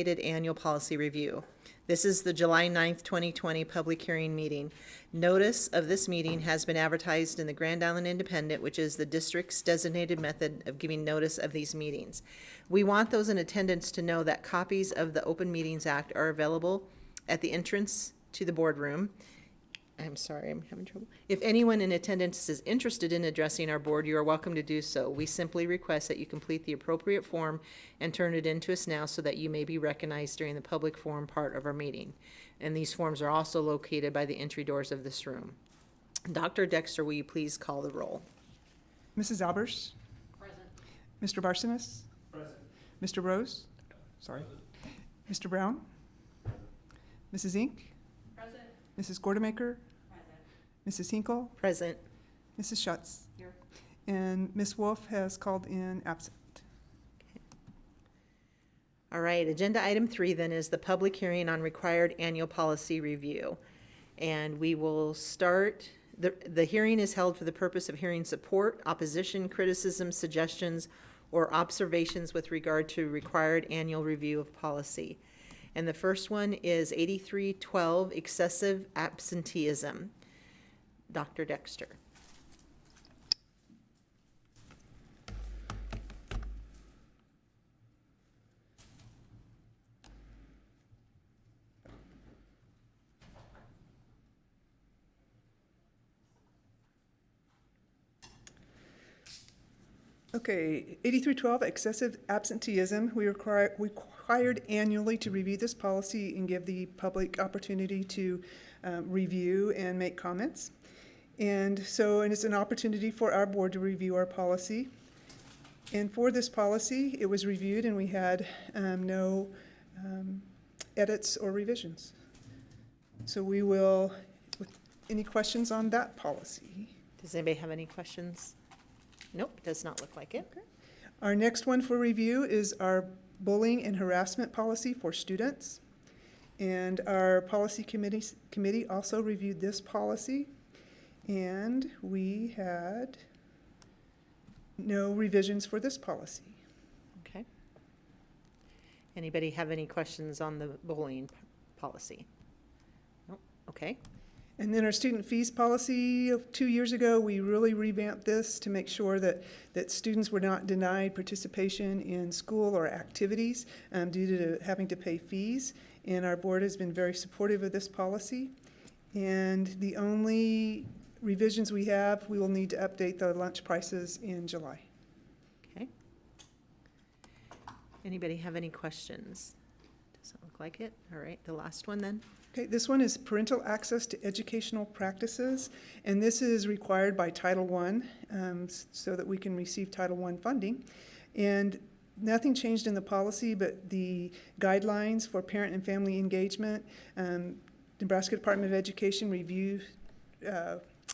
Annual Policy Review. This is the July 9th, 2020 public hearing meeting. Notice of this meeting has been advertised in the Grand Island Independent, which is the district's designated method of giving notice of these meetings. We want those in attendance to know that copies of the Open Meetings Act are available at the entrance to the boardroom. I'm sorry, I'm having trouble. If anyone in attendance is interested in addressing our board, you are welcome to do so. We simply request that you complete the appropriate form and turn it in to us now so that you may be recognized during the public forum part of our meeting. And these forms are also located by the entry doors of this room. Dr. Dexter, will you please call the roll? Mrs. Albers? Present. Mr. Barsanis? Present. Mr. Rose? Sorry. Mr. Brown? Mrs. Inc? Present. Mrs. Gordemaker? Present. Mrs. Hinkle? Present. Mrs. Schutz? Here. And Ms. Wolf has called in absent. All right, agenda item 3 then is the public hearing on required annual policy review. And we will start, the hearing is held for the purpose of hearing support, opposition, criticism, suggestions, or observations with regard to required annual review of policy. And the first one is 8312, excessive absenteeism. Dr. Dexter. Okay, 8312, excessive absenteeism. We are required annually to review this policy and give the public opportunity to review and make comments. And it's an opportunity for our board to review our policy. And for this policy, it was reviewed and we had no edits or revisions. So we will, with any questions on that policy? Does anybody have any questions? Nope, does not look like it. Okay. Our next one for review is our bullying and harassment policy for students. And our policy committee also reviewed this policy. And we had no revisions for this policy. Okay. Anybody have any questions on the bullying policy? Nope. Okay. And then our student fees policy of 2 years ago, we really revamped this to make sure that students were not denied participation in school or activities due to having to pay fees. And our board has been very supportive of this policy. And the only revisions we have, we will need to update the lunch prices in July. Okay. Anybody have any questions? Doesn't look like it. All right, the last one then. Okay, this one is parental access to educational practices, and this is required by Title I so that we can receive Title I funding. And nothing changed in the policy, but the guidelines for parent and family engagement, Nebraska Department of Education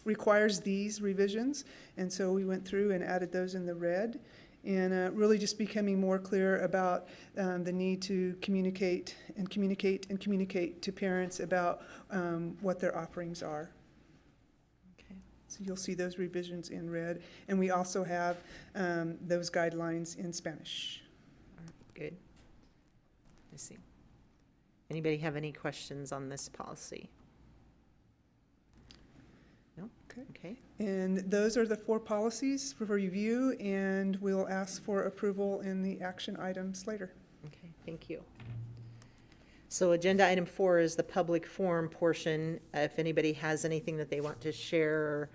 requires these revisions, and so we went through and added those in the red. And really just becoming more clear about the need to communicate to parents about what their offerings are. Okay. So you'll see those revisions in red. And we also have those guidelines in Spanish. All right, good. Let's see. Anybody have any questions on this policy? No? Okay. Okay. And those are the 4 policies for review, and we'll ask for approval in the action items later. Okay, thank you. So agenda item 4 is the public forum portion. If anybody has anything that they want to share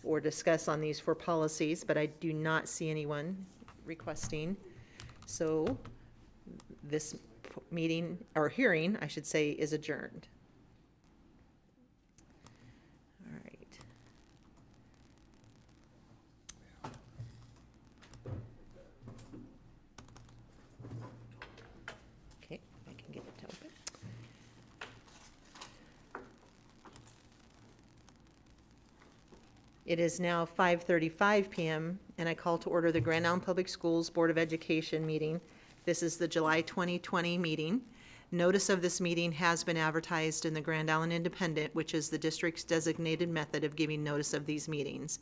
or discuss on these 4 policies, but I do not see anyone requesting. So this meeting, or hearing, I should say, is adjourned. All right. Okay, I can get it to open. It is now 5:35 p.m. and I call to order the Grand Island Public Schools Board of Education meeting. This is the July 2020 meeting. Notice of this meeting has been advertised in the Grand Island Independent, which is the district's designated method of giving notice of these meetings.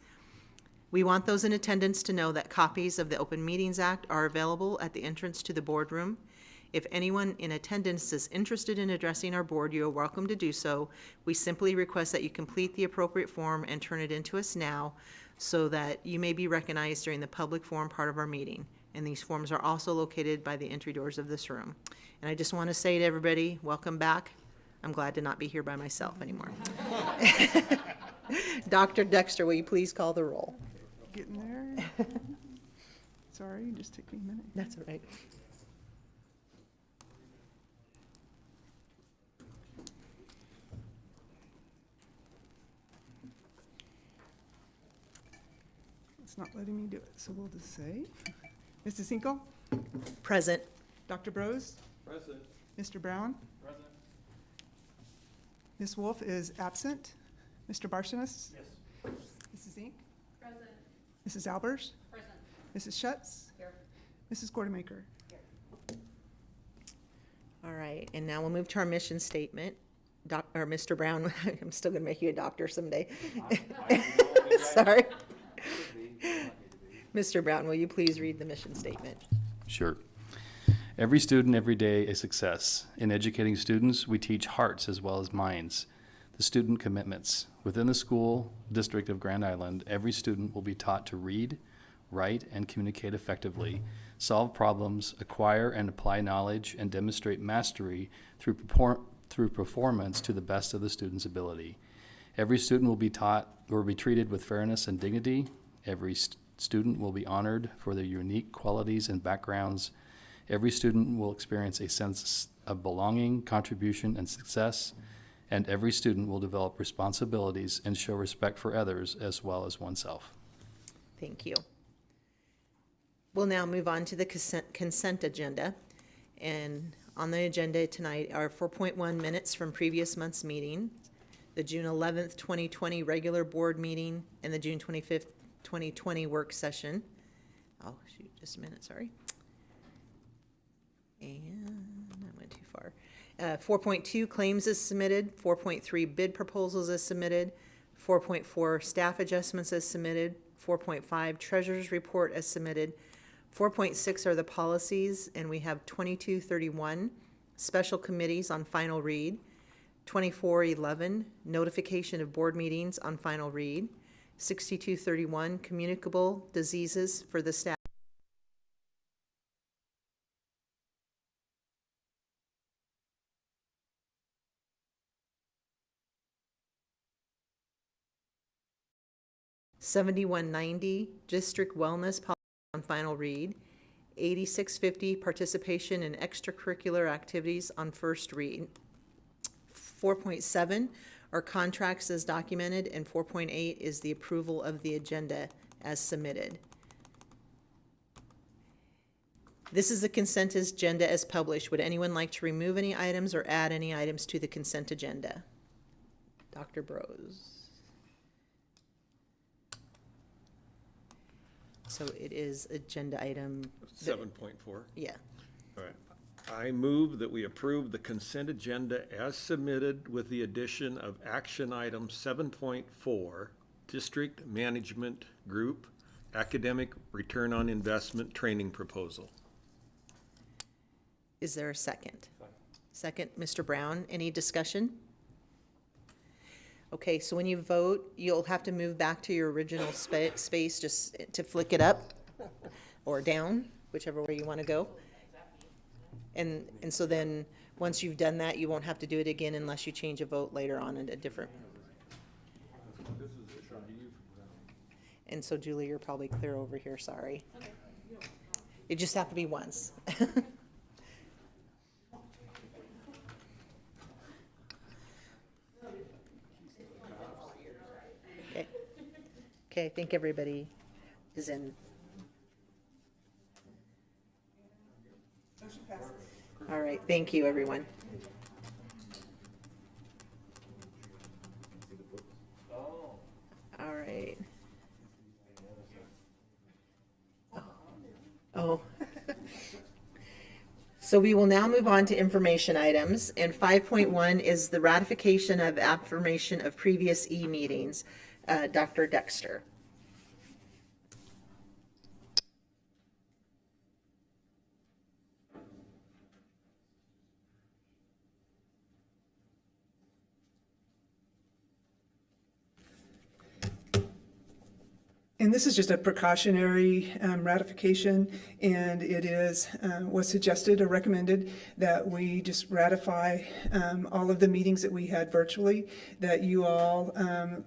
We want those in attendance to know that copies of the Open Meetings Act are available at the entrance to the boardroom. If anyone in attendance is interested in addressing our board, you are welcome to do so. We simply request that you complete the appropriate form and turn it into us now so that you may be recognized during the public forum part of our meeting. And these forms are also located by the entry doors of this room. And I just want to say to everybody, welcome back. I'm glad to not be here by myself anymore. Dr. Dexter, will you please call the roll? Getting there. Sorry, it just took me a minute. That's all right. It's not letting me do it, so we'll just say, Mrs. Hinkle, Present. Dr. Brose, Present. Mr. Brown, Present. Ms. Wolf is absent. Mr. Barshanis? Yes. Mrs. Zink? Present. Mrs. Albers? Present. Mrs. Schutz? Here. Mrs. Gordermaker? All right, and now we'll move to our mission statement. Or Mr. Brown, I'm still gonna make you a doctor someday. Sorry. Mr. Brown, will you please read the mission statement? Sure. Every student, every day, a success. In educating students, we teach hearts as well as minds. The student commitments. Within the school district of Grand Island, every student will be taught to read, write, and communicate effectively, solve problems, acquire and apply knowledge, and demonstrate mastery through performance to the best of the student's ability. Every student will be treated with fairness and dignity. Every student will be honored for their unique qualities and backgrounds. Every student will experience a sense of belonging, contribution, and success, and every student will develop responsibilities and show respect for others as well as oneself. Thank you. We'll now move on to the consent agenda. And on the agenda tonight are 4.1 minutes from previous month's meeting, the June 11th, 2020 regular board meeting, and the June 25th, 2020 work session. Oh, shoot, just a minute, sorry. And I went too far. 4.2 claims is submitted, 4.3 bid proposals is submitted, 4.4 staff adjustments is submitted, 4.5 treasurer's report is submitted, 4.6 are the policies, and we have 2231 special committees on final read, 2411 notification of board meetings on final read, 6231 communicable diseases for the staff. $71.90 district wellness policy on final read, $86.50 participation in extracurricular activities on first read, 4.7 are contracts as documented, and 4.8 is the approval of the agenda as submitted. This is the consent agenda as published. Would anyone like to remove any items or add any items to the consent agenda? Dr. Brose. So it is agenda item. 7.4. Yeah. All right. I move that we approve the consent agenda as submitted with the addition of action item 7.4, District Management Group Academic Return on Investment Training Proposal. Is there a second? Second, Mr. Brown. Any discussion? Okay, so when you vote, you'll have to move back to your original space just to flick it up or down, whichever way you want to go. And so then, once you've done that, you won't have to do it again unless you change a vote later on in a different. And so Julie, you're probably clear over here, sorry. It just have to be once. Okay. Okay, I think everybody is in. All right, thank you, everyone. All right. Oh. So we will now move on to information items, and 5.1 is the ratification of affirmation of previous e-meetings. Dr. Dexter. And this is just a precautionary ratification, and it is, was suggested or recommended that we just ratify all of the meetings that we had virtually, that you all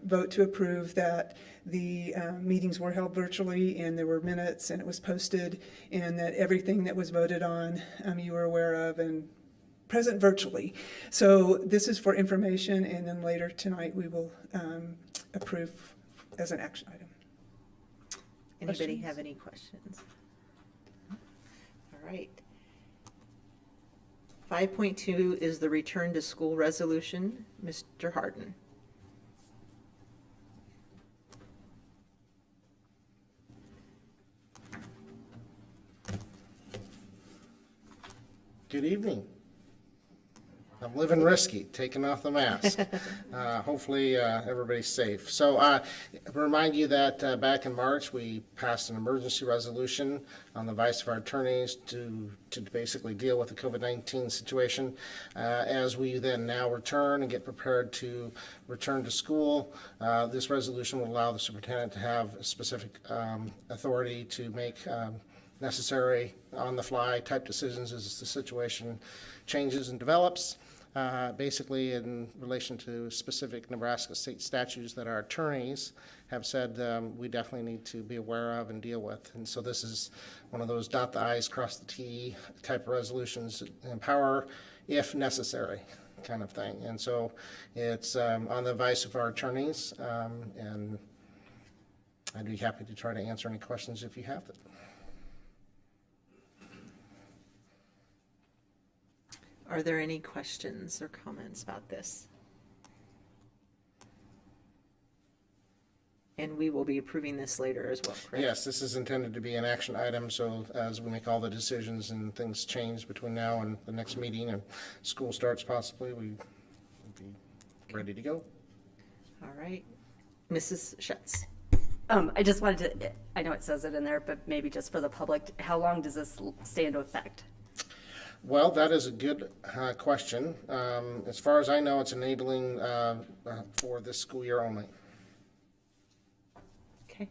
vote to approve that the meetings were held virtually and there were minutes and it was posted, and that everything that was voted on you were aware of and present virtually. So this is for information, and then later tonight we will approve as an action item. Anybody Questions? have any questions? All right. 5.2 is the return to school resolution. Mr. Harden. Good evening. I'm living risky, taking off the mask. Hopefully everybody's safe. So remind you that back in March, we passed an emergency resolution on the advice of our attorneys to basically deal with the COVID-19 situation. As we then now return and get prepared to return to school, this resolution will allow the superintendent to have specific authority to make necessary on-the-fly type decisions as the situation changes and develops. Basically in relation to specific Nebraska state statutes that our attorneys have said we definitely need to be aware of and deal with. And so this is one of those dot the i's, cross the t type of resolutions, empower if necessary kind of thing. And so it's on the advice of our attorneys, and I'd be happy to try to answer any questions if you have them. Are there any questions or comments about this? And we will be approving this later as well, correct? Yes, this is intended to be an action item, so as we make all the decisions and things change between now and the next meeting and school starts possibly, we will be ready to go. All right. Mrs. Schetz. I just wanted to, I know it says it in there, but maybe just for the public, how long does this stay into effect? Well, that is a good question. As far as I know, it's enabling for this school year only. Okay.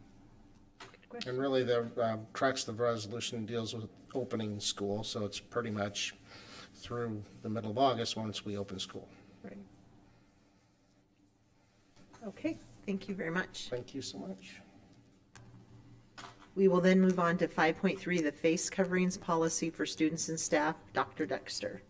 Good question. And really the crux of the resolution deals with opening school, so it's pretty much through the middle of August once we open school. Right. Okay, thank you very much. Thank you so much. We will then move on to 5.3, the face coverings policy for students and staff. Dr. Dexter.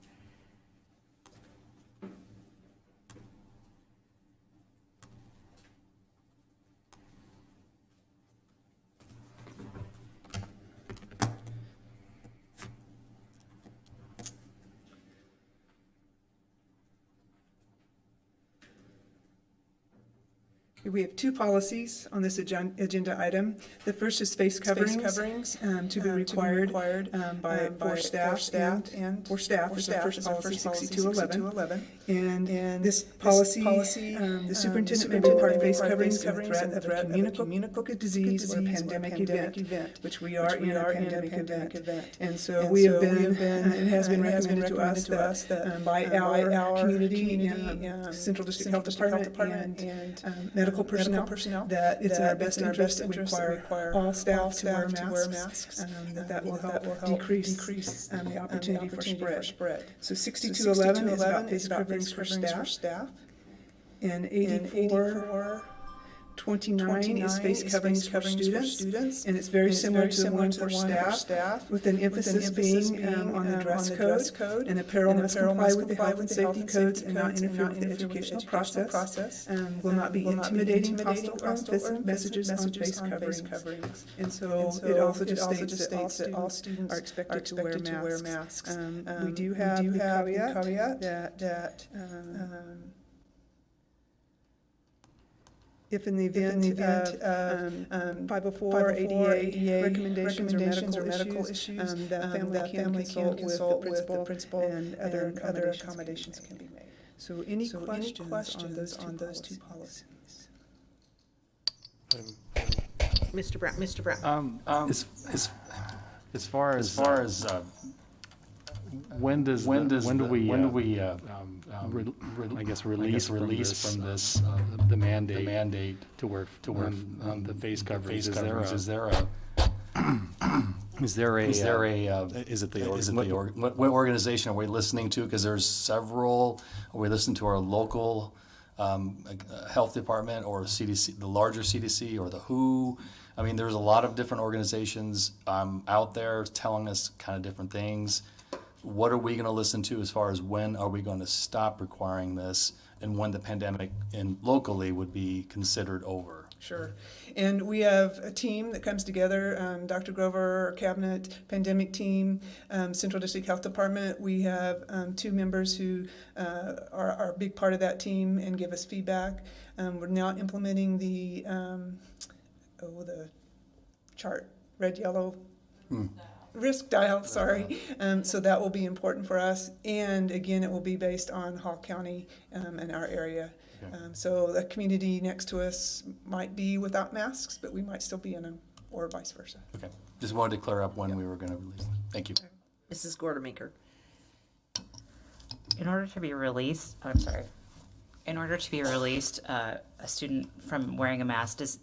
We have two policies on this agenda item. The first is face coverings to be required by for staff and for staff is the first policy, 6211. And this policy, the superintendent may require face coverings in the threat of a communicable disease or a pandemic event, which we are in a pandemic event. And so we have been, it has been recommended to us that by our community and Central District Health Department and medical personnel, that it's in our best interest that we require all staff to wear masks, that will help decrease the opportunity for spread. So 6211 is about face coverings for staff, and 8429 is face coverings for students, and it's very similar to the one for staff, with an emphasis being on the dress code, and apparel must comply with the health and safety codes and not interfere with the educational process, will not be intimidating, hostile, or offensive messages on face coverings. And so it also just states that all students are expected to wear masks. We do have the caveat that if in the event of 504 ADA recommendations or medical issues, the family can consult with the principal and other accommodations can be made. So any questions on those two policies? Mr. Brown. As far as when do we I guess release from this the mandate to wear the face coverings? Is it what organization are we listening to? Because there's several. Are we listening to our local health department or CDC, the larger CDC, or the WHO? I mean, there's a lot of different organizations out there telling us kind of different things. What are we going to listen to as far as when are we going to stop requiring this, and when the pandemic locally would be considered over? Sure. And we have a team that comes together, Dr. Grover, our cabinet pandemic team, Central District Health Department. We have 2 members who are a big part of that team and give us feedback. We're now implementing the chart, red, yellow, risk dial, sorry. So that will be important for us. And again, it will be based on Hall County and our area. So the community next to us might be without masks, but we might still be in them, or vice versa. Okay. Just wanted to clear up when we were going to release it. Thank you. Mrs. Gordermaker. In order to be released, a student from wearing a mask, does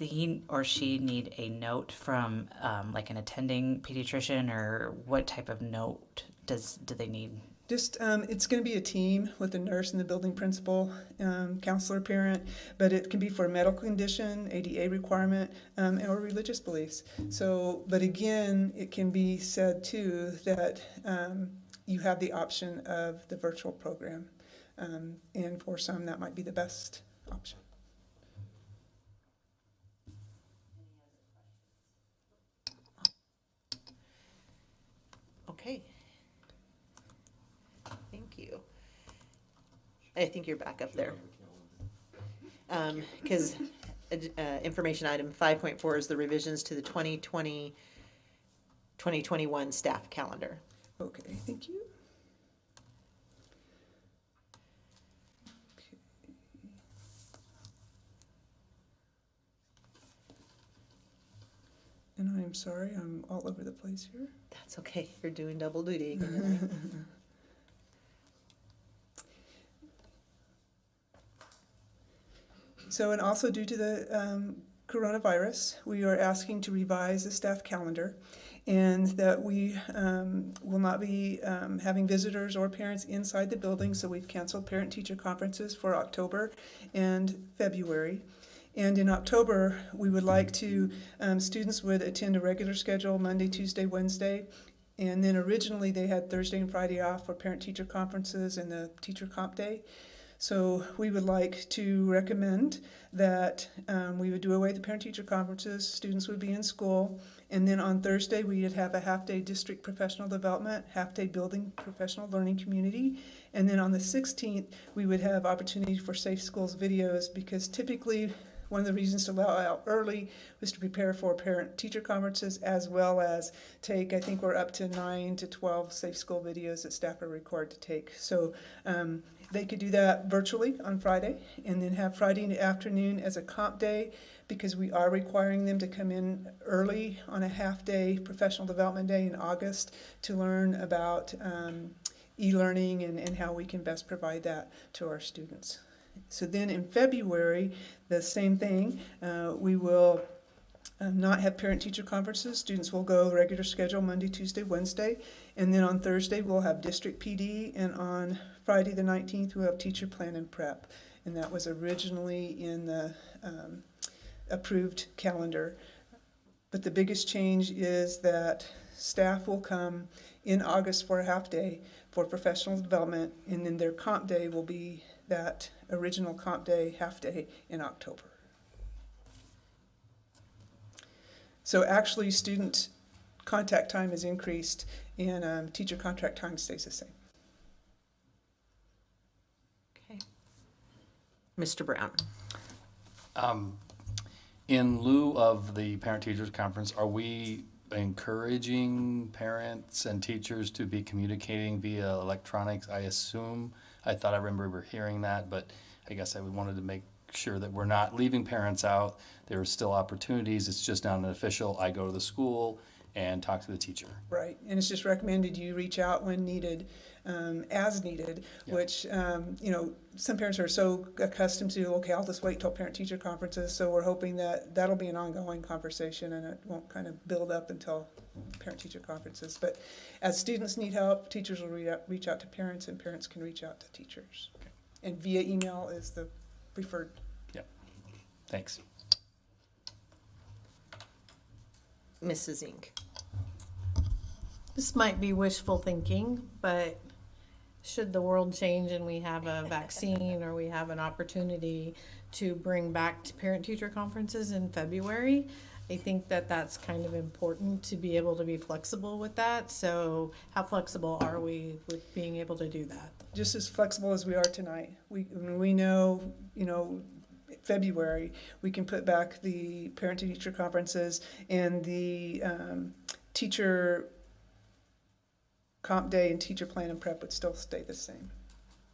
he or she need a note from like an attending pediatrician, or what type of note do they need? Just, it's going to be a team with a nurse and the building principal, counselor, parent, but it can be for a medical condition, ADA requirement, or religious beliefs. So, but again, it can be said too that you have the option of the virtual program, and for some that might be the best option. Okay. Thank you. I think you're back up there. Because information item 5.4 is the revisions to the 2020-2021 staff calendar. Okay, thank you. Okay. And I'm sorry, I'm all over the place here. That's okay. You're doing double duty again. So, and also due to the coronavirus, we are asking to revise the staff calendar, and that we will not be having visitors or parents inside the building, so we've canceled parent-teacher conferences for October and February. And in October, we would like to, students would attend a regular schedule Monday, Tuesday, Wednesday, and then originally they had Thursday and Friday off for parent-teacher conferences and the teacher comp day. So we would like to recommend that we would do away with the parent-teacher conferences, students would be in school, and then on Thursday we would have a half-day district professional development, half-day building professional learning community, and then on the 16th we would have opportunity for Safe Schools videos, because typically one of the reasons to allow out early was to prepare for parent-teacher conferences, as well as take, I think we're up to 9 to 12 Safe School videos that staff are required to take. So they could do that virtually on Friday, and then have Friday afternoon as a comp day, because we are requiring them to come in early on a half-day professional development day in August to learn about e-learning and how we can best provide that to our students. So then in February, the same thing, we will not have parent-teacher conferences. Students will go regular schedule Monday, Tuesday, Wednesday, and then on Thursday we'll have district PD, and on Friday the 19th we'll have teacher plan and prep, and that was originally in the approved calendar. But the biggest change is that staff will come in August for a half day for professional development, and then their comp day will be that original comp day, half day in October. So actually student contact time is increased, and teacher contact time stays the same. Okay. Mr. Brown. In lieu of the parent-teachers conference, are we encouraging parents and teachers to be communicating via electronics? I assume, I thought I remember hearing that, but I guess I wanted to make sure that we're not leaving parents out. There are still opportunities. It's just not an official, I go to the school and talk to the teacher. Right, and it's just recommended you reach out when needed, as needed, Yeah. which, you know, some parents are so accustomed to, okay, I'll just wait till parent-teacher conferences, so we're hoping that that'll be an ongoing conversation and it won't kind of build up until parent-teacher conferences. But as students need help, teachers will reach out to parents and parents can reach out to teachers. Okay. And via email is the preferred. Thanks. Mrs. Inc. This might be wishful thinking, but should the world change and we have a vaccine or we have an opportunity to bring back parent-teacher conferences in February, I think that that's kind of important to be able to be flexible with that. So how flexible are we with being able to do that? Just as flexible as we are tonight. We know, you know, February, we can put back the parent-teacher conferences and the teacher comp day and teacher plan and prep would still stay the same.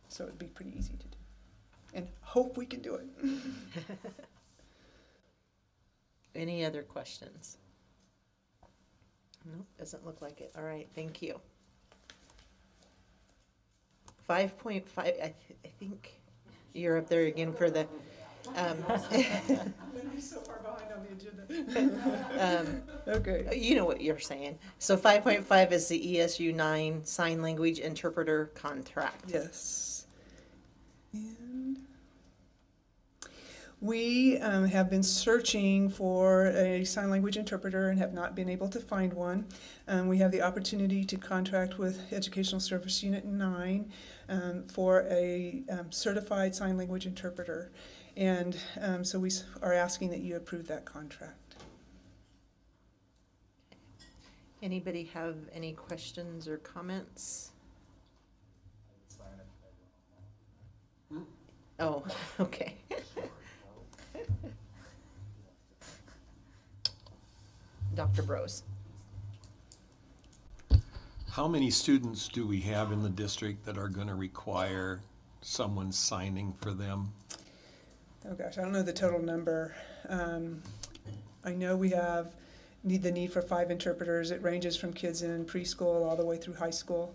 So it'd be pretty easy to do. And hope we can do it. Any other questions? Nope, doesn't look like it. All right, thank you. 5.5, I think you're up there again for the, So far behind on the agenda. Okay. you know what you're saying. So 5.5 is the ESU 9 sign language interpreter contract. Yes. And we have been searching for a sign language interpreter and have not been able to find one. We have the opportunity to contract with Educational Service Unit 9 for a certified sign language interpreter. And so we are asking that you approve that contract. Anybody have any questions or comments? Oh, okay. Dr. Bros. How many students do we have in the district that are gonna require someone signing for them? Oh gosh, I don't know the total number. I know we have the need for 5 interpreters. It ranges from kids in preschool all the way through high school.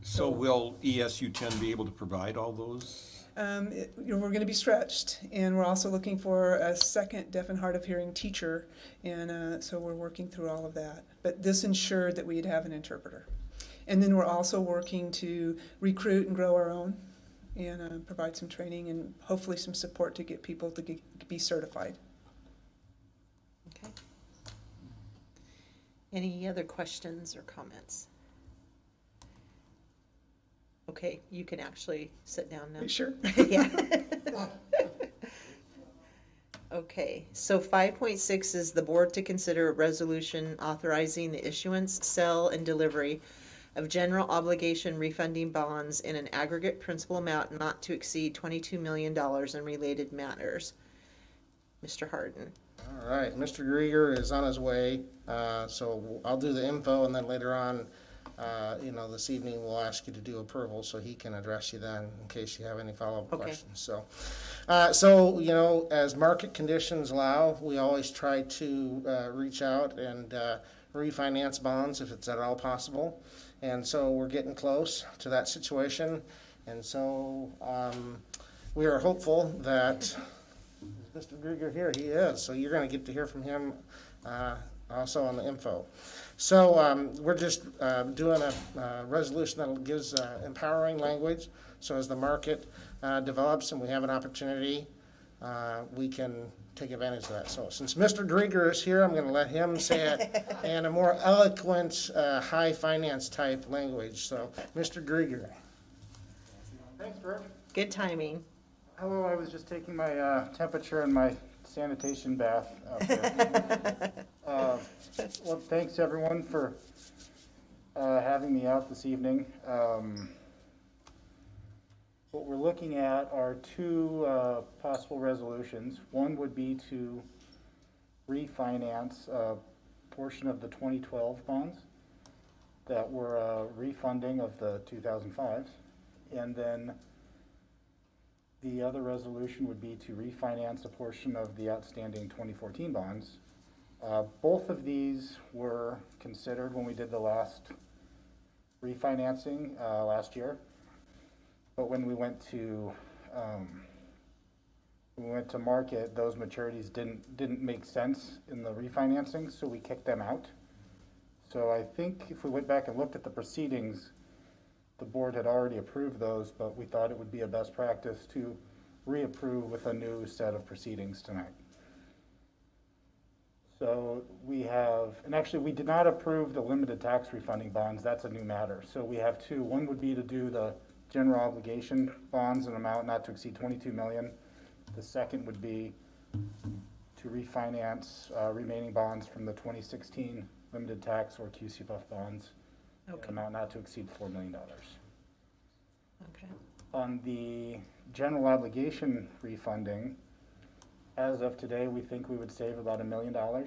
So will ESU 10 be able to provide all those? We're going to be stretched, and we're also looking for a second deaf and hard of hearing teacher, and so we're working through all of that. But this ensured that we'd have an interpreter. And then we're also working to recruit and grow our own and provide some training and hopefully some support to get people to be certified. Okay. Any other questions or comments? Okay, you can actually sit down now. You sure? Yeah. Okay, so 5.6 is the board to consider a resolution authorizing the issuance, sale, and delivery of general obligation refunding bonds in an aggregate principal amount not to exceed $22 million in related matters. Mr. Harden. All right, Mr. Grieger is on his way, so I'll do the info, and then later on, this evening, we'll ask you to do approval, so he can address you then, in case you have any follow-up Okay. questions. So, as market conditions allow, we always try to reach out and refinance bonds if it's at all possible. And so we're getting close to that situation. And so we are hopeful that, is Mr. Grieger here? He is. So you're going to get to hear from him also on the info. So we're just doing a resolution that gives empowering language. So as the market develops and we have an opportunity, we can take advantage of that. So since Mr. Grieger is here, I'm going to let him say it in a more eloquent, high finance type language. So, Mr. Grieger. Thanks, Bert. Good timing. Hello, I was just taking my temperature and my sanitation bath out there. Well, thanks everyone for having me out this evening. What we're looking at are 2 possible resolutions. One would be to refinance a portion of the 2012 bonds that were refunding of the 2005s. And then the other resolution would be to refinance a portion of the outstanding 2014 bonds Both of these were considered when we did the last refinancing last year. But when we went to market, those maturities didn't make sense in the refinancing, so we kicked them out. So I think if we went back and looked at the proceedings, the board had already approved those, but we thought it would be a best practice to reapprove with a new set of proceedings tonight. So we have, and actually we did not approve the limited tax refunding bonds. That's a new matter. So we have two. One would be to do the general obligation bonds in an amount not to exceed 22 million. The second would be to refinance remaining bonds from the 2016 limited tax or QCPUF bonds in an amount not to exceed $4 million. Okay. On the general obligation refunding, as of today, we think we would save about $1 million. Okay.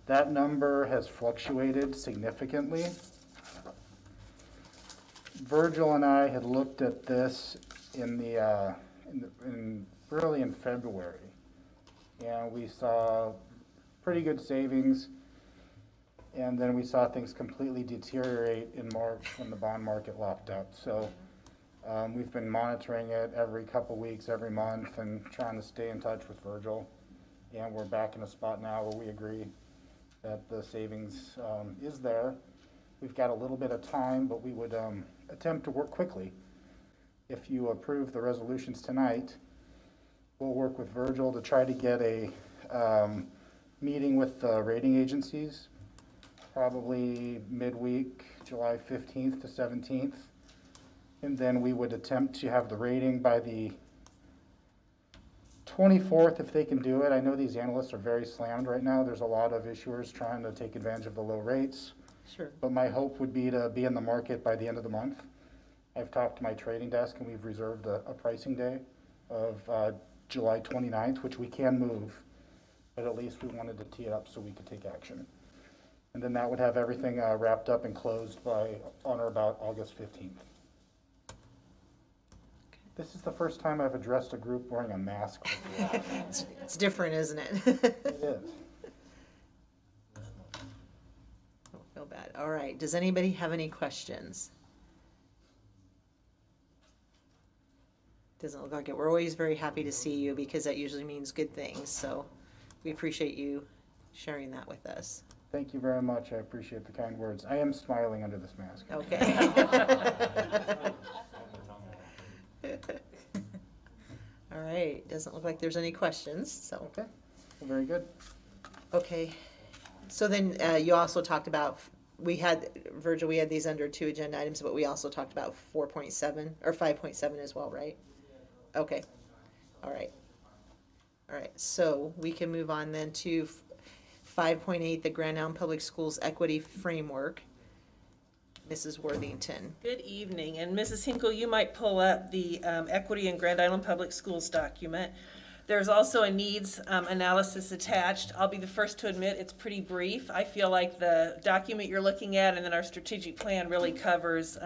That number has fluctuated significantly. Virgil and I had looked at this early in February, and we saw pretty good savings, and then we saw things completely deteriorate in March when the bond market locked out. So we've been monitoring it every couple weeks, every month, and trying to stay in touch with Virgil. And we're back in a spot now where we agree that the savings is there. We've got a little bit of time, but we would attempt to work quickly. If you approve the resolutions tonight, we'll work with Virgil to try to get a meeting with the rating agencies, probably midweek, July 15th to 17th. And then we would attempt to have the rating by the 24th if they can do it. I know these analysts are very slammed right now. There's a lot of issuers trying to take advantage of the low rates. Sure. But my hope would be to be in the market by the end of the month. I've talked to my trading desk and we've reserved a pricing day of July 29th, which we can move, but at least we wanted to tee it up so we could take action. And then that would have everything wrapped up and closed by on or about August 15th. This is the first time I've addressed a group wearing a mask. It's different, isn't it? It is. Don't feel bad. All right. Does anybody have any questions? Doesn't look like it. We're always very happy to see you because that usually means good things. So we appreciate you sharing that with us. Thank you very much. I appreciate the kind words. I am smiling under this mask. Okay. All right. Doesn't look like there's any questions. So Okay. Well, very good. okay. So then you also talked about Virgil, we had these under 2 agenda items, but we also talked about 4.7 or 5.7 as well, right? Okay. All right. All right. So we can move on then to 5.8, the Grand Island Public Schools Equity Framework. Mrs. Worthington. Good evening, and Mrs. Hinkle, you might pull up the Equity in Grand Island Public Schools document. There's also a needs analysis attached. I'll be the first to admit it's pretty brief. I feel like the document you're looking at and then our strategic plan really covers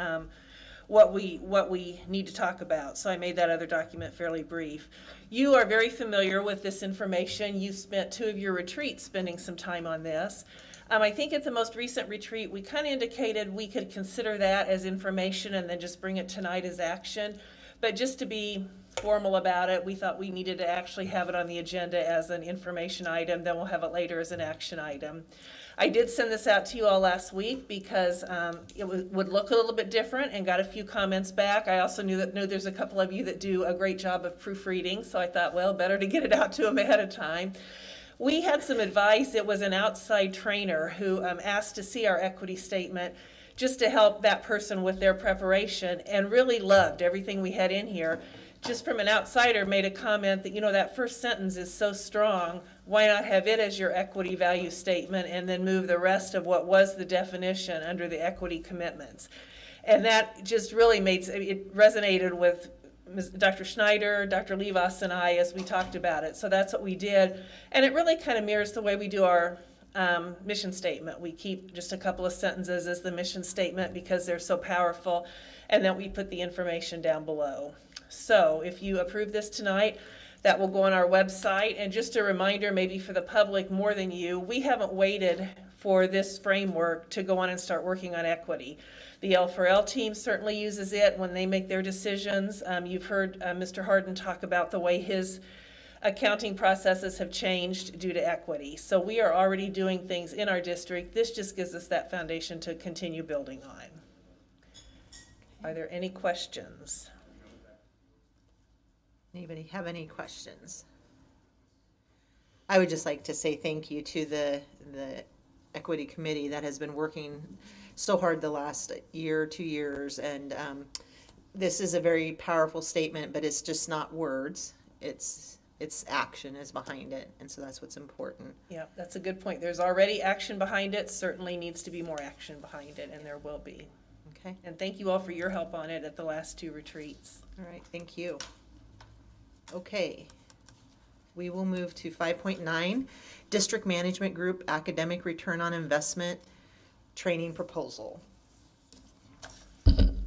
what we need to talk about. So I made that other document fairly brief. You are very familiar with this information. You spent 2 of your retreats spending some time on this. I think at the most recent retreat, we kind of indicated we could consider that as information and then just bring it tonight as action. But just to be formal about it, we thought we needed to actually have it on the agenda as an information item, then we'll have it later as an action item. I did send this out to you all last week because it would look a little bit different and got a few comments back. I also knew there's a couple of you that do a great job of proofreading, so I thought, well, better to get it out to them ahead of time. We had some advice. It was an outside trainer who asked to see our equity statement just to help that person with their preparation and really loved everything we had in here. Just from an outsider made a comment that, that first sentence is so strong. Why not have it as your equity value statement and then move the rest of what was the definition under the equity commitments? And that just really it resonated with Dr. Schneider, Dr. Levas, and I as we talked about it. So that's what we did. And it really kind of mirrors the way we do our mission statement. We keep just a couple of sentences as the mission statement because they're so powerful, and then we put the information down below. So if you approve this tonight, That will go on our website. And just a reminder, maybe for the public more than you, we haven't waited for this framework to go on and start working on equity. The L4L team certainly uses it when they make their decisions. You've heard Mr. Harden talk about the way his accounting processes have changed due to equity. So we are already doing things in our district. This just gives us that foundation to continue building on. Are there any questions? Anybody have any questions? I would just like to say thank you to the Equity Committee that has been working so hard the last year, 2 years, and this is a very powerful statement, but it's just not words. It's action is behind it, and so that's what's important. Yeah, that's a good point. There's already action behind it. Certainly needs to be more action behind it, and there will be. Okay, And thank you all for your help on it at the last 2 retreats. all right, thank you. Okay, we will move to 5.9, District Management Group Academic Return on Investment Training Proposal.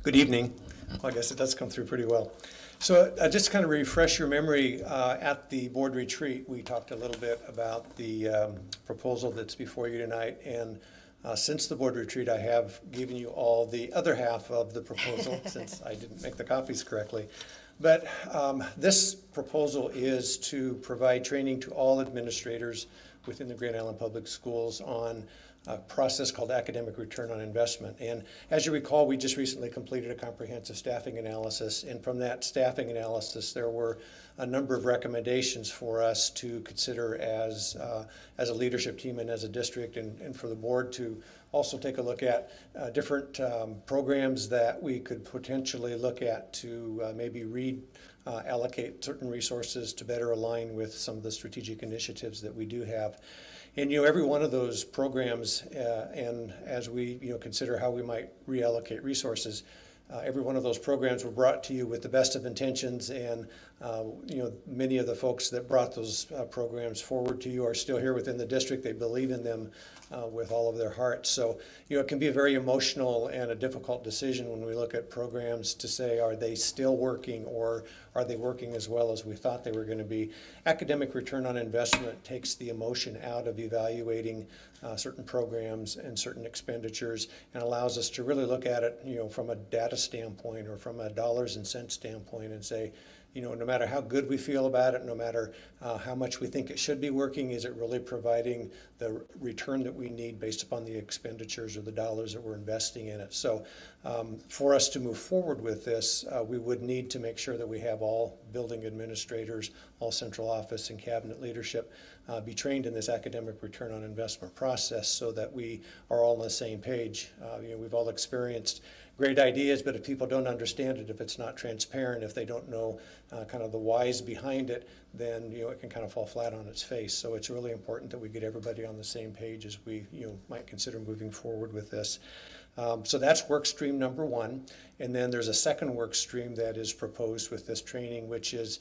Good evening. Well, I guess it does come through pretty well. So just to kind of refresh your memory, at the board retreat, we talked a little bit about the proposal that's before you tonight. And since the board retreat, I have given you all the other half of the proposal since I didn't make the copies correctly. But this proposal is to provide training to all administrators within the Grand Island Public Schools on a process called academic return on investment. And as you recall, we just recently completed a comprehensive staffing analysis. And from that staffing analysis, there were a number of recommendations for us to consider as a leadership team and as a district, and for the board to also take a look at different programs that we could potentially look at to maybe allocate certain resources to better align with some of the strategic initiatives that we do have. And every one of those programs, and as we consider how we might reallocate resources, every one of those programs were brought to you with the best of intentions, and many of the folks that brought those programs forward to you are still here within the district. They believe in them with all of their hearts. So it can be a very emotional and a difficult decision when we look at programs to say, are they still working, or are they working as well as we thought they were going to be? Academic return on investment takes the emotion out of evaluating certain programs and certain expenditures, and allows us to really look at it from a data standpoint or from a dollars and cents standpoint, and say, no matter how good we feel about it, no matter how much we think it should be working, is it really providing the return that we need based upon the expenditures or the dollars that we're investing in it? So for us to move forward with this, we would need to make sure that we have all building administrators, all central office and cabinet leadership be trained in this academic return on investment process, so that we are all on the same page. We've all experienced great ideas, but if people don't understand it, if it's not transparent, if they don't know kind of the whys behind it, then it can kind of fall flat on its face. So it's really important that we get everybody on the same page as we might consider moving forward with this. So that's work stream number 1. And then there's a second work stream that is proposed with this training, which is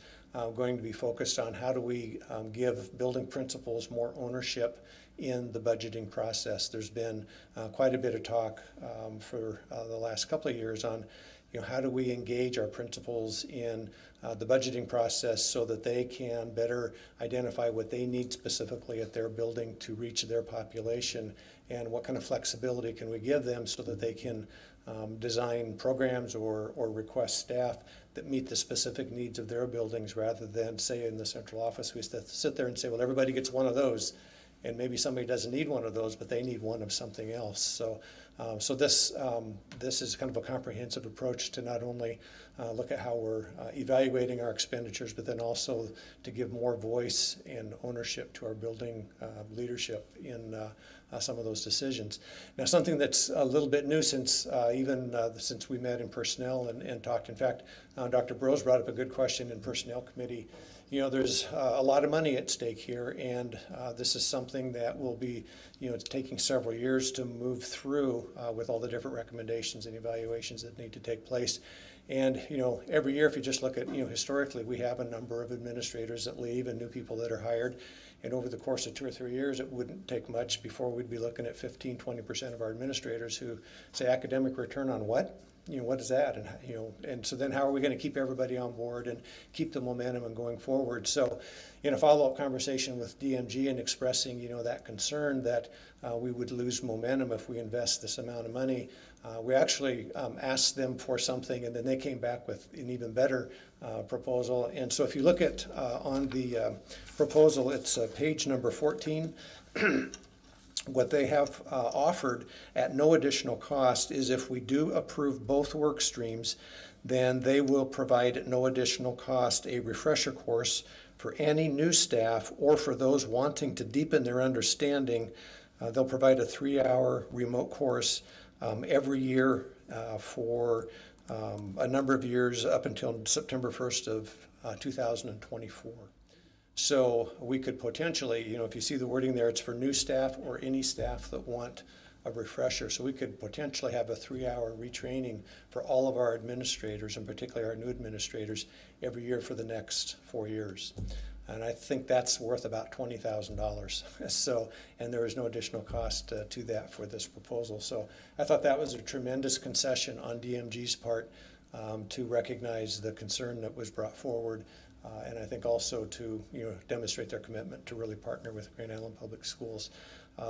going to be focused on how do we give building principals more ownership in the budgeting process. There's been quite a bit of talk for the last couple of years on how do we engage our principals in the budgeting process so that they can better identify what they need specifically at their building to reach their population, and what kind of flexibility can we give them so that they can design programs or request staff that meet the specific needs of their buildings, rather than, say, in the central office we sit there and say, well, everybody gets one of those, and maybe somebody doesn't need one of those, but they need one of something else. So this is kind of a comprehensive approach to not only look at how we're evaluating our expenditures, but then also to give more voice and ownership to our building leadership in some of those decisions. Now, something that's a little bit new since we met in personnel and talked. In fact, Dr. Burrows brought up a good question in Personnel Committee. There's a lot of money at stake here, and this is something that will be, it's taking several years to move through with all the different recommendations and evaluations that need to take place. And, every year, if you just look at, historically, we have a number of administrators that leave and new people that are hired. And over the course of 2 or 3 years, it wouldn't take much before we'd be looking at 15, 20% of our administrators who say, academic return on what? what is that? And, and so then how are we going to keep everybody on board and keep the momentum and going forward? So in a follow-up conversation with DMG and expressing, that concern that we would lose momentum if we invest this amount of money, we actually asked them for something, and then they came back with an even better proposal. And so if you look at on the proposal, it's page number 14. What they have offered at no additional cost is if we do approve both work streams, then they will provide at no additional cost a refresher course for any new staff or for those wanting to deepen their understanding. They'll provide a 3-hour remote course every year for a number of years up until September 1st of 2024. So we could potentially, if you see the wording there, it's for new staff or any staff that want a refresher. So we could potentially have a 3-hour retraining for all of our administrators, and particularly our new administrators, every year for the next 4 years. And I think that's worth about $20,000. So, and there is no additional cost to that for this proposal. So I thought that was a tremendous concession on DMG's part to recognize the concern that was brought forward. And I think also to demonstrate their commitment to really partner with Grand Island Public Schools.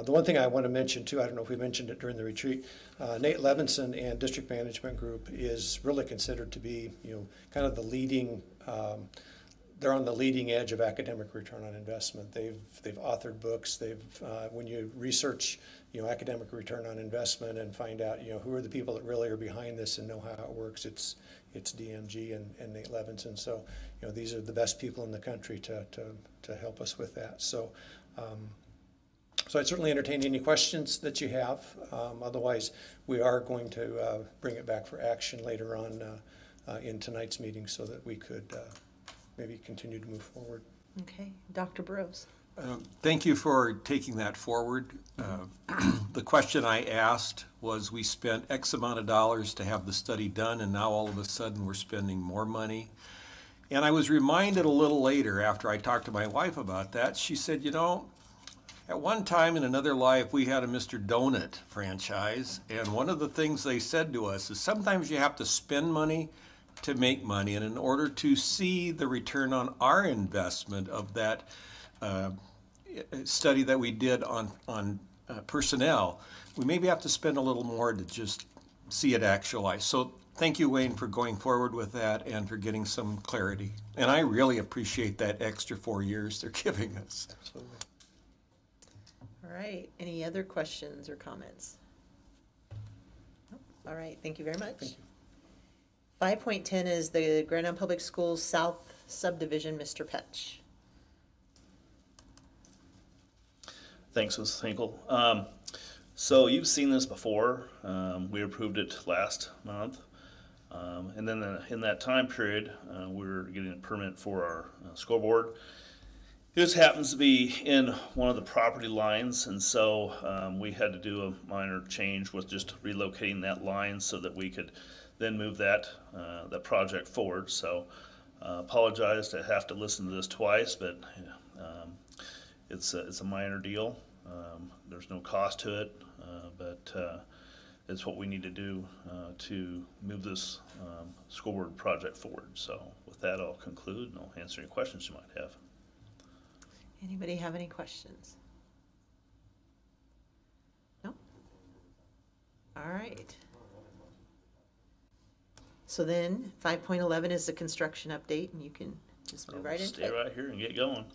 The one thing I want to mention too, I don't know if we mentioned it during the retreat, Nate Levinson and District Management Group is really considered to be kind of the leading, they're on the leading edge of academic return on investment. They've authored books. When you research academic return on investment and find out who are the people that really are behind this and know how it works, it's DMG and Nate Levinson. So these are the best people in the country to help us with that. So so I'd certainly entertain any questions that you have. Otherwise, we are going to bring it back for action later on in tonight's meeting so that we could maybe continue to move forward. Okay, Dr. Burrows. Thank you for taking that forward. The question I asked was, we spent X amount of dollars to have the study done, and now all of a sudden we're spending more money. And I was reminded a little later, after I talked to my wife about that, she said, at one time in another life, we had a Mr. Donut franchise, and one of the things they said to us is sometimes you have to spend money to make money, and in order to see the return on our investment of that study that we did on personnel, we maybe have to spend a little more to just see it actualized. So thank you, Wayne, for going forward with that and for getting some clarity. And I really appreciate that extra 4 years they're giving us. Absolutely. All right, any other questions or comments? Nope. All right, thank you very much. Thank you. 5.10 is the Grand Island Public Schools South Subdivision, Mr. Petch. Thanks, Ms. Hinkle. So you've seen this before. We approved it last month. And then in that time period, we were getting a permit for our scoreboard. It just happens to be in one of the property lines, and so we had to do a minor change with just relocating that line so that we could then move that project forward. So apologize to have to listen to this twice, but it's a minor deal. There's no cost to it, but it's what we need to do to move this scoreboard project forward. So with that, I'll conclude, and I'll answer any questions you might have. Anybody have any questions? No? All right. So then 5.11 is the construction update, and you can just move right into Stay it. right here and get going.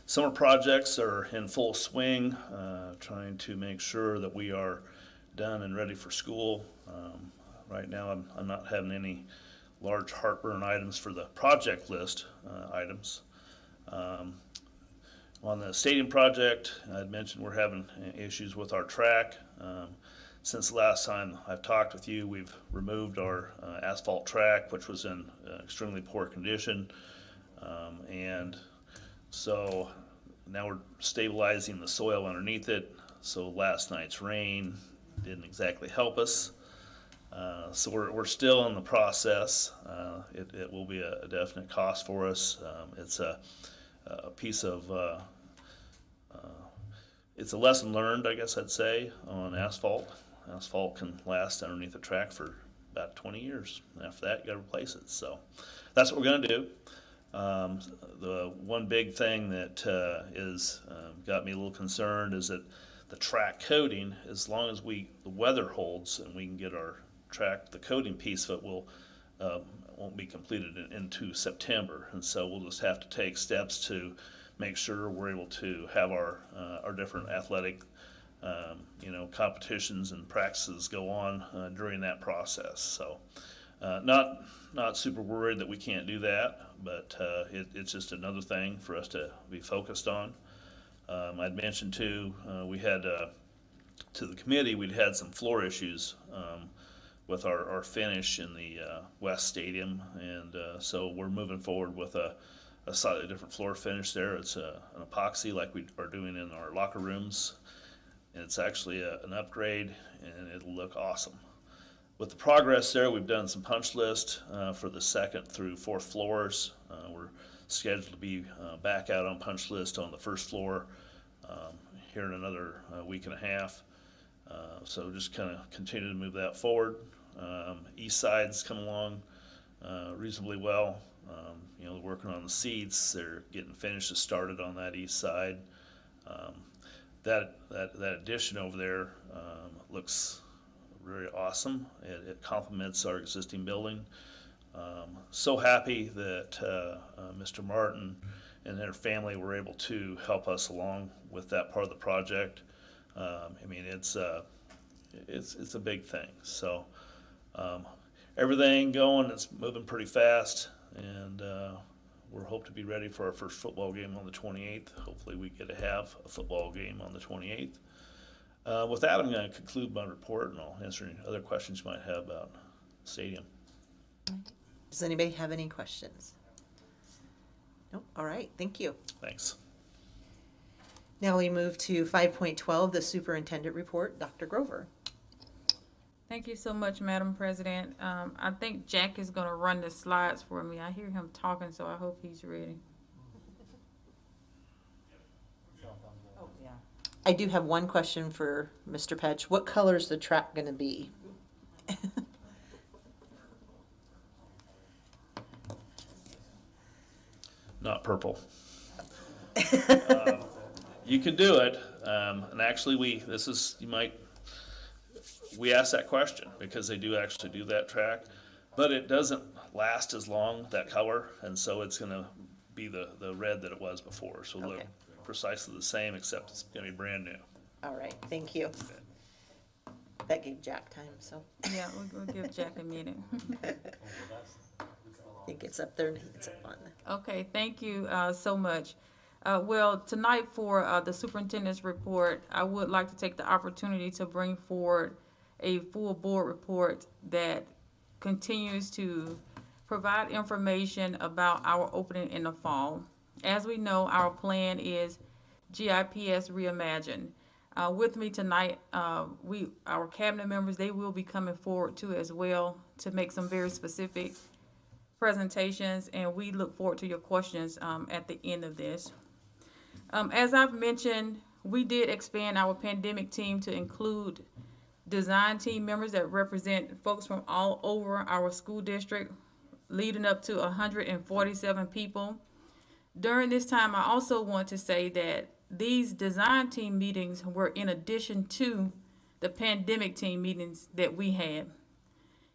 Summer projects are in full swing, trying to make sure that we are done and ready for school. Right now, I'm not having any large heartburn items for the project list items. On the stadium project, I'd mentioned we're having issues with our track. Since the last time I've talked with you, we've removed our asphalt track, which was in extremely poor condition. And so now we're stabilizing the soil underneath it. So last night's rain didn't exactly help us. So we're still in the process. It will be a definite cost for us. It's a piece of, it's a lesson learned, I guess I'd say, on asphalt. asphalt can last underneath the track for about 20 years. After that, you got to replace it. So that's what we're going to do. The one big thing that is got me a little concerned is that the track coating, as long as the weather holds and we can get our track, the coating piece of it won't be completed into September, and so we'll just have to take steps to make sure we're able to have our different athletic competitions and practices go on during that process. So not super worried that we can't do that, but it's just another thing for us to be focused on. I'd mentioned too, we had to the committee, we'd had some floor issues with our finish in the West Stadium, and so we're moving forward with a slightly different floor finish there. It's an epoxy like we are doing in our locker rooms, and it's actually an upgrade, and it'll look awesome. With the progress there, we've done some punch list for the 2nd through 4th floors. We're scheduled to be back out on punch list on the 1st floor here in another week and a half. So just kind of continue to move that forward. East side's come along reasonably well. They're working on the seats. They're getting finishes started on that east side. That addition over there looks very awesome. It complements our existing building. So happy that Mr. Martin and their family were able to help us along with that part of the project. It's a big thing. So everything going, it's moving pretty fast, and we're hoped to be ready for our first football game on the 28th. Hopefully we get to have a football game on the 28th. With that, I'm going to conclude my report, and I'll answer any other questions you might have about the stadium. Does anybody have any questions? Nope. All right. Thank you. Thanks. Now we move to 5.12, the superintendent report. Dr. Grover. Thank you so much, Madam President. I think Jack is going to run the slides for me. I hear him talking, so I hope he's ready. Oh, yeah. I do have one question for Mr. Petch. What color is the track going to be? Not purple. You can do it, and actually we asked that question because they do actually do that track, but it doesn't last as long, that color, and so it's going to be the red that it was before. So it'll look precisely the same, except it's going to be brand new. All right, thank you. That gave Jack time, so. Yeah, we'll give Jack a minute. He gets up there and he gets up on the. Okay, thank you so much. Well, tonight for the superintendent's report, I would like to take the opportunity to bring forward a full board report that continues to provide information about our opening in the fall. As we know, our plan is GIPS Reimagined. With me tonight, our cabinet members, they will be coming forward too as well to make some very specific presentations, and we look forward to your questions at the end of this. As I've mentioned, we did expand our pandemic team to include design team members that represent folks from all over our school district, leading up to 147 people. During this time, I also want to say that these design team meetings were in addition to the pandemic team meetings that we had.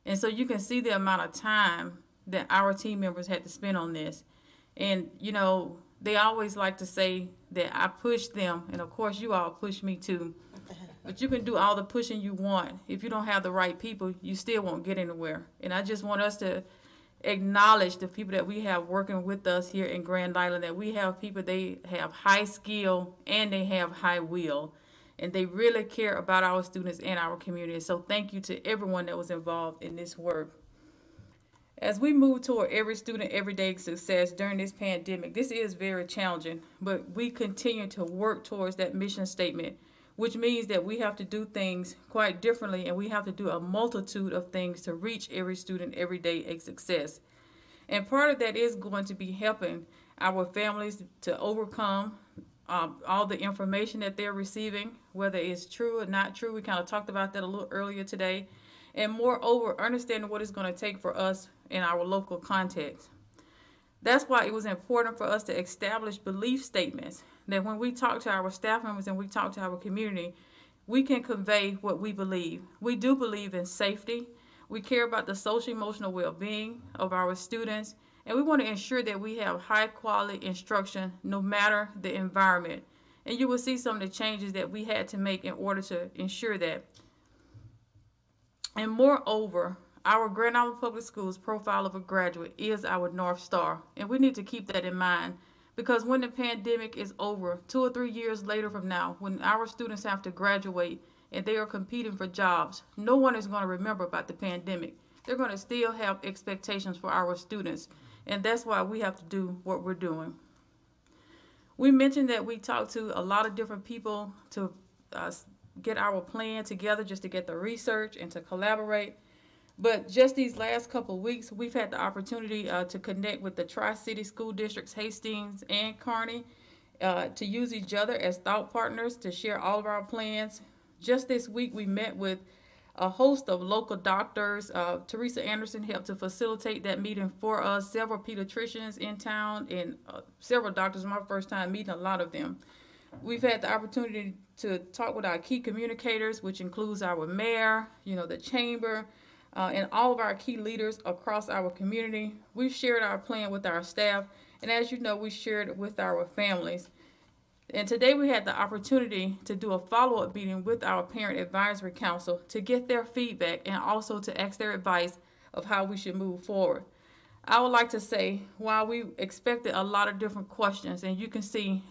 And so you can see the amount of time that our team members had to spend on this. And, they always like to say that I push them, and of course you all push me too. But you can do all the pushing you want. If you don't have the right people, you still won't get anywhere. And I just want us to acknowledge the people that we have working with us here in Grand Island, that we have people, they have high skill and they have high will. And they really care about our students and our community. So thank you to everyone that was involved in this work. As we move toward every student, everyday success during this pandemic, this is very challenging, but we continue to work towards that mission statement, which means that we have to do things quite differently, and we have to do a multitude of things to reach every student every day a success. And part of that is going to be helping our families to overcome all the information that they're receiving, whether it's true or not true. We kind of talked about that a little earlier today. And moreover, understanding what it's going to take for us in our local context. That's why it was important for us to establish belief statements that when we talk to our staff members and we talk to our community, we can convey what we believe. We do believe in safety. We care about the social emotional well-being of our students, and we want to ensure that we have high quality instruction no matter the environment. And you will see some of the changes that we had to make in order to ensure that. And moreover, our Grand Island Public Schools profile of a graduate is our North Star, and we need to keep that in mind, because when the pandemic is over, 2 or 3 years later from now, when our students have to graduate and they are competing for jobs, no one is going to remember about the pandemic. They're going to still have expectations for our students, and that's why we have to do what we're doing. We mentioned that we talked to a lot of different people to get our plan together, just to get the research and to collaborate. But just these last couple of weeks, we've had the opportunity to connect with the Tri-City School Districts, Hastings and Kearney, to use each other as thought partners to share all of our plans. Just this week, we met with a host of local doctors. Teresa Anderson helped to facilitate that meeting for us, several pediatricians in town, and several doctors. My first time meeting a lot of them. We've had the opportunity to talk with our key communicators, which includes our mayor, the chamber, and all of our key leaders across our community. We've shared our plan with our staff, and as you know, we shared it with our families. And today we had the opportunity to do a follow-up meeting with our Parent Advisory Council to get their feedback and also to ask their advice of how we should move forward. I would like to say, while we expected a lot of different questions, and you can see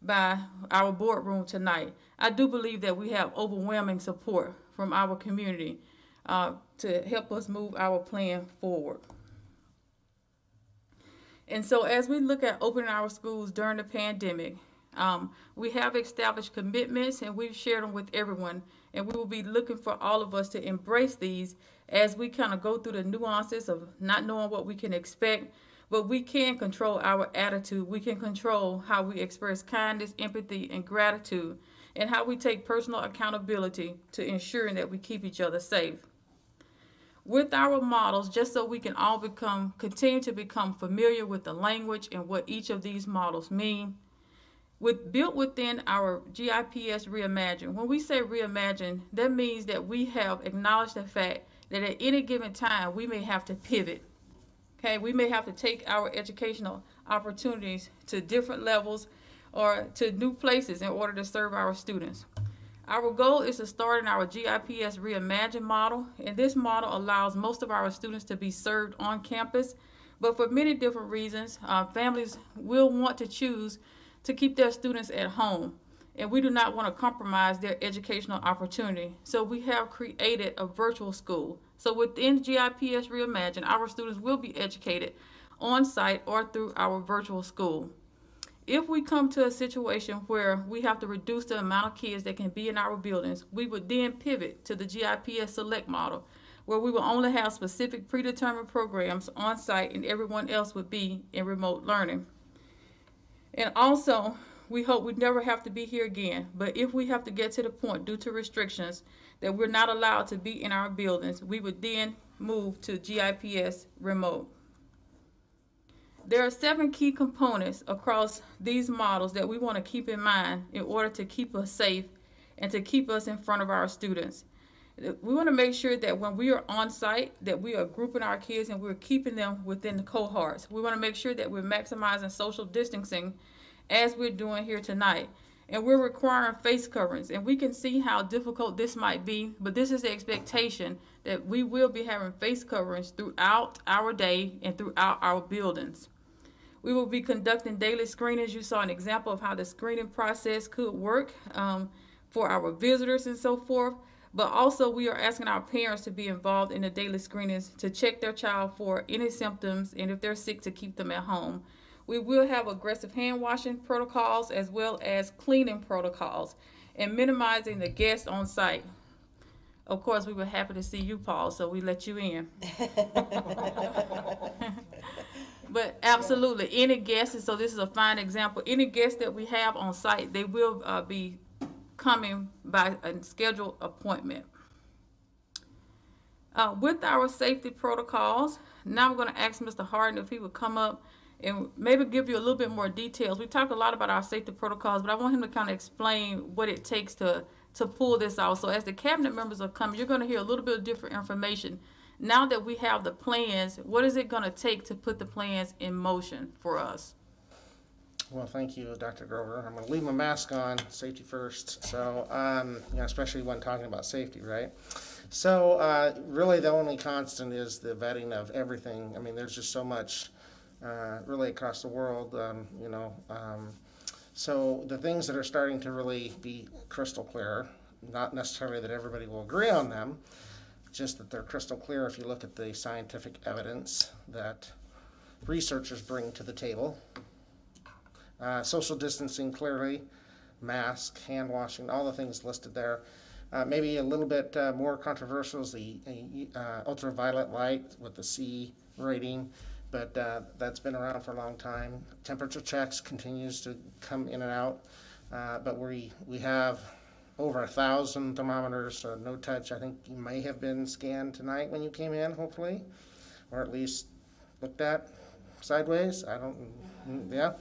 by our boardroom tonight, I do believe that we have overwhelming support from our community to help us move our plan forward. And so as we look at opening our schools during the pandemic, we have established commitments and we've shared them with everyone. And we will be looking for all of us to embrace these as we kind of go through the nuances of not knowing what we can expect, but we can control our attitude. We can control how we express kindness, empathy, and gratitude, and how we take personal accountability to ensuring that we keep each other safe. With our models, just so we can all continue to become familiar with the language and what each of these models mean. Built within our GIPS Reimagine. When we say reimagine, that means that we have acknowledged the fact that at any given time we may have to pivot. Okay, we may have to take our educational opportunities to different levels or to new places in order to serve our students. Our goal is to start in our GIPS Reimagine model, and this model allows most of our students to be served on campus, but for many different reasons, families will want to choose to keep their students at home, and we do not want to compromise their educational opportunity. So we have created a virtual school. So within GIPS Reimagine, our students will be educated on site or through our virtual school. If we come to a situation where we have to reduce the amount of kids that can be in our buildings, we would then pivot to the GIPS Select model, where we will only have specific predetermined programs on site and everyone else would be in remote learning. And also, we hope we never have to be here again, but if we have to get to the point due to restrictions that we're not allowed to be in our buildings, we would then move to GIPS Remote. There are 7 key components across these models that we want to keep in mind in order to keep us safe and to keep us in front of our students. We want to make sure that when we are on site, that we are grouping our kids and we're keeping them within the cohorts. We want to make sure that we're maximizing social distancing as we're doing here tonight. And we're requiring face coverings. And we can see how difficult this might be, but this is the expectation that we will be having face coverings throughout our day and throughout our buildings. We will be conducting daily screenings. You saw an example of how the screening process could work for our visitors and so forth. But also we are asking our parents to be involved in the daily screenings to check their child for any symptoms and if they're sick to keep them at home. We will have aggressive hand washing protocols as well as cleaning protocols and minimizing the guests on site. Of course, we were happy to see you, Paul, so we let you in. But absolutely, any guests, and so this is a fine example, any guests that we have on site, they will be coming by a scheduled appointment. With our safety protocols, now I'm going to ask Mr. Harden if he would come up and maybe give you a little bit more details. We talked a lot about our safety protocols, but I want him to kind of explain what it takes to pull this out. So as the cabinet members are coming, you're going to hear a little bit of different information. Now that we have the plans, what is it going to take to put the plans in motion for us? Well, thank you, Dr. Grover. I'm going to leave my mask on, safety first. So, especially when talking about safety, right? So, really, the only constant is the vetting of everything. I mean, there's just so much, really, across the world, So, the things that are starting to really be crystal clear, not necessarily that everybody will agree on them, just that they're crystal clear if you look at the scientific evidence that researchers bring to the table. Social distancing, clearly, mask, hand washing, all the things listed there. Maybe a little bit more controversial is the ultraviolet light with the C rating, but that's been around for a long time. Temperature checks continues to come in and out, but we have over 1,000 thermometers, so no touch. I think you may have been scanned tonight when you came in, hopefully, or at least looked at sideways. I don't, yeah,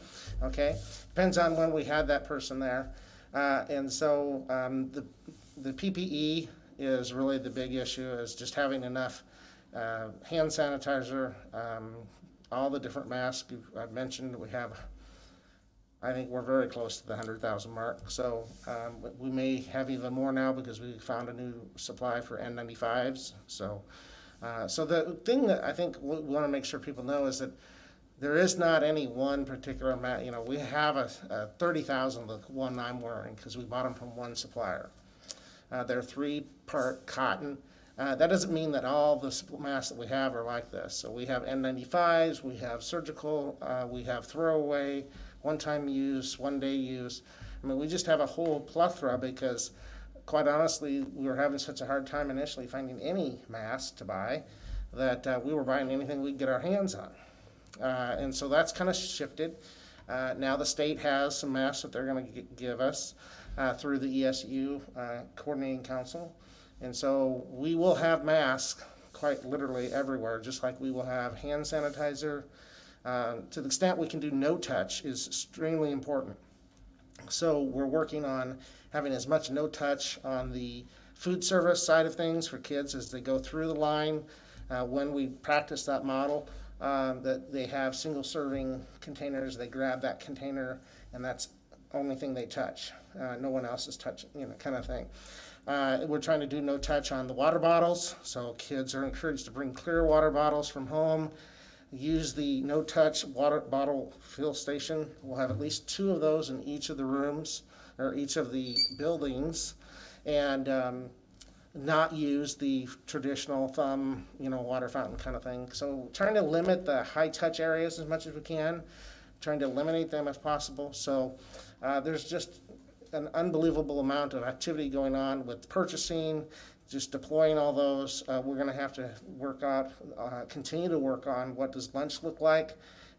okay. Depends on when we had that person there. And so the PPE is really the big issue, is just having enough hand sanitizer, all the different masks I've mentioned. We have, I think we're very close to the 100,000 mark. So we may have even more now because we found a new supply for N95s. So the thing that I think we want to make sure people know is that there is not any one particular we have a 30,000, the one I'm wearing, because we bought them from one supplier. They're 3-part cotton. That doesn't mean that all the masks that we have are like this. So we have N95s, we have surgical, we have throwaway, one-time use, one-day use. I mean, we just have a whole plethora because, quite honestly, we were having such a hard time initially finding any mask to buy that we were buying anything we could get our hands on. And so that's kind of shifted. Now the state has some masks that they're going to give us through the ESU Coordinating Council. And so we will have masks quite literally everywhere, just like we will have hand sanitizer. To the extent we can do no touch is extremely important. So we're working on having as much no touch on the food service side of things for kids as they go through the line. When we practice that model, that they have single serving containers, they grab that container and that's the only thing they touch. No one else is touching, kind of thing. We're trying to do no touch on the water bottles, so kids are encouraged to bring clear water bottles from home. Use the no touch water bottle fill station. We'll have at least 2 of those in each of the rooms or each of the buildings, and not use the traditional thumb, water fountain kind of thing. So trying to limit the high touch areas as much as we can, trying to eliminate them if possible. So there's just an unbelievable amount of activity going on with purchasing, just deploying all those. We're going to have to continue to work on what does lunch look like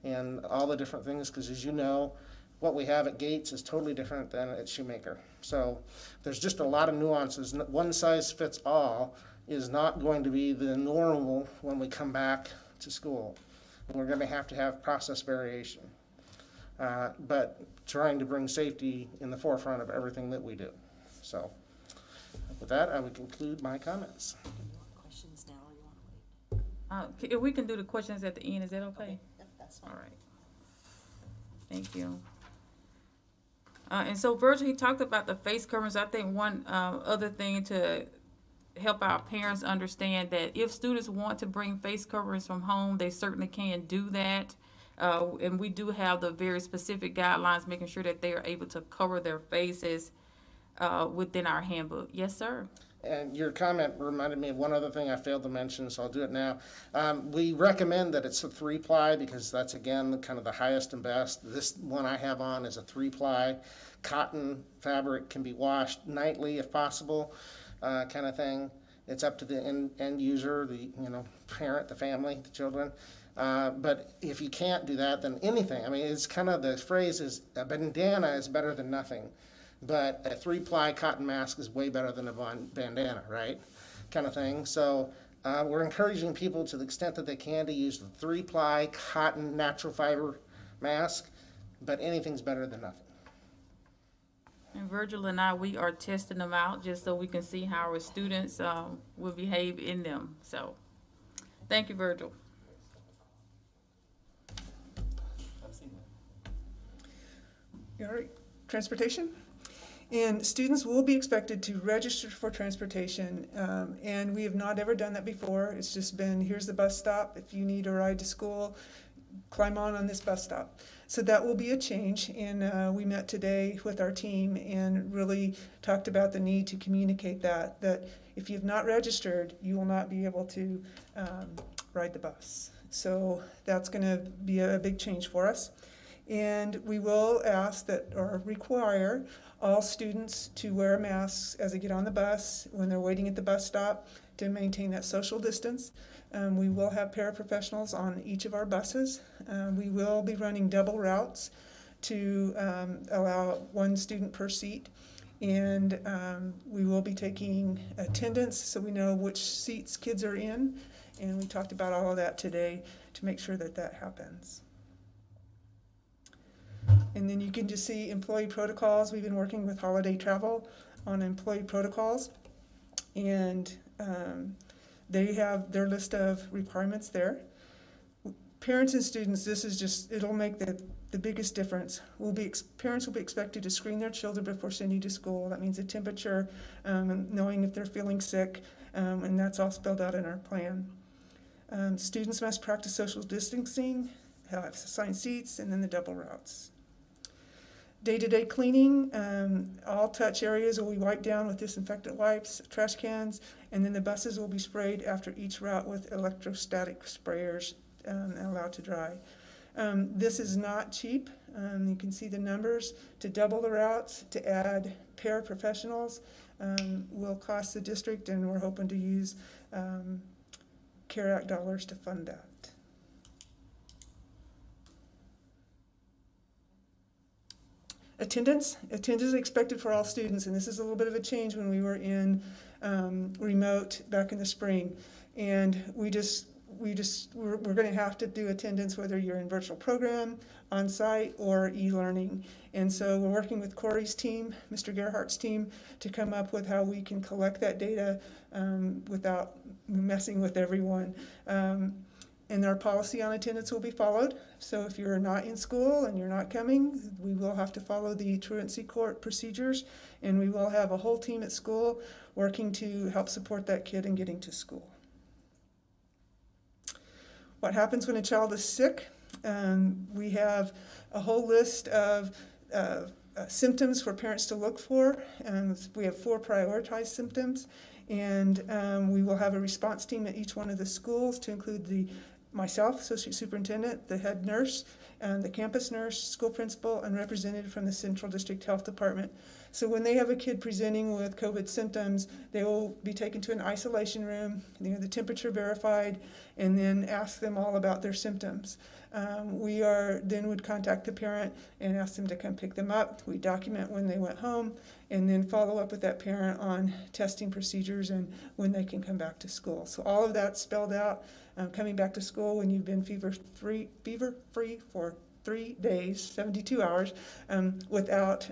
and all the different things, because as you know, what we have at Gates is totally different than at Shoemaker. So there's just a lot of nuances. One size fits all is not going to be the normal when we come back to school. We're going to have process variation, but trying to bring safety in the forefront of everything that we do. So with that, I would conclude my comments. Questions now, or you want to wait? If we can do the questions at the end, is that okay? Yep, that's fine. All right. Thank you. And so Virgil, he talked about the face coverings. I think one other thing to help our parents understand that if students want to bring face coverings from home, they certainly can do that. And we do have the very specific guidelines, making sure that they are able to cover their faces within our handbook. Yes, sir. And your comment reminded me of one other thing I failed to mention, so I'll do it now. We recommend that it's a 3-ply because that's, again, kind of the highest and best. This one I have on is a 3-ply. Cotton fabric can be washed nightly if possible, kind of thing. It's up to the end user, the parent, the family, the children. But if you can't do that, then anything. I mean, it's kind of, the phrase is, a bandana is better than nothing. But a 3-ply cotton mask is way better than a bandana, right? Kind of thing. So we're encouraging people to the extent that they can to use the 3-ply cotton natural fiber mask, but anything's better than nothing. And Virgil and I, we are testing them out just so we can see how our students will behave in them. So, thank you, Virgil. All right, transportation. And students will be expected to register for transportation, and we have not ever done that before. It's just been, here's the bus stop. If you need a ride to school, climb on this bus stop. So that will be a change, and we met today with our team and really talked about the need to communicate that if you've not registered, you will not be able to ride the bus. So that's going to be a big change for us. And we will ask that, or require, all students to wear masks as they get on the bus, when they're waiting at the bus stop, to maintain that social distance. We will have paraprofessionals on each of our buses. We will be running double routes to allow one student per seat. And we will be taking attendance so we know which seats kids are in. And we talked about all of that today to make sure that that happens. And then you can just see employee protocols. We've been working with Holiday Travel on employee protocols. And they have their list of requirements there. Parents and students, this is just, it'll make the biggest difference. Parents will be expected to screen their children before sending to school. That means a temperature, knowing if they're feeling sick, and that's all spelled out in our plan. Students must practice social distancing, have assigned seats, and then the double routes. Day-to-day cleaning, all touch areas will be wiped down with disinfectant wipes, trash cans, and then the buses will be sprayed after each route with electrostatic sprayers and allowed to dry. This is not cheap. You can see the numbers. To double the routes, to add paraprofessionals will cost the district, and we're hoping to use CARE Act dollars to fund that. Attendance is expected for all students, and this is a little bit of a change when we were in remote back in the spring. And we're going to have to do attendance whether you're in virtual program, on site, or e-learning. And so we're working with Corey's team, Mr. Gerhardt's team, to come up with how we can collect that data without messing with everyone. And our policy on attendance will be followed. So if you're not in school and you're not coming, we will have to follow the truancy court procedures, and we will have a whole team at school working to help support that kid in getting to school. What happens when a child is sick? We have a whole list of symptoms for parents to look for. We have 4 prioritized symptoms, and we will have a response team at each one of the schools to include myself, Associate Superintendent, the head nurse, and the campus nurse, school principal, and representative from the Central District Health Department. So when they have a kid presenting with COVID symptoms, they will be taken to an isolation room, the temperature verified, and then ask them all about their symptoms. We then would contact the parent and ask them to come pick them up. We document when they went home, and then follow up with that parent on testing procedures and when they can come back to school. So all of that's spelled out. Coming back to school when you've been fever-free for 3 days, 72 hours, without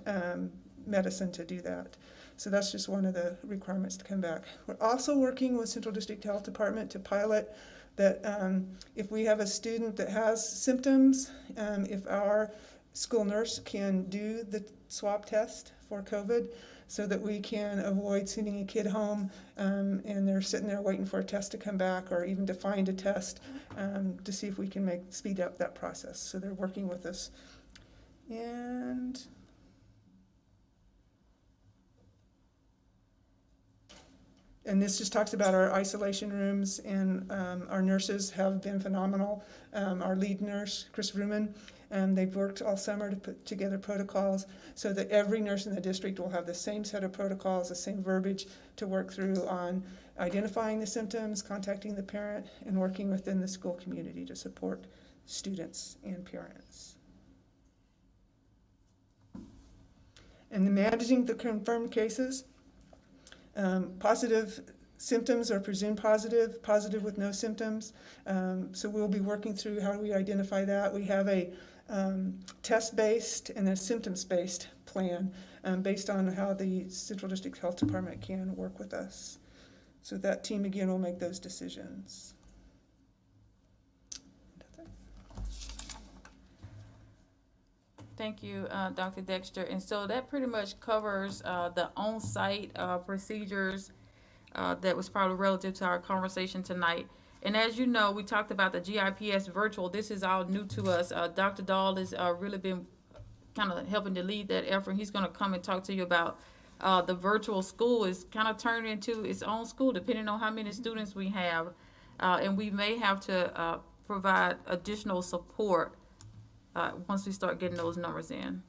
medicine to do that. So that's just one of the requirements to come back. We're also working with Central District Health Department to pilot that if we have a student that has symptoms, if our school nurse can do the swab test for COVID, so that we can avoid sending a kid home and they're sitting there waiting for a test to come back, or even to find a test to see if we can speed up that process. So they're working with us. And And this just talks about our isolation rooms, and our nurses have been phenomenal. Our lead nurse, Chris Ruman, they've worked all summer to put together protocols so that every nurse in the district will have the same set of protocols, the same verbiage to work through on identifying the symptoms, contacting the parent, and working within the school community to support students and parents. And managing the confirmed cases, positive symptoms are presumed positive, positive with no symptoms. So we'll be working through how do we identify that. We have a test-based and a symptoms-based plan based on how the Central District Health Department can work with us. So that team, again, will make those decisions. Thank you, Dr. Dexter. And so that pretty much covers the on-site procedures that was probably relative to our conversation tonight. And as you know, we talked about the GIPS virtual. This is all new to us. Dr. Dahl has really been kind of helping to lead that effort. He's going to come and talk to you about the virtual school is kind of turned into its own school, depending on how many students we have. And we may have to provide additional support once we start getting those numbers in.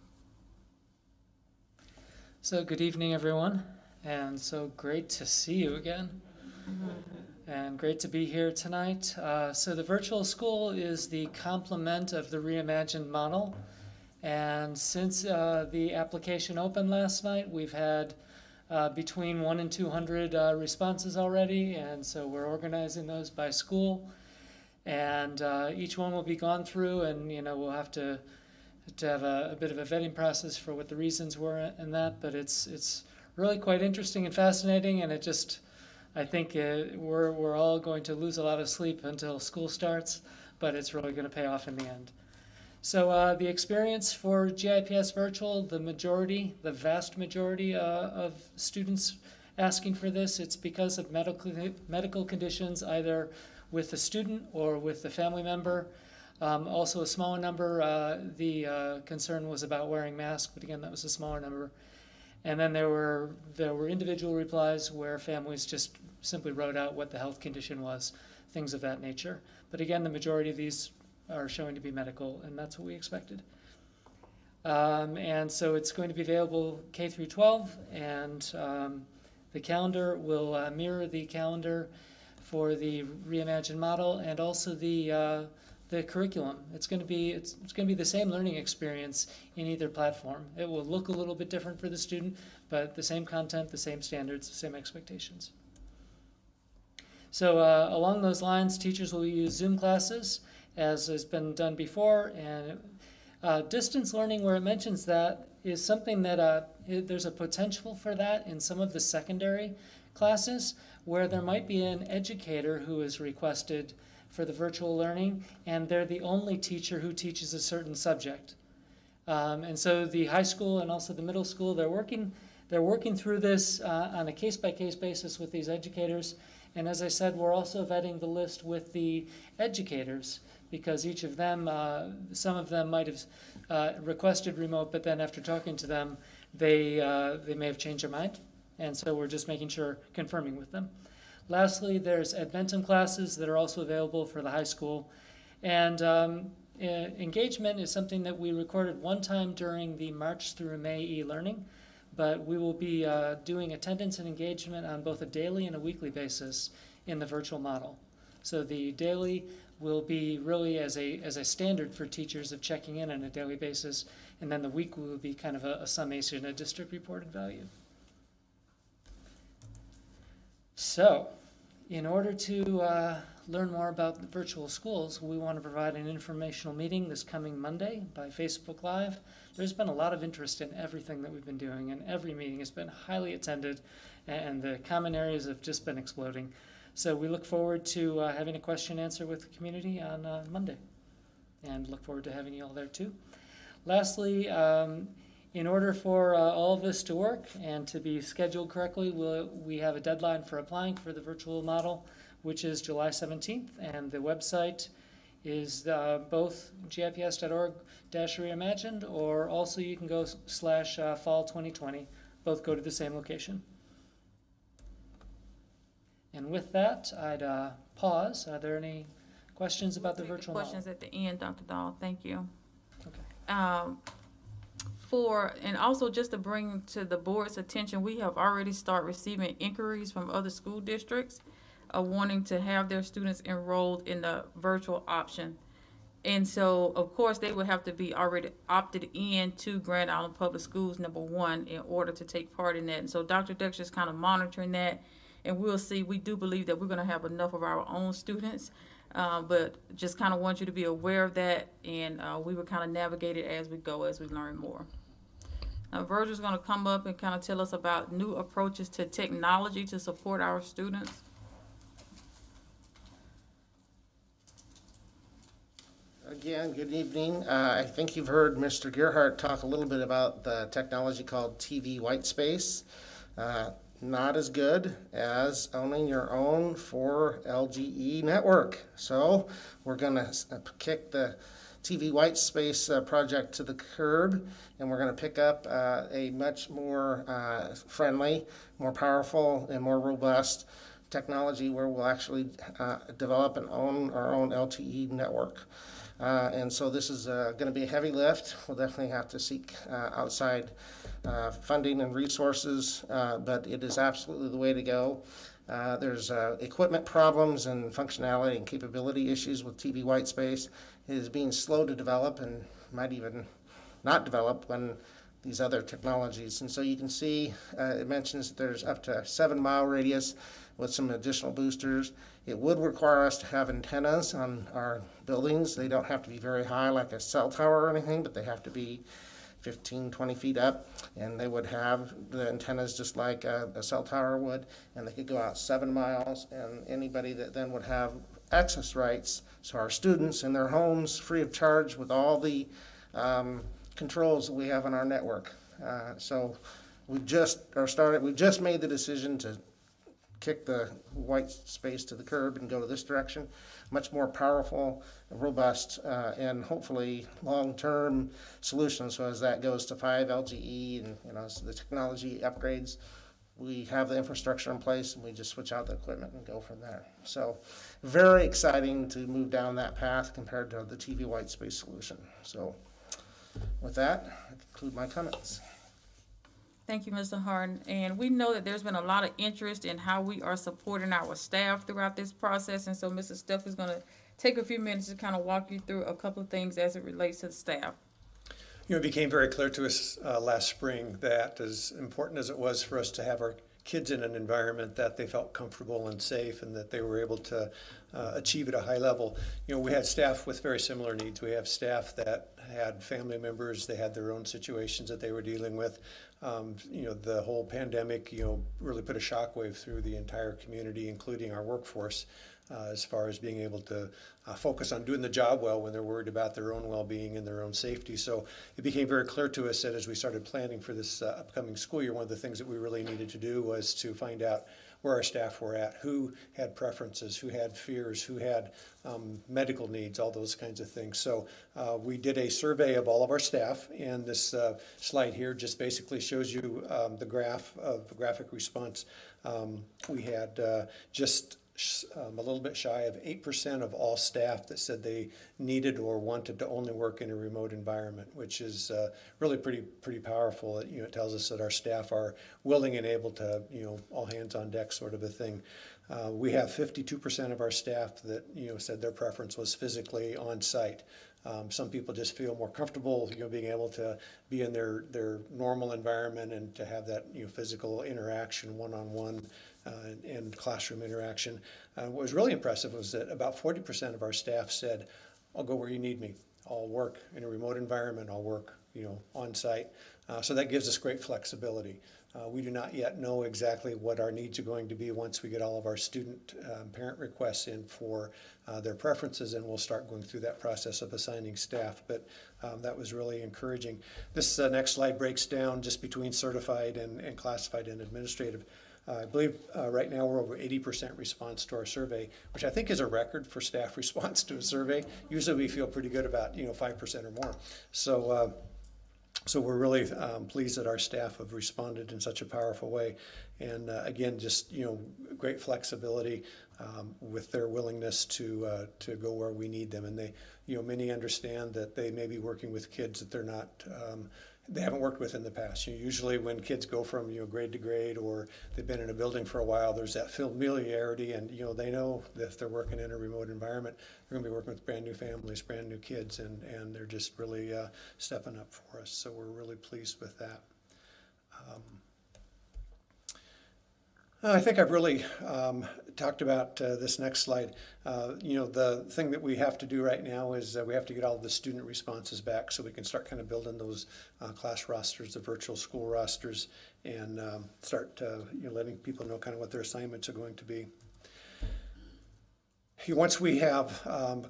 So good evening, everyone, and so great to see you again. And great to be here tonight. So the virtual school is the complement of the reimagined model. And since the application opened last night, we've had between 100 and 200 responses already, and so we're organizing those by school. And each one will be gone through, and we'll have to have a bit of a vetting process for what the reasons were and that. But it's really quite interesting and fascinating, and I think we're all going to lose a lot of sleep until school starts, but it's really going to pay off in the end. So the experience for GIPS Virtual, the vast majority of students asking for this, it's because of medical conditions, either with the student or with the family member. Also a smaller number, the concern was about wearing masks, but again, that was a smaller number. And then there were individual replies where families just simply wrote out what the health condition was, things of that nature. But again, the majority of these are showing to be medical, and that's what we expected. And so it's going to be available K through 12, and the calendar will mirror the calendar for the reimagined model, and also the curriculum. It's going to be the same learning experience in either platform. It will look a little bit different for the student, but the same content, the same standards, the same expectations. So along those lines, teachers will use Zoom classes, as has been done before, and distance learning, where it mentions that, is something that there's a potential for that in some of the secondary classes, where there might be an educator who is requested for the virtual learning, and they're the only teacher who teaches a certain subject. And so the high school and also the middle school, they're working through this on a case-by-case basis with these educators. And as I said, we're also vetting the list with the educators, because each of them, some of them might have requested remote, but then after talking to them, they may have changed their mind. And so we're just making sure, confirming with them. Lastly, there's Edmentum classes that are also available for the high school. And engagement is something that we recorded one time during the March through May e-learning, but we will be doing attendance and engagement on both a daily and a weekly basis in the virtual model. So the daily will be really as a standard for teachers of checking in on a daily basis, and then the week will be kind of a summation, a district reported value. So, in order to learn more about the virtual schools, we want to provide an informational meeting this coming Monday by Facebook Live. There's been a lot of interest in everything that we've been doing, and every meeting has been highly attended, and the common areas have just been exploding. So we look forward to having a question and answer with the community on Monday, and look forward to having you all there too. Lastly, in order for all of this to work and to be scheduled correctly, we have a deadline for applying for the virtual model, which is July 17th, and the website is both gips.org-reimagined, or also you can go /fall 2020. Both go to the same location. And with that, I'd pause. Are there any questions about the We'll take virtual model? questions at the end, Dr. Dahl. Thank you. Okay. And also just to bring to the board's attention, we have already started receiving inquiries from other school districts wanting to have their students enrolled in the virtual option. And so, of course, they would have to be already opted in to Grand Island Public Schools, number one, in order to take part in that. And so Dr. Dexter is kind of monitoring that, and we'll see. We do believe that we're going to have enough of our own students, but just kind of want you to be aware of that, and we will kind of navigate it as we go, as we learn more. Now, Virgil's going to come up and kind of tell us about new approaches to technology to support our students. Again, good evening. I think you've heard Mr. Gerhardt talk a little bit about the technology called TV white space. Not as good as owning your own 4 LGE network. So we're going to kick the TV white space project to the curb, and we're going to pick up a much more friendly, more powerful, and more robust technology where we'll actually develop and own our own LTE network. And so this is going to be a heavy lift. We'll definitely have to seek outside funding and resources, but it is absolutely the way to go. There's equipment problems and functionality and capability issues with TV white space. It is being slow to develop and might even not develop when these other technologies. And so you can see it mentions that there's up to 7-mile radius with some additional boosters. It would require us to have antennas on our buildings. They don't have to be very high like a cell tower or anything, but they have to be 15, 20 feet up, and they would have the antennas just like a cell tower would, and they could go out 7 miles, and anybody that then would have access rights, so our students in their homes free of charge with all the controls that we have on our network. So we've just made the decision to kick the white space to the curb and go to this direction. Much more powerful, robust, and hopefully long-term solution. So as that goes to 5 LGE and as the technology upgrades, we have the infrastructure in place and we just switch out the equipment and go from there. So very exciting to move down that path compared to the TV white space solution. So with that, I conclude my comments. Thank you, Mr. Harden. And we know that there's been a lot of interest in how we are supporting our staff throughout this process. And so Mr. Steph is going to take a few minutes to kind of walk you through a couple of things as it relates to the staff. It became very clear to us last spring that as important as it was for us to have our kids in an environment that they felt comfortable and safe and that they were able to achieve at a high level. We had staff with very similar needs. We have staff that had family members, they had their own situations that they were dealing with. The whole pandemic, really put a shockwave through the entire community, including our workforce, as far as being able to focus on doing the job well when they're worried about their own well-being and their own safety. So it became very clear to us that as we started planning for this upcoming school year, one of the things that we really needed to do was to find out where our staff were at, who had preferences, who had fears, who had medical needs, all those kinds of things. So we did a survey of all of our staff, and this slide here just basically shows you the graph of the graphic response. We had just a little bit shy of 8% of all staff that said they needed or wanted to only work in a remote environment, which is really pretty powerful. It tells us that our staff are willing and able to, all hands on deck sort of a thing. We have 52% of our staff that, said their preference was physically on site. Some people just feel more comfortable, being able to be in their normal environment and to have that, physical interaction, one-on-one, and classroom interaction. What was really impressive was that about 40% of our staff said, "I'll go where you need me. I'll work in a remote environment. I'll work, on site." So that gives us great flexibility. We do not yet know exactly what our needs are going to be once we get all of our student parent requests in for their preferences, and we'll start going through that process of assigning staff. But that was really encouraging. This next slide breaks down just between certified and classified and administrative. I believe right now we're over 80% response to our survey, which I think is a record for staff response to a survey. Usually we feel pretty good about 5% or more. So we're really pleased that our staff have responded in such a powerful way. And again, just great flexibility with their willingness to go where we need them. And they, many understand that they may be working with kids that they're not, they haven't worked with in the past. Usually when kids go from grade to grade, or they've been in a building for a while, there's that familiarity, and they know that if they're working in a remote environment, they're going to be working with brand new families, brand new kids, and they're just really stepping up for us. So we're really pleased with that. I think I've really talked about this next slide. The thing that we have to do right now is we have to get all of the student responses back so we can start kind of building those class rosters, the virtual school rosters, and start letting people know kind of what their assignments are going to be. Once we have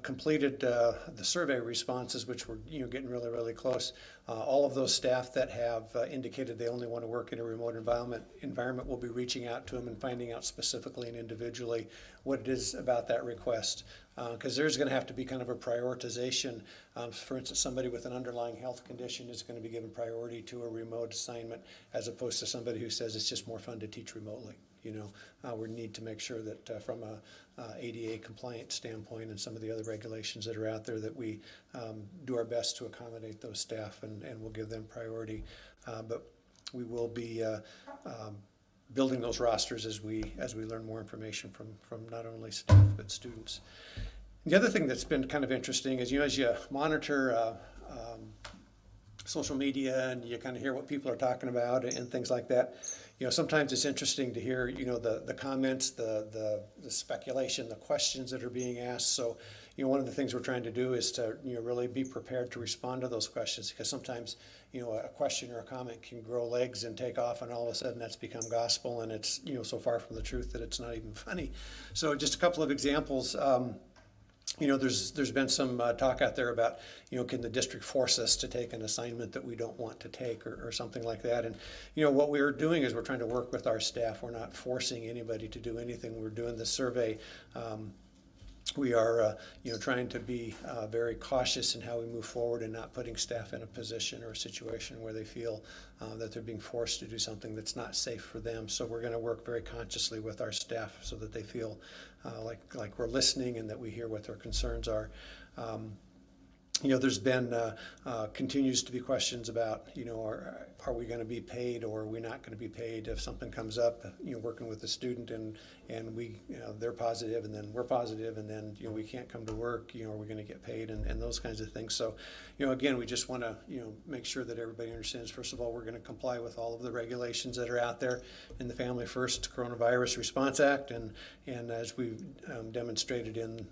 completed the survey responses, which we're getting really, really close, all of those staff that have indicated they only want to work in a remote environment will be reaching out to them and finding out specifically and individually what it is about that request. Because there's going to have to be kind of a prioritization. For instance, somebody with an underlying health condition is going to be given priority to a remote assignment, as opposed to somebody who says it's just more fun to teach remotely. We need to make sure that from a ADA compliant standpoint and some of the other regulations that are out there, that we do our best to accommodate those staff, and we'll give them priority. But we will be building those rosters as we learn more information from not only staff but students. The other thing that's been kind of interesting is, as you monitor social media and you kind of hear what people are talking about and things like that, sometimes it's interesting to hear, the comments, the speculation, the questions that are being asked. So, one of the things we're trying to do is to, really be prepared to respond to those questions, because sometimes, a question or a comment can grow legs and take off, and all of a sudden that's become gospel, and it's, so far from the truth that it's not even funny. So just a couple of examples. There's been some talk out there about, can the district force us to take an assignment that we don't want to take, or something like that. And, what we're doing is we're trying to work with our staff. We're not forcing anybody to do anything. We're doing the survey. We are, trying to be very cautious in how we move forward, and not putting staff in a position or a situation where they feel that they're being forced to do something that's not safe for them. So we're going to work very consciously with our staff so that they feel like we're listening and that we hear what their concerns are. There's been, continues to be questions about, are we going to be paid, or are we not going to be paid if something comes up, working with the student and we, they're positive and then we're positive and then, we can't come to work, are we going to get paid, and those kinds of things. So, again, we just want to, make sure that everybody understands, first of all, we're going to comply with all of the regulations that are out there in the Family First Coronavirus Response Act, and as we've demonstrated in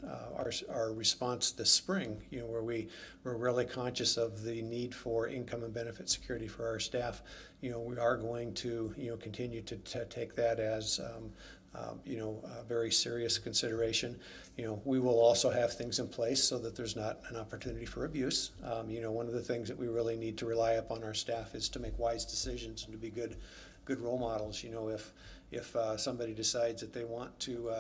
our response this spring, where we're really conscious of the need for income and benefit security for our staff. We are going to, continue to take that as, a very serious consideration. We will also have things in place so that there's not an opportunity for abuse. One of the things that we really need to rely upon our staff is to make wise decisions and to be good role models. If somebody decides that they want to,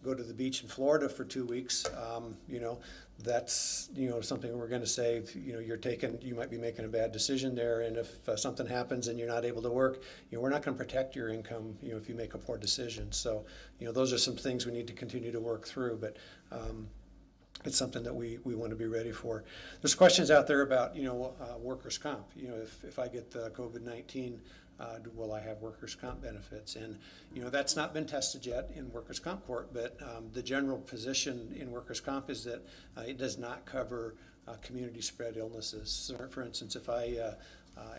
go to the beach in Florida for 2 weeks, that's, something we're going to say, you might be making a bad decision there. And if something happens and you're not able to work, we're not going to protect your income, if you make a poor decision. So, those are some things we need to continue to work through, but, it's something that we want to be ready for. There's questions out there about, workers' comp. If I get the COVID-19, will I have workers' comp benefits? And, that's not been tested yet in workers' comp court, but the general position in workers' comp is that it does not cover community spread illnesses. So, for instance, if I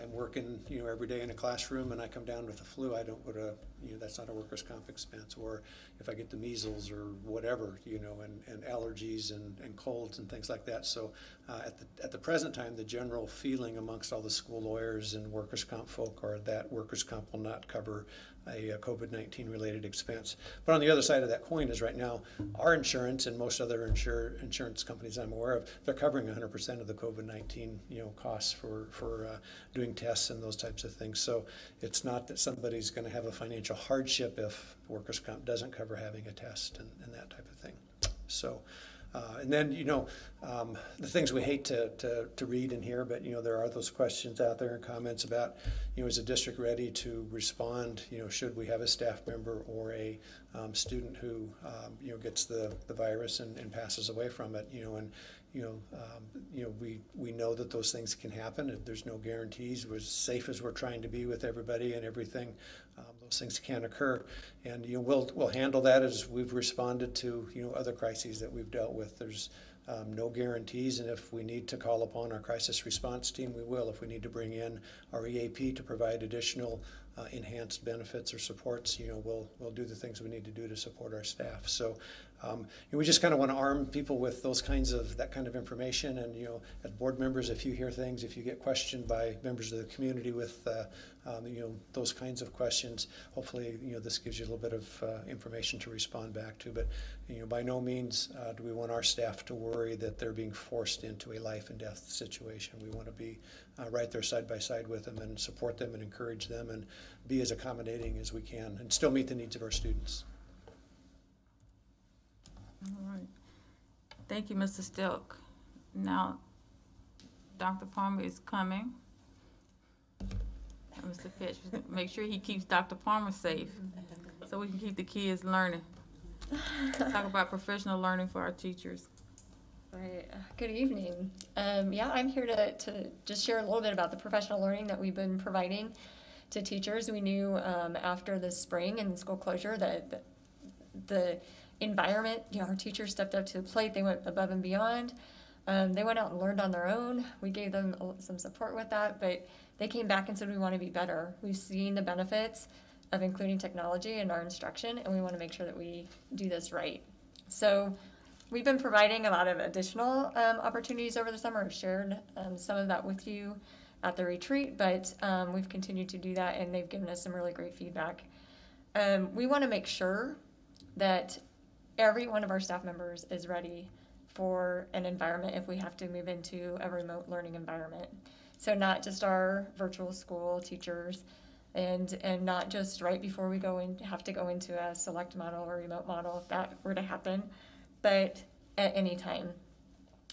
am working, every day in a classroom and I come down with the flu, I don't go to, that's not a workers' comp expense. Or if I get the measles or whatever, and allergies and colds and things like that. So at the present time, the general feeling amongst all the school lawyers and workers' comp folk are that workers' comp will not cover a COVID-19 related expense. But on the other side of that coin is, right now, our insurance and most other insurance companies I'm aware of, they're covering 100% of the COVID-19 costs for doing tests and those types of things. So it's not that somebody's going to have a financial hardship if workers' comp doesn't cover having a test and that type of thing. So And then, the things we hate to read and hear, but, there are those questions out there and comments about, is the district ready to respond? Should we have a staff member or a student who, gets the virus and passes away from it? We know that those things can happen. There's no guarantees. We're as safe as we're trying to be with everybody and everything. Those things can occur, and we'll handle that as we've responded to other crises that we've dealt with. There's no guarantees, and if we need to call upon our crisis response team, we will. If we need to bring in our EAP to provide additional enhanced benefits or supports, we'll do the things we need to do to support our staff. So we just kind of want to arm people with that kind of information. And as board members, if you hear things, if you get questioned by members of the community with those kinds of questions, hopefully this gives you a little bit of information to respond back to. But by no means do we want our staff to worry that they're being forced into a life and death situation. We want to be right there side by side with them and support them and encourage them and be as accommodating as we can and still meet the needs of our students. All right. Thank you, Mr. Stilk. Now, Dr. Palmer is coming. Mr. Fitch, make sure he keeps Dr. Palmer safe so we can keep the kids learning. Talk about professional learning for our teachers. Right. Good evening. Yeah, I'm here to just share a little bit about the professional learning that we've been providing to teachers. We knew after the spring and school closure that the environment, our teachers stepped up to the plate. They went above and beyond. They went out and learned on their own. We gave them some support with that, but they came back and said, we want to be better. We've seen the benefits of including technology in our instruction, and we want to make sure that we do this right. So we've been providing a lot of additional opportunities over the summer. I've shared some of that with you at the retreat, but we've continued to do that, and they've given us some really great feedback. We want to make sure that every one of our staff members is ready for an environment if we have to move into a remote learning environment. So not just our virtual school teachers and not just right before we have to go into a select model or remote model if that were to happen, but at any time.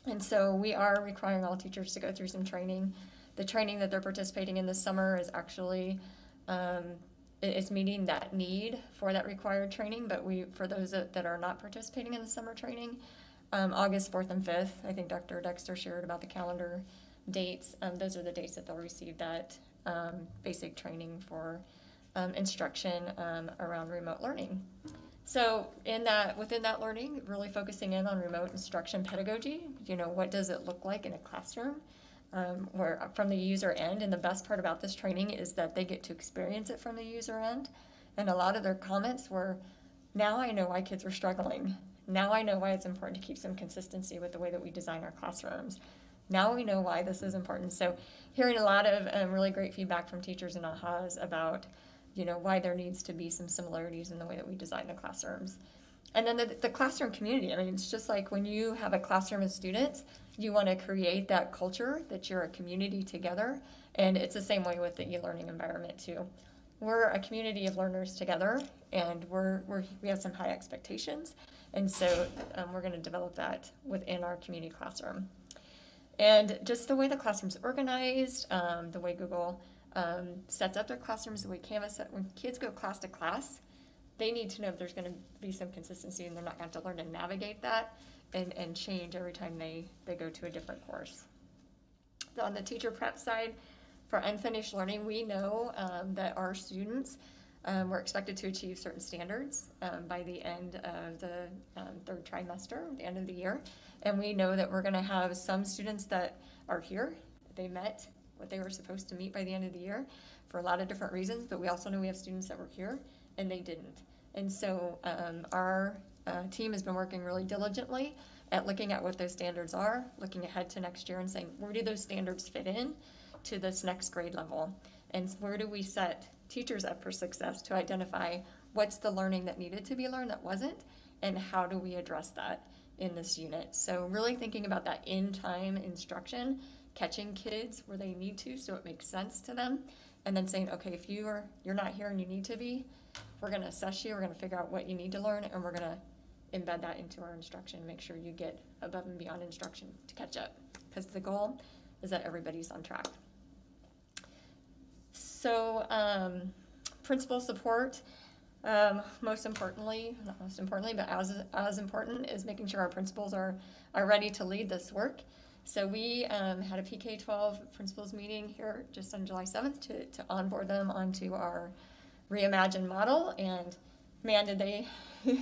And so we are requiring all teachers to go through some training. The training that they're participating in this summer is actually is meeting that need for that required training, but for those that are not participating in the summer training, August 4th and 5th, I think Dr. Dexter shared about the calendar dates. Those are the dates that they'll receive that basic training for instruction around remote learning. So within that learning, really focusing in on remote instruction pedagogy, what does it look like in a classroom? Where from the user end, and the best part about this training is that they get to experience it from the user end. And a lot of their comments were, now I know why kids were struggling. Now I know why it's important to keep some consistency with the way that we design our classrooms. Now we know why this is important. So hearing a lot of really great feedback from teachers and ahas about, why there needs to be some similarities in the way that we design the classrooms. And then the classroom community, it's just like when you have a classroom of students, you want to create that culture that you're a community together. And it's the same way with the e-learning environment too. We're a community of learners together, and we have some high expectations. And so we're going to develop that within our community classroom. And just the way the classroom's organized, the way Google sets up their classrooms, the way Canvas, when kids go class to class, they need to know if there's going to be some consistency, and they're not going to have to learn to navigate that and change every time they go to a different course. On the teacher prep side, for unfinished learning, we know that our students were expected to achieve certain standards by the end of the third trimester, the end of the year. And we know that we're going to have some students that are here. They met what they were supposed to meet by the end of the year for a lot of different reasons, but we also know we have students that were here and they didn't. And so our team has been working really diligently at looking at what those standards are, looking ahead to next year and saying, where do those standards fit in to this next grade level? And where do we set teachers up for success to identify what's the learning that needed to be learned that wasn't, and how do we address that in this unit? So really thinking about that in-time instruction, catching kids where they need to so it makes sense to them, and then saying, okay, if you're not here and you need to be, we're going to assess you, we're going to figure out what you need to learn, and we're going to embed that into our instruction, make sure you get above and beyond instruction to catch up, because the goal is that everybody's on track. So principal support, most importantly, not most importantly, but as important is making sure our principals are ready to lead this work. So we had a PK-12 principals meeting here just on July 7th to onboard them onto our reimagined model, and man, did they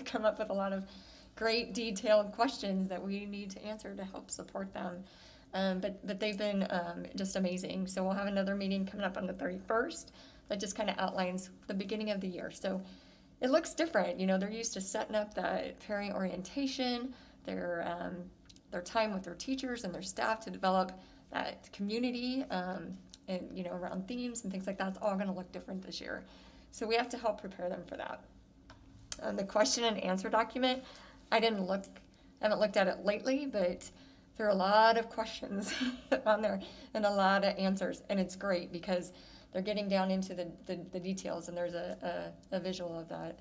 come up with a lot of great detailed questions that we need to answer to help support them. But they've been just amazing. So we'll have another meeting coming up on the 31st that just kind of outlines the beginning of the year. So it looks different. You know, they're used to setting up that parent orientation, their time with their teachers and their staff to develop that community, and, you know, around themes and things like that. It's all going to look different this year. So we have to help prepare them for that. The question and answer document, I haven't looked at it lately, but there are a lot of questions on there and a lot of answers, and it's great because they're getting down into the details, and there's a visual of that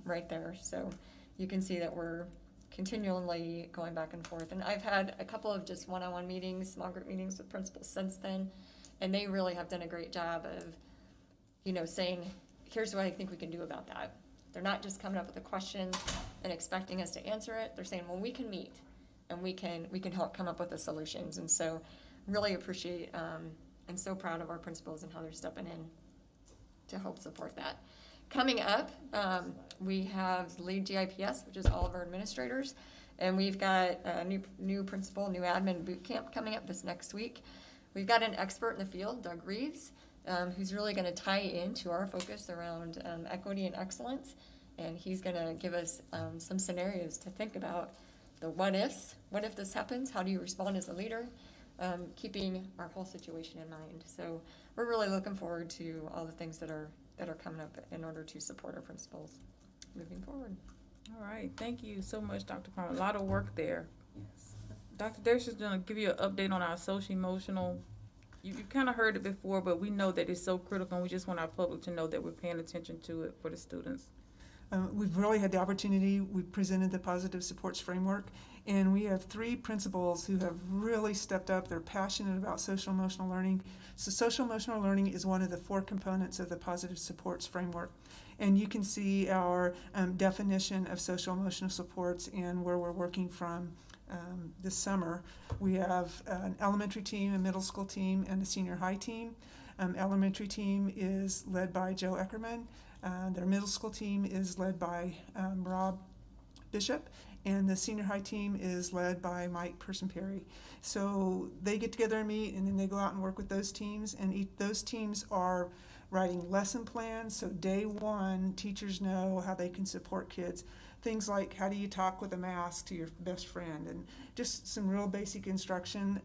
right there. So you can see that we're continually going back and forth. And I've had a couple of just one-on-one meetings, small group meetings with principals since then, and they really have done a great job of, you know, saying, here's what I think we can do about that. They're not just coming up with a question and expecting us to answer it. They're saying, well, we can meet and we can help come up with the solutions. And so really appreciate and so proud of our principals and how they're stepping in to help support that. Coming up, we have Lead GIPS, which is all of our administrators, and we've got a new principal, new admin boot camp coming up this next week. We've got an expert in the field, Doug Reeves, who's really going to tie into our focus around equity and excellence, and he's going to give us some scenarios to think about the what ifs. What if this happens? How do you respond as a leader? Keeping our whole situation in mind. So we're really looking forward to all the things that are coming up in order to support our principals moving forward. All right, thank you so much, Dr. Palmer. A lot of work there. Yes. Dr. Dersh is going to give you an update on our social emotional. You've kind of heard it before, but we know that it's so critical, and we just want our public to know that we're paying attention to it for the students. We've really had the opportunity. We've presented the Positive Supports Framework, and we have 3 principals who have really stepped up. They're passionate about social emotional learning. So social emotional learning is one of the 4 components of the Positive Supports Framework. And you can see our definition of social emotional supports and where we're working from this summer. We have an elementary team, a middle school team, and a senior high team. Elementary team is led by Joe Eckerman. Their middle school team is led by Rob Bishop, and the senior high team is led by Mike Person-Perry. So they get together and meet, and then they go out and work with those teams, and those teams are writing lesson plans. So day one, teachers know how they can support kids. Things like, how do you talk with a mask to your best friend, and just some real basic instruction.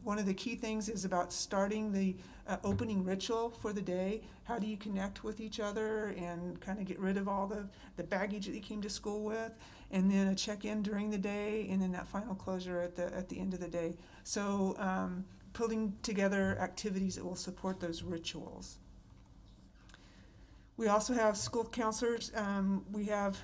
One of the key things is about starting the opening ritual for the day. How do you connect with each other and kind of get rid of all the baggage that you came to school with, and then a check-in during the day, and then that final closure at the end of the day. So pulling together activities that will support those rituals. We also have school counselors. We have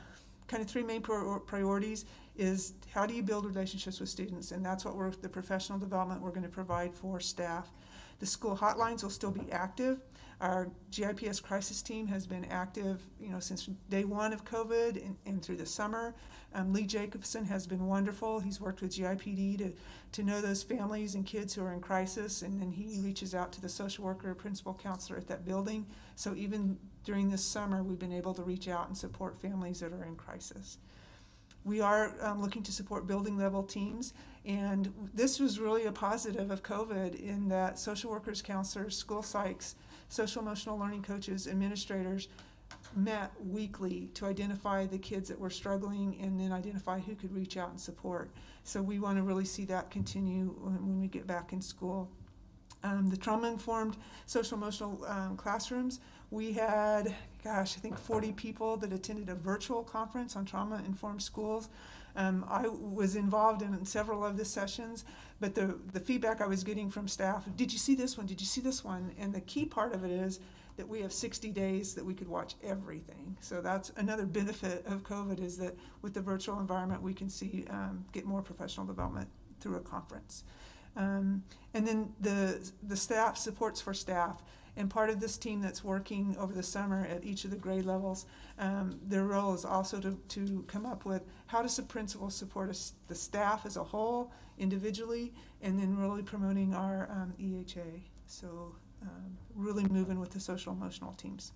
kind of 3 main priorities is how do you build relationships with students, and that's what the professional development we're going to provide for staff. The school hotlines will still be active. Our GIPS crisis team has been active, since day 1 of COVID and through the summer. Lee Jacobson has been wonderful. He's worked with GIPD to know those families and kids who are in crisis, and then he reaches out to the social worker or principal counselor at that building. So even during this summer, we've been able to reach out and support families that are in crisis. We are looking to support building level teams, and this was really a positive of COVID in that social workers, counselors, school psychs, social emotional learning coaches, administrators met weekly to identify the kids that were struggling and then identify who could reach out and support. So we want to really see that continue when we get back in school. The trauma-informed social emotional classrooms, we had, I think 40 people that attended a virtual conference on trauma-informed schools. I was involved in several of the sessions, but the feedback I was getting from staff, did you see this one? Did you see this one? And the key part of it is that we have 60 days that we could watch everything. So that's another benefit of COVID, is that with the virtual environment, we can see, get more professional development through a conference. And then the staff, supports for staff. And part of this team that's working over the summer at each of the grade levels, their role is also to come up with how does the principal support the staff as a whole, individually, and then really promoting our EHA. So really moving with the social emotional teams.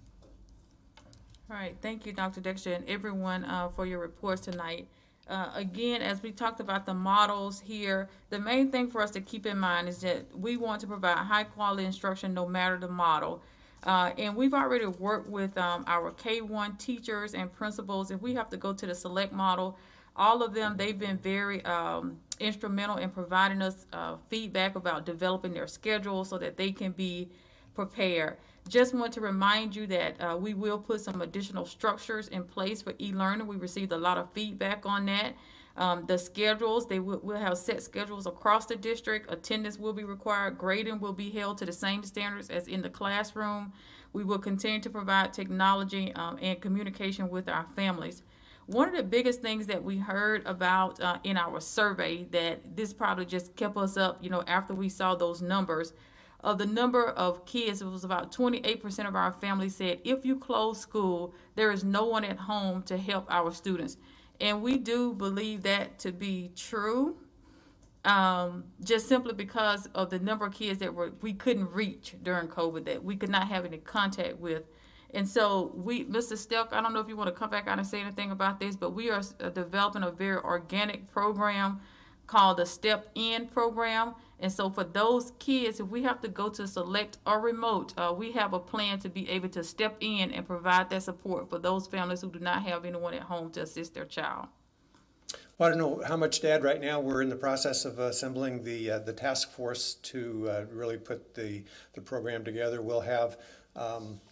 All right, thank you, Dr. Dexter, and everyone for your reports tonight. Again, as we talked about the models here, the main thing for us to keep in mind is that we want to provide high quality instruction no matter the model. And we've already worked with our K-1 teachers and principals. If we have to go to the select model, all of them, they've been very instrumental in providing us feedback about developing their schedule so that they can be prepared. Just want to remind you that we will put some additional structures in place for e-learning. We received a lot of feedback on that. The schedules, we'll have set schedules across the district. Attendance will be required. Grading will be held to the same standards as in the classroom. We will continue to provide technology and communication with our families. One of the biggest things that we heard about in our survey, that this probably just kept us up, after we saw those numbers, of the number of kids, it was about 28% of our families said, if you close school, there is no one at home to help our students. And we do believe that to be true, just simply because of the number of kids that we couldn't reach during COVID, that we could not have any contact with. And so Mr. Stelk, I don't know if you want to come back out and say anything about this, but we are developing a very organic program called the Step In program. And so for those kids, if we have to go to select or remote, we have a plan to be able to step in and provide that support for those families who do not have anyone at home to assist their child. Well, I don't know how much to add right now. We're in the process of assembling the task force to really put the program together. We'll have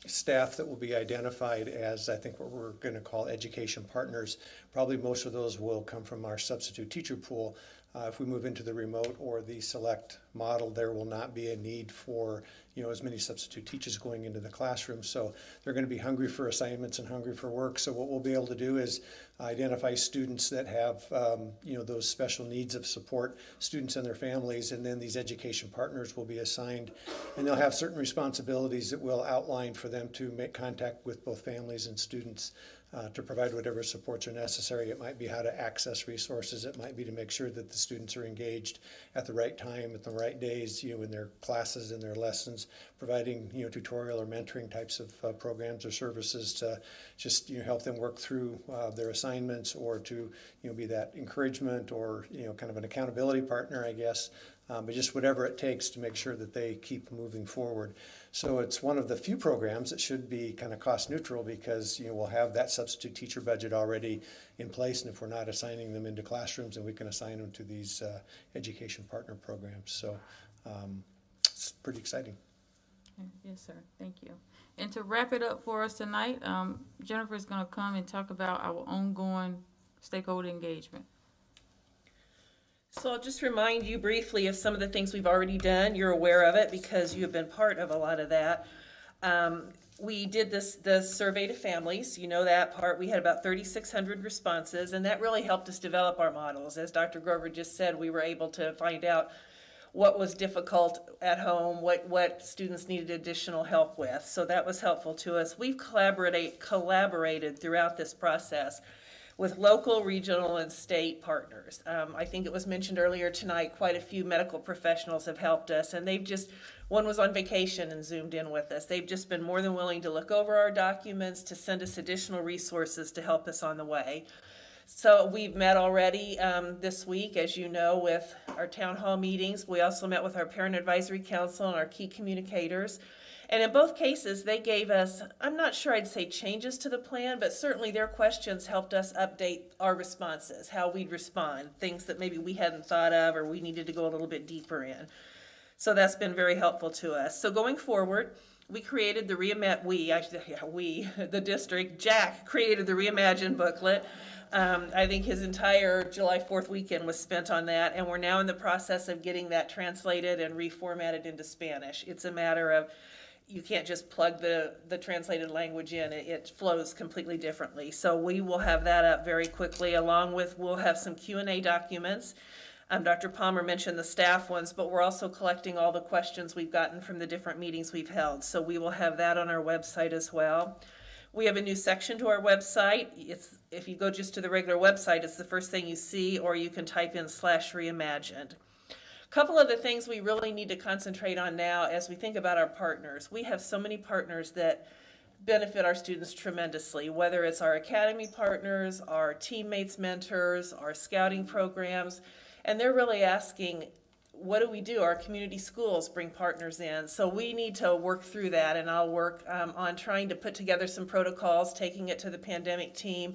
staff that will be identified as, I think, what we're going to call education partners. Probably most of those will come from our substitute teacher pool. If we move into the remote or the select model, there will not be a need for as many substitute teachers going into the classroom. So they're going to be hungry for assignments and hungry for work. So what we'll be able to do is identify students that have those special needs of support, students and their families, and then these education partners will be assigned, and they'll have certain responsibilities that we'll outline for them to make contact with both families and students to provide whatever supports are necessary. It might be how to access resources. It might be to make sure that the students are engaged at the right time, at the right days, in their classes and their lessons, providing, tutorial or mentoring types of programs or services to just, help them work through their assignments, or to, be that encouragement or, kind of an accountability partner, I guess. But just whatever it takes to make sure that they keep moving forward. So it's one of the few programs that should be kind of cost neutral, because we'll have that substitute teacher budget already in place, and if we're not assigning them into classrooms, then we can assign them to these education partner programs. So it's pretty exciting. Yes, sir. Thank you. And to wrap it up for us tonight, Jennifer is going to come and talk about our ongoing stakeholder engagement. So I'll just remind you briefly of some of the things we've already done. You're aware of it because you have been part of a lot of that. We did the survey to families. You know that part. We had about 3,600 responses, and that really helped us develop our models. As Dr. Grover just said, we were able to find out what was difficult at home, what students needed additional help with. So that was helpful to us. We've collaborated throughout this process with local, regional, and state partners. I think it was mentioned earlier tonight, quite a few medical professionals have helped us, and one was on vacation and Zoomed in with us. They've just been more than willing to look over our documents, to send us additional resources to help us on the way. So we've met already this week, as you know, with our town hall meetings. We also met with our Parent Advisory Council and our key communicators. And in both cases, they gave us, I'm not sure I'd say changes to the plan, but certainly their questions helped us update our responses, how we'd respond, things that maybe we hadn't thought of or we needed to go a little bit deeper in. So that's been very helpful to us. So going forward, we created the the district, Jack created the Reimagine booklet. I think his entire July 4th weekend was spent on that, and we're now in the process of getting that translated and reformatted into Spanish. It's a matter of you can't just plug the translated language in. It flows completely differently. So we will have that up very quickly, along with, we'll have some Q&A documents. Dr. Palmer mentioned the staff ones, but we're also collecting all the questions we've gotten from the different meetings we've held. So we will have that on our website as well. We have a new section to our website. If you go just to the regular website, it's the first thing you see, or you can type in /reimagined. Couple of the things we really need to concentrate on now as we think about our partners. We have so many partners that benefit our students tremendously, whether it's our academy partners, our teammates, mentors, our scouting programs, and they're really asking, what do we do? Our community schools bring partners in. So we need to work through that, and I'll work on trying to put together some protocols, taking it to the pandemic team.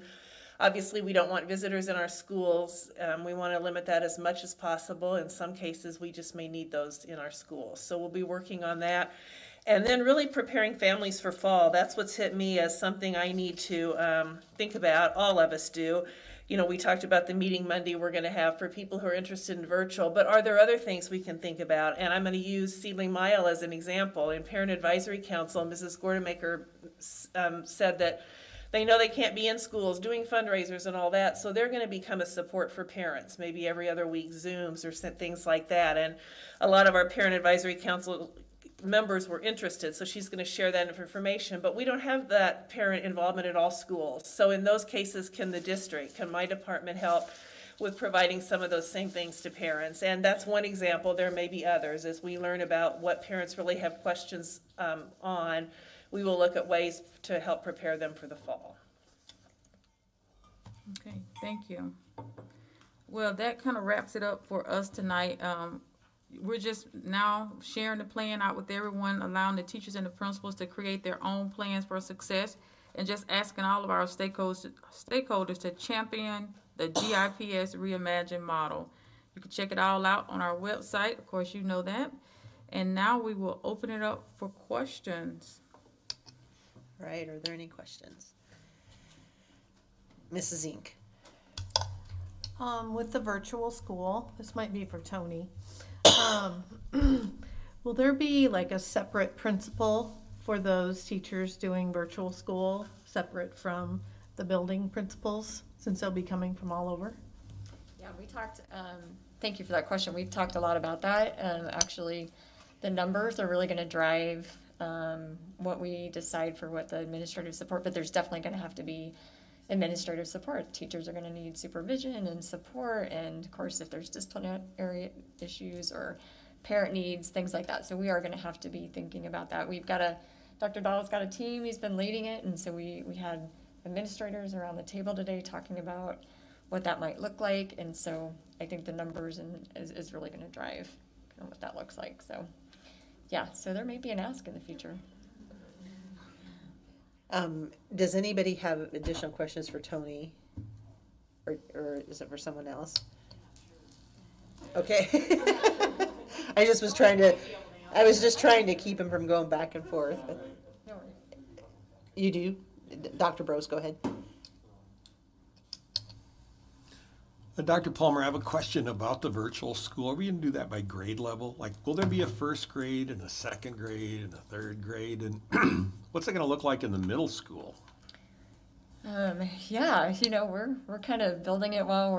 Obviously, we don't want visitors in our schools. We want to limit that as much as possible. In some cases, we just may need those in our schools. So we'll be working on that. And then really preparing families for fall. That's what's hit me as something I need to think about. All of us do. You know, we talked about the meeting Monday we're going to have for people who are interested in virtual, but are there other things we can think about? And I'm going to use Seedling Mile as an example. In Parent Advisory Council, Mrs. Gordemaker said that they know they can't be in schools doing fundraisers and all that, so they're going to become a support for parents, maybe every other week Zooms or things like that. And a lot of our Parent Advisory Council members were interested, so she's going to share that information. But we don't have that parent involvement at all schools. So in those cases, can my department help with providing some of those same things to parents? And that's one example. There may be others. As we learn about what parents really have questions on, we will look at ways to help prepare them for the fall. Okay, thank you. Well, that kind of wraps it up for us tonight. We're just now sharing the plan out with everyone, allowing the teachers and the principals to create their own plans for success, and just asking all of our stakeholders to champion the GIPS Reimagined model. You can check it all out on our website. Of course, you know that. And now we will open it up for questions. Right, are there any questions? Mrs. Zink. With the virtual school, this might be for Tony. Will there be like a separate principal for those teachers doing virtual school, separate from the building principals, since they'll be coming from all over? Yeah, we talked, thank you for that question. We've talked a lot about that. Actually, the numbers are really going to drive what we decide for what the administrative support, but there's definitely going to have to be administrative support. Teachers are going to need supervision and support, and of course if there's disciplinary issues or parent needs, things like that. So we are going to have to be thinking about that. Dr. Dahl's got a team, he's been leading it, and so we had administrators around the table today talking about what that might look like, and so I think the numbers is really going to drive kind of what that looks like. So yeah, so there may be an ask in the future. Does anybody have additional questions for Tony? Or is it for someone else? Okay. I was just trying to keep him from going back and forth. You do? Dr. Brose, go ahead. Dr. Palmer, I have a question about the virtual school. Are we going to do that by grade level? Like, will there be a first grade and a second grade and a third grade? And what's it going to look like in the middle school? Yeah, we're kind of building it while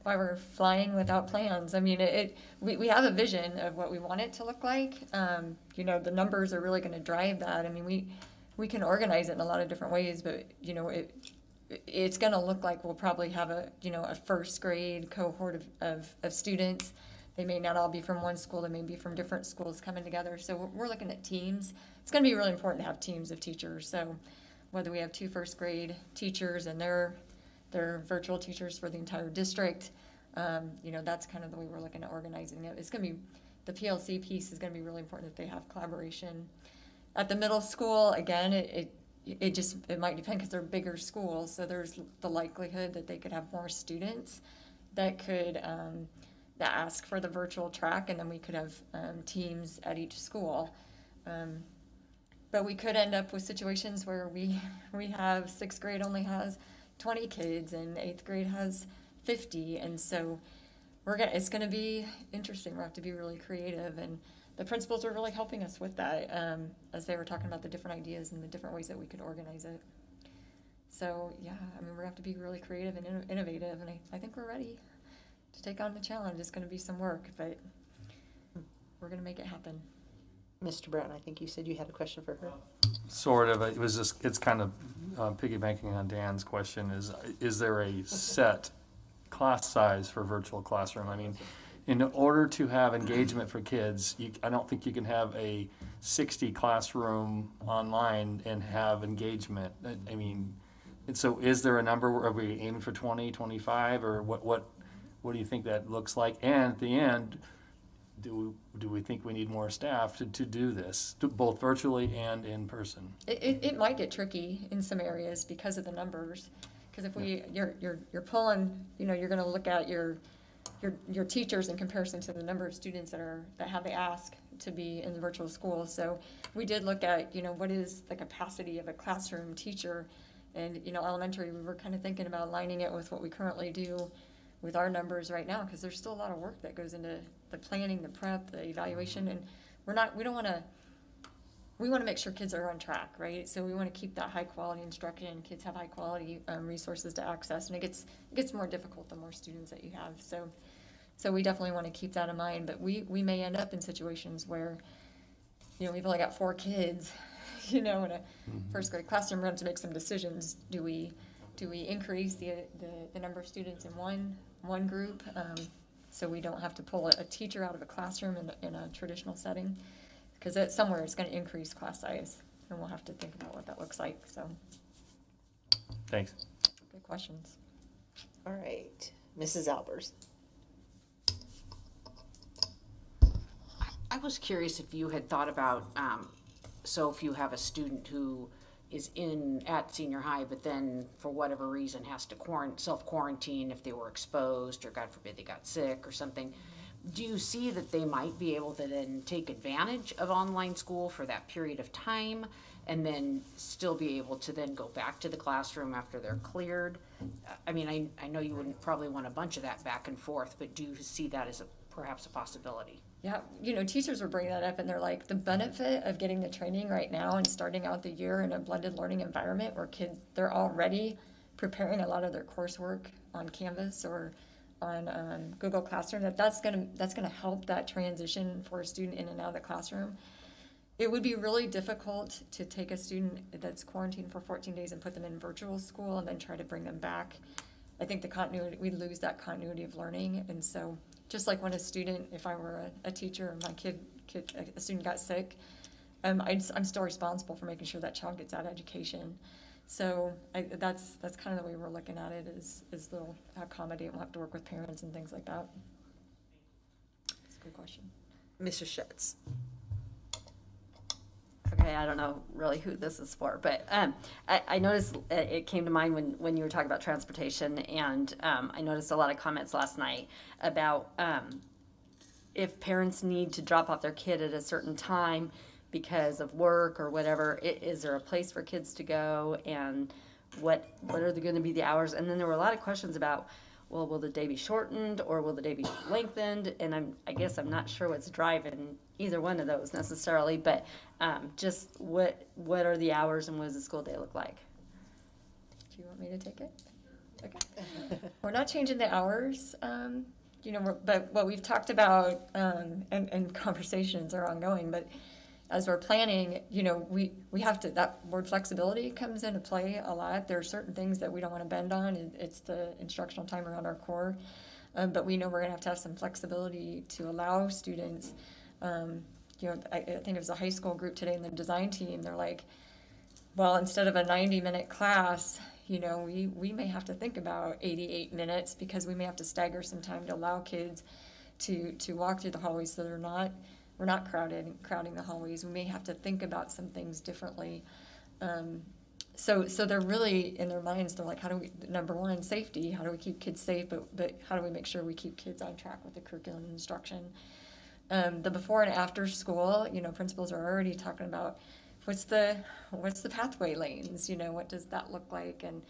we're flying without plans. I mean, we have a vision of what we want it to look like. The numbers are really going to drive that. I mean, we can organize it in a lot of different ways, but it's going to look like we'll probably have a first grade cohort of students. They may not all be from one school, they may be from different schools coming together. So we're looking at teams. It's going to be really important to have teams of teachers. So whether we have 2 first grade teachers and they're virtual teachers for the entire district, that's kind of the way we're looking at organizing it. It's going to be, the PLC piece is going to be really important that they have collaboration. At the middle school, again, it might depend because they're bigger schools, so there's the likelihood that they could have more students that could that ask for the virtual track, and then we could have teams at each school. But we could end up with situations where we have 6th grade only has 20 kids and 8th grade has 50, and so it's going to be interesting. We'll have to be really creative, and the principals were really helping us with that, as they were talking about the different ideas and the different ways that we could organize it. So, yeah, I mean, we're gonna have to be really creative and innovative, and I think we're ready to take on the challenge. It's gonna be some work, but we're gonna make it happen. Mr. Brown, I think you said you had a question for her. Sort of. It was just, it's kind of piggybacking on Dan's question, is there a set class size for virtual classroom? I mean, in order to have engagement for kids, I don't think you can have a 60 classroom online and have engagement. I mean, and so is there a number? Are we aiming for 20, 25, or what do you think that looks like? And at the end, do we think we need more staff to do this, both virtually and in person? It might get tricky in some areas because of the numbers. Because if you're pulling, you're going to look at your teachers in comparison to the number of students that have the ask to be in the virtual school. So we did look at, what is the capacity of a classroom teacher, and elementary. We were kind of thinking about aligning it with what we currently do with our numbers right now, because there's still a lot of work that goes into the planning, the prep, the evaluation, and we want to make sure kids are on track, right? So we want to keep that high quality instruction. Kids have high quality resources to access, and it gets more difficult the more students that you have. So we definitely want to keep that in mind. But we may end up in situations where, we've only got 4 kids, in a first grade classroom. We're going to have to make some decisions. Do we increase the number of students in one group, so we don't have to pull a teacher out of a classroom in a traditional setting? Because somewhere it's going to increase class size, and we'll have to think about what that looks like. So, Thanks. Good questions. All right, Mrs. Albers. I was curious if you had thought about, so if you have a student who is at senior high, but then for whatever reason has to self-quarantine if they were exposed, or God forbid they got sick or something, do you see that they might be able to then take advantage of online school for that period of time and then still be able to then go back to the classroom after they're cleared? I mean, I know you wouldn't probably want a bunch of that back and forth, but do you see that as perhaps a possibility? Yeah, teachers were bringing that up, and they're like, the benefit of getting the training right now and starting out the year in a blended learning environment where kids, they're already preparing a lot of their coursework on Canvas or on Google Classroom, that's gonna help that transition for a student in and out of the classroom. It would be really difficult to take a student that's quarantined for 14 days and put them in virtual school and then try to bring them back. I think we'd lose that continuity of learning. And so just like when a student, if I were a teacher and my a student got sick, I'm still responsible for making sure that child gets that education. So that's kind of the way we're looking at it, is they'll accommodate. We'll have to work with parents and things like that. That's a good question. Mr. Schutz. Okay, I don't know really who this is for, but I noticed it came to mind when you were talking about transportation, and I noticed a lot of comments last night about if parents need to drop off their kid at a certain time because of work or whatever, is there a place for kids to go, and what are going to be the hours? And then there were a lot of questions about, well, will the day be shortened or will the day be lengthened? And I guess I'm not sure what's driving either one of those necessarily, but just what are the hours and what does the school day look like? Do you want me to take it? Okay. We're not changing the hours, but what we've talked about and conversations are ongoing, but as we're planning, we have to, that word flexibility comes into play a lot. There are certain things that we don't want to bend on. It's the instructional time around our core. But we know we're going to have some flexibility to allow students. I think it was a high school group today in the design team. They're like, well, instead of a 90-minute class, we may have to think about 88 minutes because we may have to stagger some time to allow kids to walk through the hallways so we're not crowding the hallways. We may have to think about some things differently. So they're really, in their minds, they're like, how do we, number one, safety, how do we keep kids safe, but how do we make sure we keep kids on track with the curriculum and instruction? The before and after school, principals are already talking about what's the pathway lanes, what does that look like, and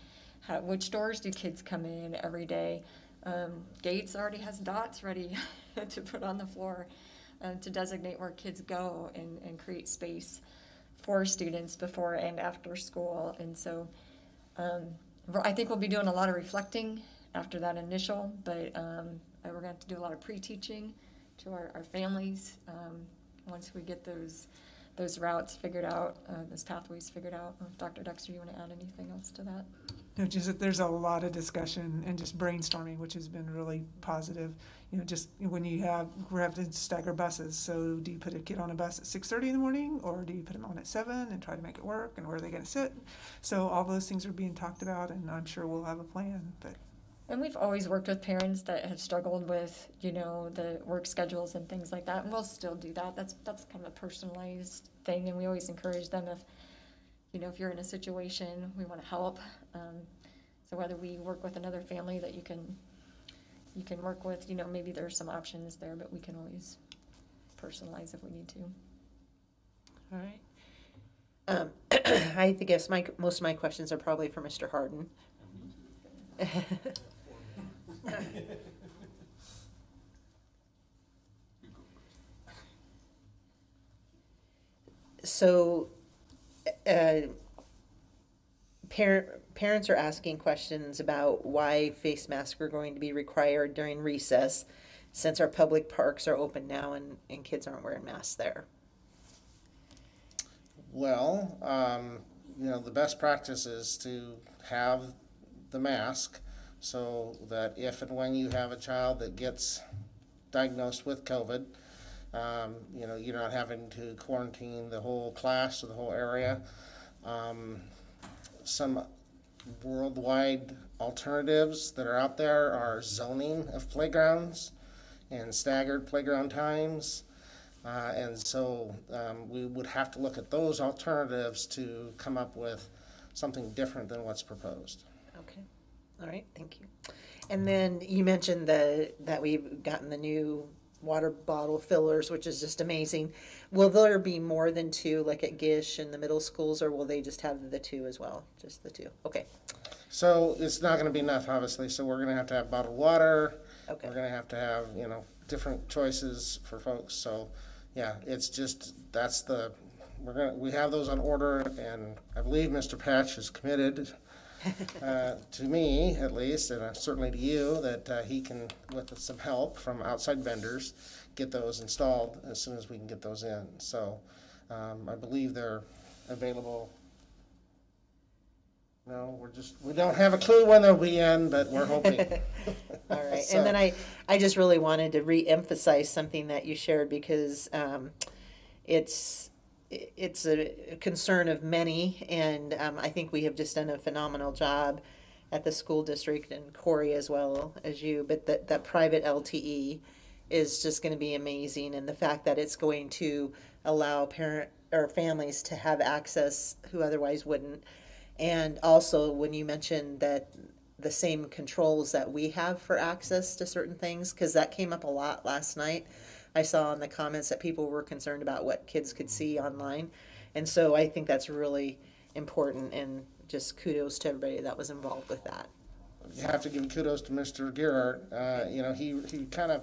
which doors do kids come in every day? Gates already has dots ready to put on the floor. to designate where kids go and create space for students before and after school. And so I think we'll be doing a lot of reflecting after that initial, but we're going to have to do a lot of pre-teaching to our families once we get those routes figured out, those pathways figured out. Dr. Dexter, you want to add anything else to that? No, just that there's a lot of discussion and just brainstorming, which has been really positive. You know, just when we're having to stagger buses. So do you put a kid on a bus at 6:30 in the morning, or do you put them on at 7 and try to make it work? And where are they going to sit? So all those things are being talked about, and I'm sure we'll have a plan. And we've always worked with parents that have struggled with, the work schedules and things like that, and we'll still do that. That's kind of a personalized thing, and we always encourage them if you're in a situation, we want to help. So whether we work with another family that you can work with, maybe there's some options there, but we can always personalize if we need to. All right. I guess most of my questions are probably for Mr. Harden. So, parents are asking questions about why face masks are going to be required during recess, since our public parks are open now and kids aren't wearing masks there. Well, the best practice is to have the mask so that if and when you have a child that gets diagnosed with COVID, you're not having to quarantine the whole class or the whole area. Some worldwide alternatives that are out there are zoning of playgrounds and staggered playground times. And so we would have to look at those alternatives to come up with something different than what's proposed. Okay. All right. Thank you. And then you mentioned that we've gotten the new water bottle fillers, which is just amazing. Will there be more than 2, like at Gish and the middle schools, or will they just have the 2 as well? Just the 2. Okay. So it's not going to be enough, obviously. So we're going to have bottled water. Okay. We're going to have, different choices for folks. So yeah, it's just, we have those on order, and I believe Mr. Patch is committed to me, at least, and certainly to you, that he can, with some help from outside vendors, get those installed as soon as we can get those in. So I believe they're available. No, we don't have a clue when they'll be in, but we're hoping. All right. So, and then I just really wanted to re-emphasize something that you shared, because it's a concern of many, and I think we have just done a phenomenal job at the school district, and Corey as well as you, but that private LTE is just going to be amazing, and the fact that it's going to allow parent or families to have access who otherwise wouldn't. And also, when you mentioned that the same controls that we have for access to certain things, because that came up a lot last night. I saw in the comments that people were concerned about what kids could see online. And so I think that's really important, and just kudos to everybody that was involved with that. You have to give kudos to Mr. Gerard. He kind of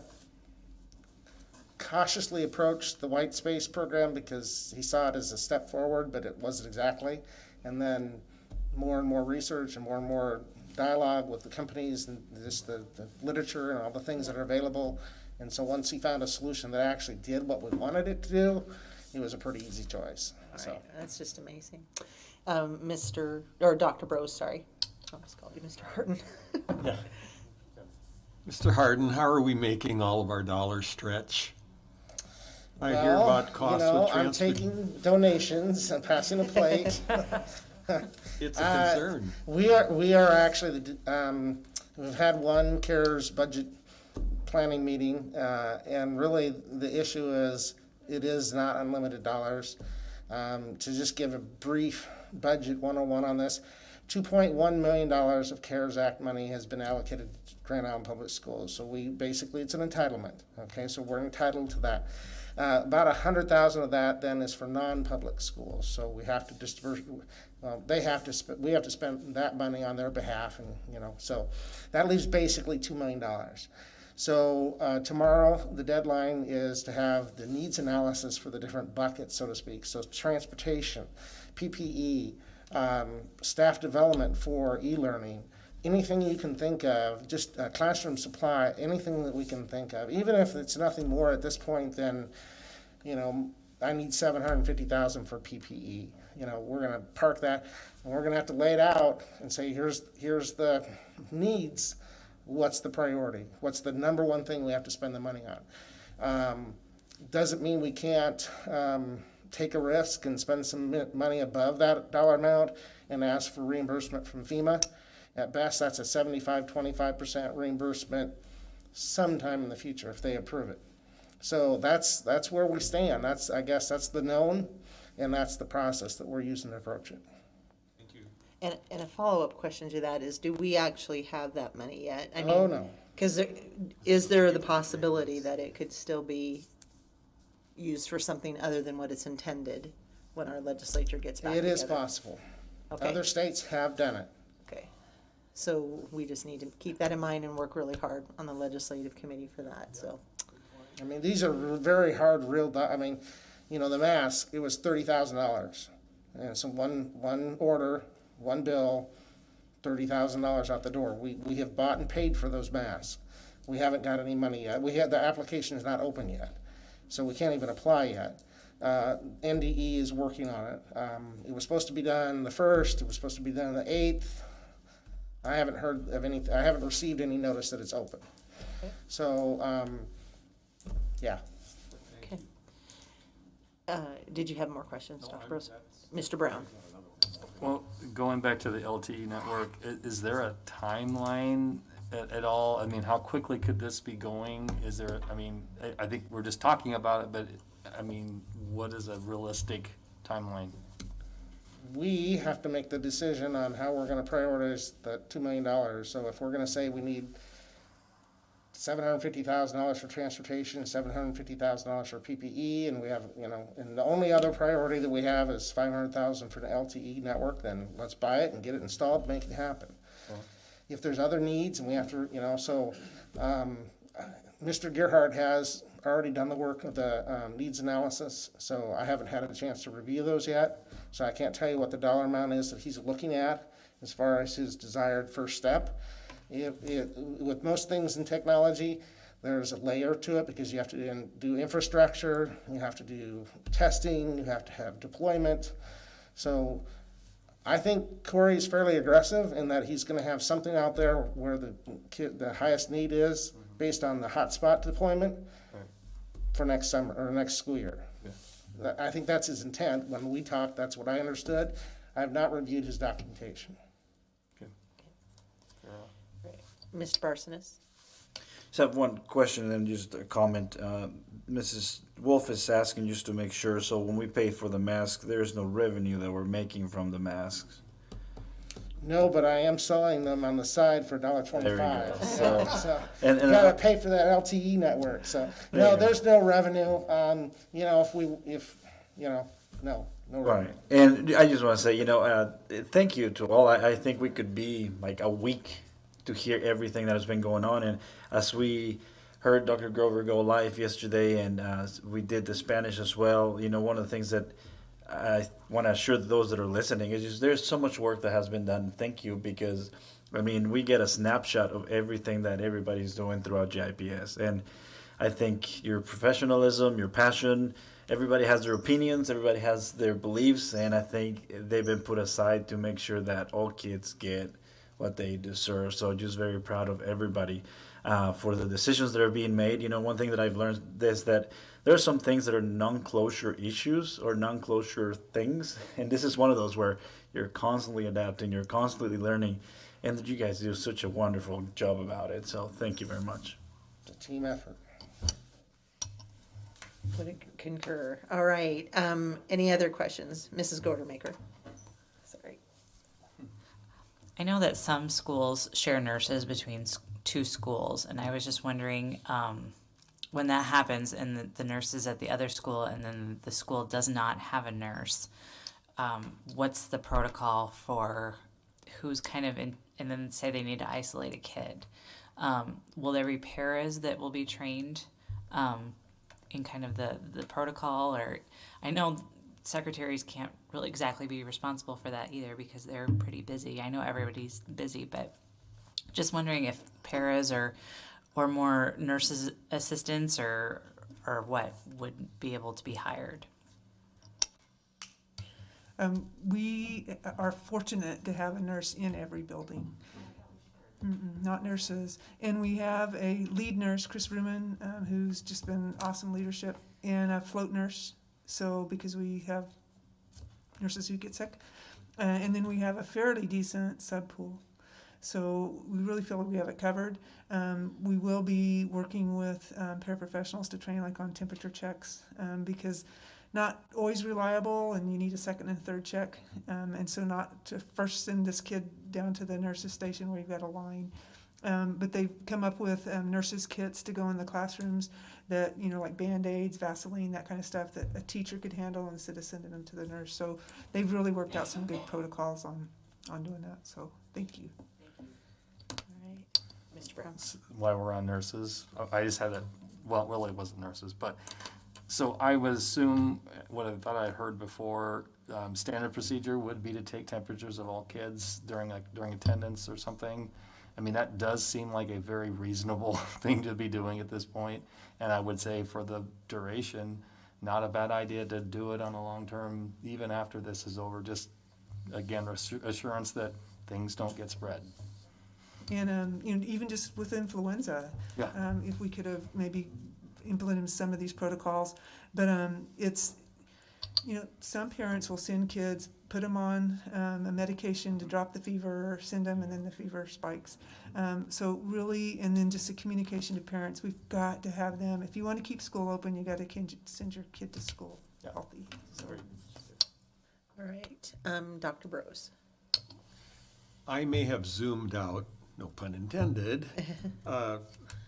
cautiously approached the white space program because he saw it as a step forward, but it wasn't exactly. And then more and more research and more dialogue with the companies and just the literature and all the things that are available. And so once he found a solution that actually did what we wanted it to do, it was a pretty easy choice. All right, that's just amazing. Dr. Brose, sorry. I almost called you Mr. Horton. Yeah. Mr. Harden, how are we making all of our dollars stretch? I hear about costs with I'm transfer. taking donations and passing a plate. It's a concern. We are actually, we've had one CARES budget planning meeting, and really the issue is it is not unlimited dollars. To just give a brief budget 101 on this, $2.1 million of CARES Act money has been allocated to Grand Island Public Schools. So it's an entitlement. Okay, so we're entitled to that. About 100,000 of that then is for non-public schools. So we have to disperse. We have to spend that money on their behalf, and so that leaves basically $2 million. So tomorrow, the deadline is to have the needs analysis for the different buckets, so to speak. So transportation, PPE, staff development for e-learning, anything you can think of, just classroom supply, anything that we can think of, even if it's nothing more at this point than, I need $750,000 for PPE. We're going to park that, and we're going to have to lay it out and say, here's the needs. What's the priority? What's the number one thing we have to spend the money on? Doesn't mean we can't take a risk and spend some money above that dollar amount and ask for reimbursement from FEMA. At best, that's a 25% reimbursement sometime in the future if they approve it. So that's where we stand. I guess that's the known, and that's the process that we're using to approach it. And a follow-up question to that is, do we actually have that money yet? I mean, Oh, no. Because is there the possibility that it could still be used for something other than what it's intended when our legislature gets back It together? is possible. Okay. Other states have done it. Okay. So we just need to keep that in mind and work really hard on the legislative committee for that, so. I mean, these are very hard, the mask, it was $30,000. And so one order, one bill, $30,000 out the door. We have bought and paid for those masks. We haven't got any money yet. The application is not open yet, so we can't even apply yet. NDE is working on it. It was supposed to be done the 1st. It was supposed to be done the 8th. I haven't heard of any. I haven't received any notice that it's open. Okay. So, yeah. Okay. Did you have more questions, Dr. Burrows? Mr. Brown? Well, going back to the LTE network, is there a timeline at all? I mean, how quickly could this be going? Is there, I think we're just talking about it, but what is a realistic timeline? We have to make the decision on how we're going to prioritize the $2 million. So if we're going to say we need $750,000 for transportation, $750,000 for PPE, and we have, and the only other priority that we have is $500,000 for the LTE network, then let's buy it and get it installed, make it happen. If there's other needs and we have to, Mr. Gerhardt has already done the work of the needs analysis, so I haven't had a chance to review those yet. So I can't tell you what the dollar amount is that he's looking at as far as his desired first step. With most things in technology, there's a layer to it because you have to do infrastructure, you have to do testing, you have to have deployment. So I think Corey is fairly aggressive in that he's going to have something out there where the highest need is based on the hotspot deployment for next summer or next school year. Yeah. I think that's his intent. When we talked, that's what I understood. I have not reviewed his documentation. Mr. Barsonis? Just have one question and then just a comment. Mrs. Wolf is asking just to make sure, so when we pay for the mask, there's no revenue that we're making from the masks? No, but I am selling them on the side for $1.25. There you go. So and you gotta pay for that LTE network. So no, there's no revenue. No revenue. Right. And I just want to say, thank you to all. I think we could be like a week to hear everything that has been going on. And as we heard Dr. Grover go live yesterday, and we did the Spanish as well, one of the things that I want to assure those that are listening is just there's so much work that has been done. Thank you, because, we get a snapshot of everything that everybody's doing throughout GIPS. And I think your professionalism, your passion, everybody has their opinions, everybody has their beliefs, and I think they've been put aside to make sure that all kids get what they deserve. So just very proud of everybody for the decisions that are being made. One thing that I've learned is that there are some things that are non-closure issues or non-closure things, and this is one of those where you're constantly adapting, you're constantly learning, and that you guys do such a wonderful job about it. So thank you very much. It's a team effort. Would concur. All right. Any other questions? Mrs. Gordermaker? Sorry. I know that some schools share nurses between two schools, and I was just wondering when that happens and the nurse is at the other school and then the school does not have a nurse, what's the protocol for who's kind of in, and then say they need to isolate a kid? Will there be paras that will be trained in kind of the protocol? Or I know secretaries can't really exactly be responsible for that either because they're pretty busy. I know everybody's busy, but just wondering if paras or more nurses assistants or what would be able to be hired. We are fortunate to have a nurse in every building. Not nurses. And we have a lead nurse, Chris Ruman, who's just been awesome leadership, and a float nurse. So because we have nurses who get sick. And then we have a fairly decent sub pool. So we really feel like we have it covered. We will be working with paraprofessionals to train like on temperature checks because not always reliable and you need a second and third check. And so not to first send this kid down to the nurse's station where you've got a line. But they've come up with nurses' kits to go in the classrooms that, like Band-Aids, Vaseline, that kind of stuff that a teacher could handle instead of sending them to the nurse. So they've really worked out some good protocols on doing that. So thank you. Mr. Brown. While we're on nurses, I just had really it wasn't nurses, but so I would assume what I thought I heard before, standard procedure would be to take temperatures of all kids during attendance or something. I mean, that does seem like a very reasonable thing to be doing at this point. And I would say for the duration, not a bad idea to do it on a long term, even after this is over. Just, again, assurance that things don't get spread. And even just with influenza, if we could have maybe implemented some of these protocols. But it's, some parents will send kids, put them on a medication to drop the fever, or send them, and then the fever spikes. So really, and then just the communication to parents, we've got to have them. If you want to keep school open, you got to send your kid to school healthy. So. All right, Dr. Brose. I may have zoomed out, no pun intended.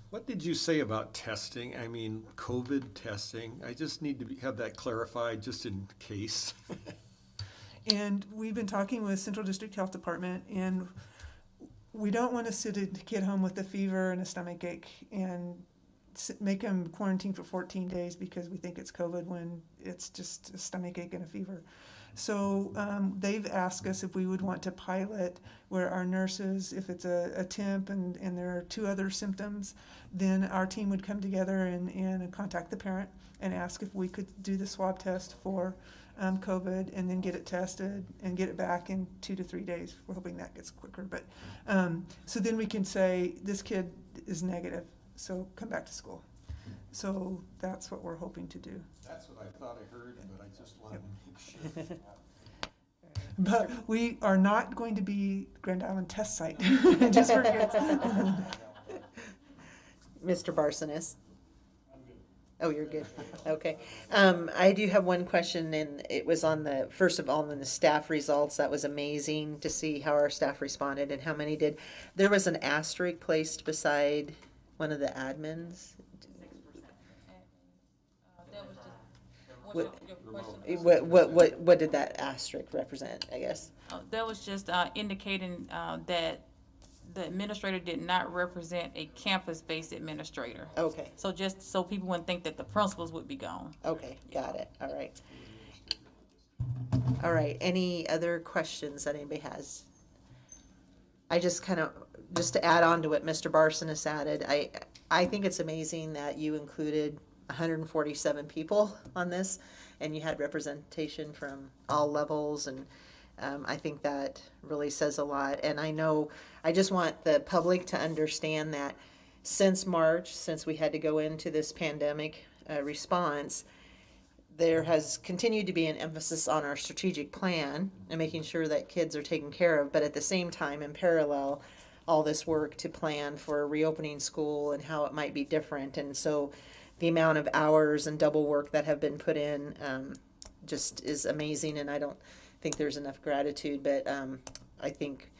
What did you say about testing? I mean, COVID testing. I just need to have that clarified just in case. And we've been talking with Central District Health Department, and we don't want to send a kid home with a fever and a stomach ache and make them quarantine for 14 days because we think it's COVID when it's just a stomach ache and a fever. So they've asked us if we would want to pilot where our nurses, if it's a temp and there are 2 other symptoms, then our team would come together and contact the parent and ask if we could do the swab test for COVID and then get it tested and get it back in 2 to 3 days. We're hoping that gets quicker. But so then we can say, this kid is negative, so come back to school. So that's what we're hoping to do. That's what I thought I heard, but I just wanted to make sure. But we are not going to be Grand Island test site, just for kids. Mr. Barsonis. Oh, you're good. Okay. I do have one question, and it was on first of all, on the staff results. That was amazing to see how our staff responded and how many did. There was an asterisk placed beside one of the admins. What did that asterisk represent, I guess? That was just indicating that the administrator did not represent a campus-based administrator. Okay. So just so people wouldn't think that the principals would be gone. Okay, got it. All right. All right, any other questions that anybody has? I just to add on to what Mr. Barson has added, I think it's amazing that you included 147 people on this, and you had representation from all levels, and I think that really says a lot. And I just want the public to understand that since March, since we had to go into this pandemic response, there has continued to be an emphasis on our strategic plan and making sure that kids are taken care of, but at the same time, in parallel, all this work to plan for reopening school and how it might be different. And so the amount of hours and double work that have been put in just is amazing, and I don't think there's enough gratitude, but I think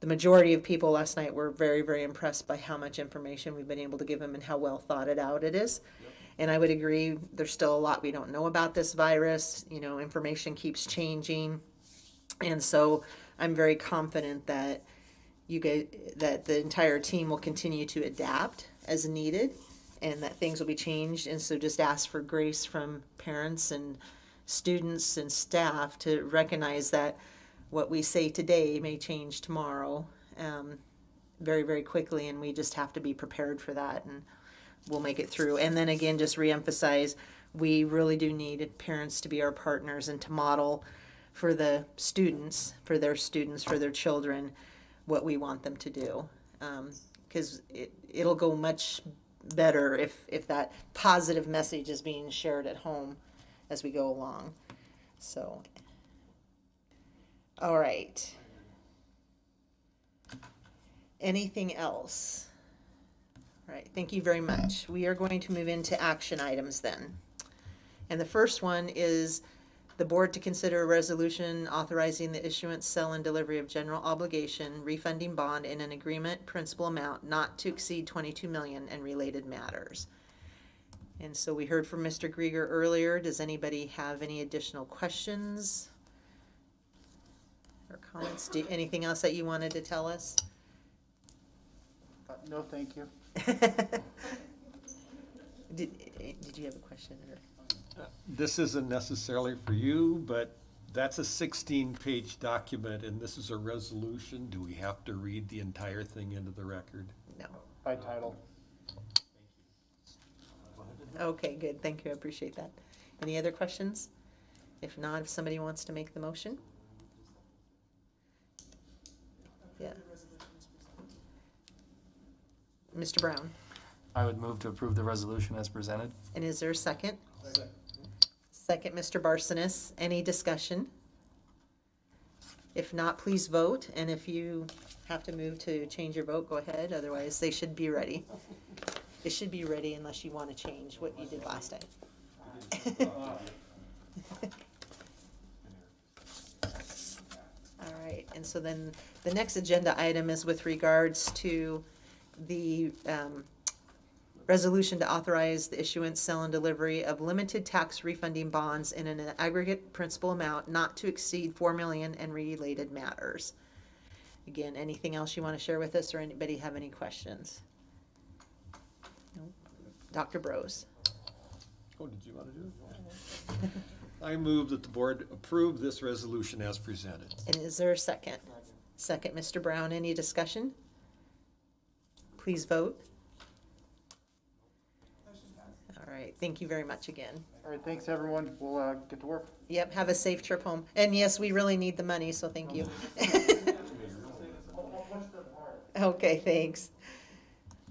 the majority of people last night were very, very impressed by how much information we've been able to give them and how well thought it out it is. Yep. And I would agree, there's still a lot we don't know about this virus. Information keeps changing, and so I'm very confident that that the entire team will continue to adapt as needed, and that things will be changed. And so just ask for grace from parents and students and staff to recognize that what we say today may change tomorrow, very, very quickly, and we just have to be prepared for that, and we'll make it through. And then again, just reemphasize, we really do need parents to be our partners and to model for the students, for their children, what we want them to do. Because it'll go much better if that positive message is being shared at home as we go along. So, all right. Anything else? All right, thank you very much. We are going to move into action items then. And the first one is the board to consider a resolution authorizing the issuance, sale, and delivery of general obligation, refunding bond in an agreement principal amount not to exceed $22 million and related matters. And so we heard from Mr. Grieger earlier. Does anybody have any additional questions or comments? Anything else that you wanted to tell us? No, thank you. Did you have a question? Or? This isn't necessarily for you, but that's a 16-page document, and this is a resolution. Do we have to read the entire thing into the record? No. By title. Okay, good. Thank you. I appreciate that. Any other questions? If not, if somebody wants to make the motion? Yeah. Mr. Brown. I would move to approve the resolution as presented. And is there a second? Second, Mr. Barsonis. Any discussion? If not, please vote. And if you have to move to change your vote, go ahead. Otherwise, they should be ready. It should be ready unless you want to change what you did last time. All right, and so then the next agenda item is with regards to the resolution to authorize the issuance, sale, and delivery of limited tax refunding bonds in an aggregate principal amount not to exceed $4 million and related matters. Again, anything else you want to share with us, or anybody have any questions? No? Dr. Brose. Oh, did you want to do it? I move that the board approve this resolution as presented. And is there a second? Second, Mr. Brown. Any discussion? Please vote. All right, thank you very much again. All right, thanks, everyone. We'll get to work. Yep, have a safe trip home. And yes, we really need the money, so thank you. Okay, thanks.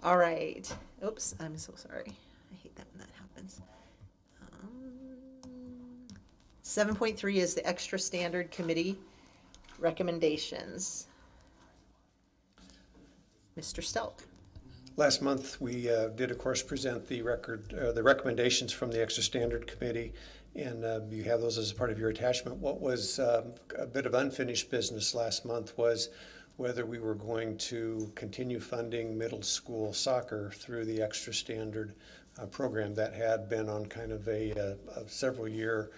All right. Oops, I'm so sorry. I hate that when that happens. 7.3 is the extra standard committee recommendations. Mr. Stelk. Last month, we did, of course, present the recommendations from the Extra Standard Committee, and you have those as a part of your attachment. What was a bit of unfinished business last month was whether we were going to continue funding middle school soccer through the Extra Standard program that had been on kind of a several-year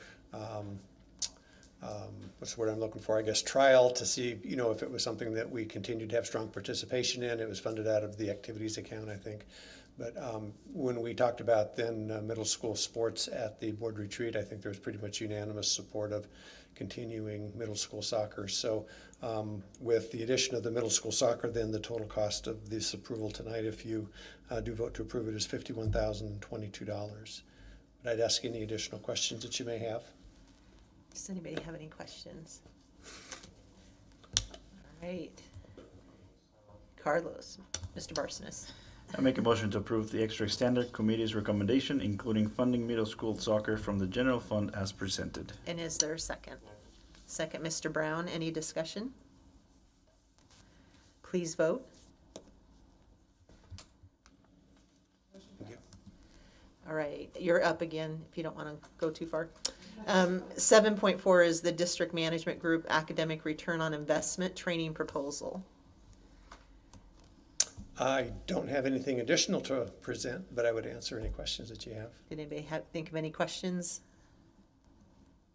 what's the word I'm looking for, I guess, trial to see, if it was something that we continued to have strong participation in. It was funded out of the activities account, I think. But when we talked about then middle school sports at the board retreat, I think there was pretty much unanimous support of continuing middle school soccer. So with the addition of the middle school soccer, then the total cost of this approval tonight, if you do vote to approve it, is $51,022. But I'd ask any additional questions that you may have. Does anybody have any questions? All right. Carlos, Mr. Barsonis. I make a motion to approve the Extra Standard Committee's recommendation, including funding middle school soccer from the general fund as presented. And is there a second? Second, Mr. Brown. Any discussion? Please vote. All right, you're up again if you don't want to go too far. 7.4 is the District Management Group Academic Return on Investment Training Proposal. I don't have anything additional to present, but I would answer any questions that you have. Did anybody think of any questions?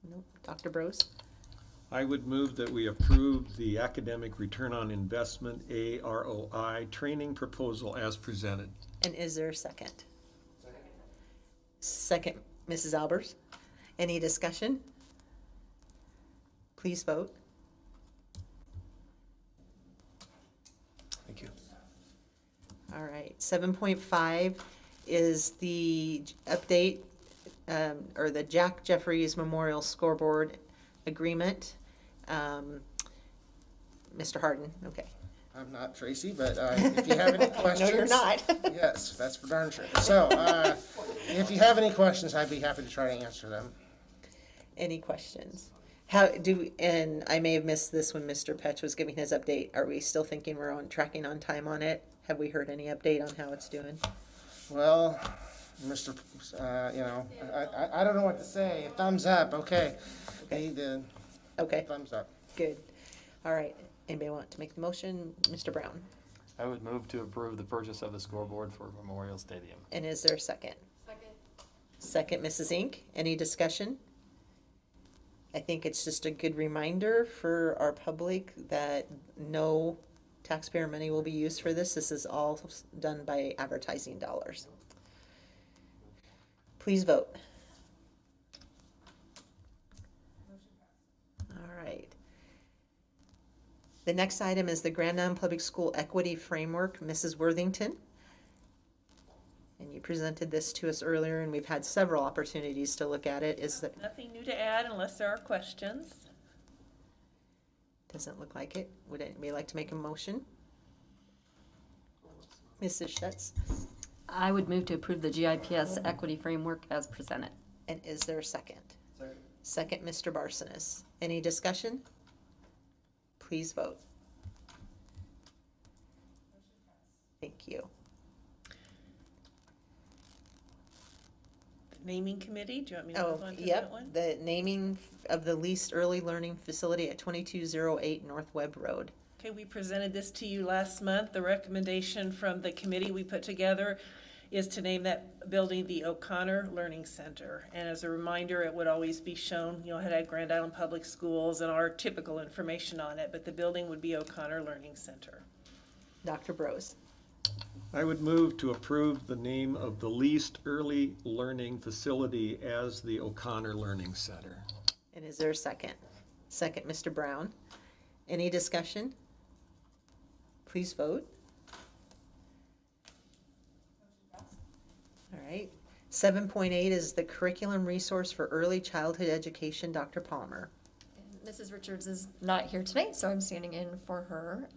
Nope. Dr. Brose? I would move that we approve the Academic Return on Investment, AROI, training proposal as presented. And is there a second? Second, Mrs. Albers. Any discussion? Please vote. Thank you. All right, 7.5 is the update, or the Jack Jeffries Memorial Scoreboard Agreement. Mr. Harden, okay. I'm not Tracy, but if you have any questions. No, you're not. Yes, that's for darn sure. So if you have any questions, I'd be happy to try to answer them. Any questions? How do, and I may have missed this when Mr. Petch was giving his update. Are we still thinking we're tracking on time on it? Have we heard any update on how it's doing? Well, Mr. I don't know what to say. Thumbs up, okay. Okay. Thumbs up. Good. All right. Anybody want to make the motion? Mr. Brown. I would move to approve the purchase of the scoreboard for Memorial Stadium. And is there a second? Second, Mrs. Inc. Any discussion? I think it's just a good reminder for our public that no taxpayer money will be used for this. This is all done by advertising dollars. Please vote. All right. The next item is the Grand Island Public School Equity Framework, Mrs. Worthington. And you presented this to us earlier, and we've had several opportunities to look at it. Is that Nothing new to add unless there are questions. doesn't look like it. Would anybody like to make a motion? Mrs. Schutz. I would move to approve the GIPS equity framework as presented. And is there a second? Second, Mr. Barsonis. Any discussion? Please vote. Thank you. The naming committee, do you want me to move on to that one? The naming of the leased early learning facility at 2208 North Webb Road. Okay, we presented this to you last month. The recommendation from the committee we put together is to name that building the O'Connor Learning Center. And as a reminder, it would always be shown, it had Grand Island Public Schools and our typical information on it, but the building would be O'Connor Learning Center. Dr. Brose. I would move to approve the name of the leased early learning facility as the O'Connor Learning Center. And is there a second? Second, Mr. Brown. Any discussion? Please vote. All right. 7.8 is the curriculum resource for early childhood education, Dr. Palmer. Mrs. Richards is not here tonight, so I'm standing in for her.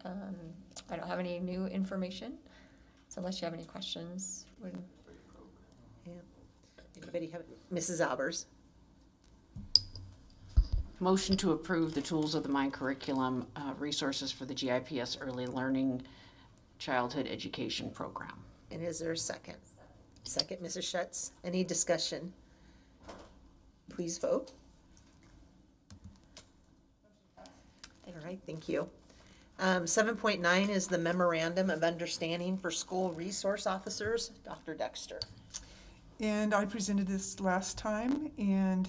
I don't have any new information, so unless you have any questions. Yeah. Anybody have, Mrs. Albers? Motion to approve the tools of the Mind curriculum resources for the GIPS Early Learning Childhood Education Program. And is there a second? Second, Mrs. Schutz. Any discussion? Please vote. All right, thank you. 7.9 is the Memorandum of Understanding for School Resource Officers, Dr. Dexter. And I presented this last time, and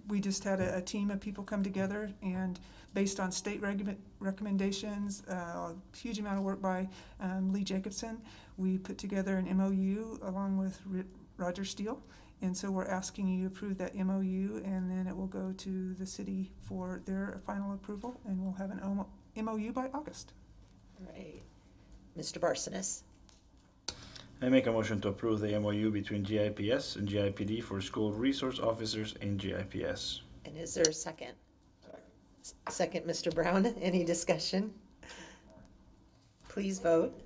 we just had a team of people come together, and based on state recommendations, a huge amount of work by Lee Jacobson, we put together an MOU along with Roger Steele. And so we're asking you to approve that MOU, and then it will go to the city for their final approval, and we'll have an MOU by August. All right. Mr. Barsonis. I make a motion to approve the MOU between GIPS and GIPD for school resource officers in GIPS. And is there a second? Second, Mr. Brown. Any discussion? Please vote.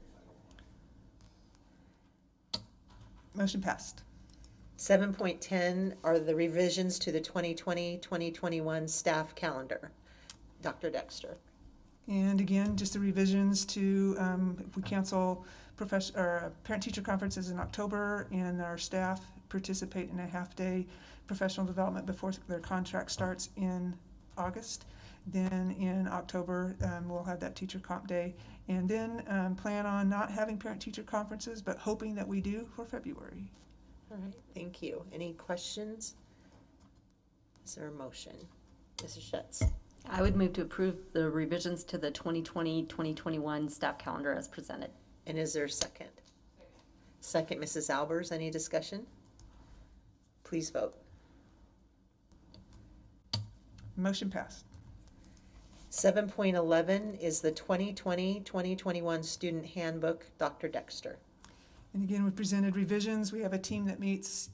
Motion passed. 7.10 are the revisions to the 2020-2021 staff calendar. Dr. Dexter. And again, just the revisions to, if we cancel parent-teacher conferences in October and our staff participate in a half-day professional development before their contract starts in August, then in October we'll have that teacher comp day, and then plan on not having parent-teacher conferences, but hoping that we do for February. All right, thank you. Any questions? Is there a motion? Mrs. Schutz. I would move to approve the revisions to the 2020-2021 staff calendar as presented. And is there a second? Second, Mrs. Albers, any discussion? Please vote. Motion passed. 7.11 is the 2020-2021 Student Handbook, Dr. Dexter. And again, we presented revisions. We have a team that meets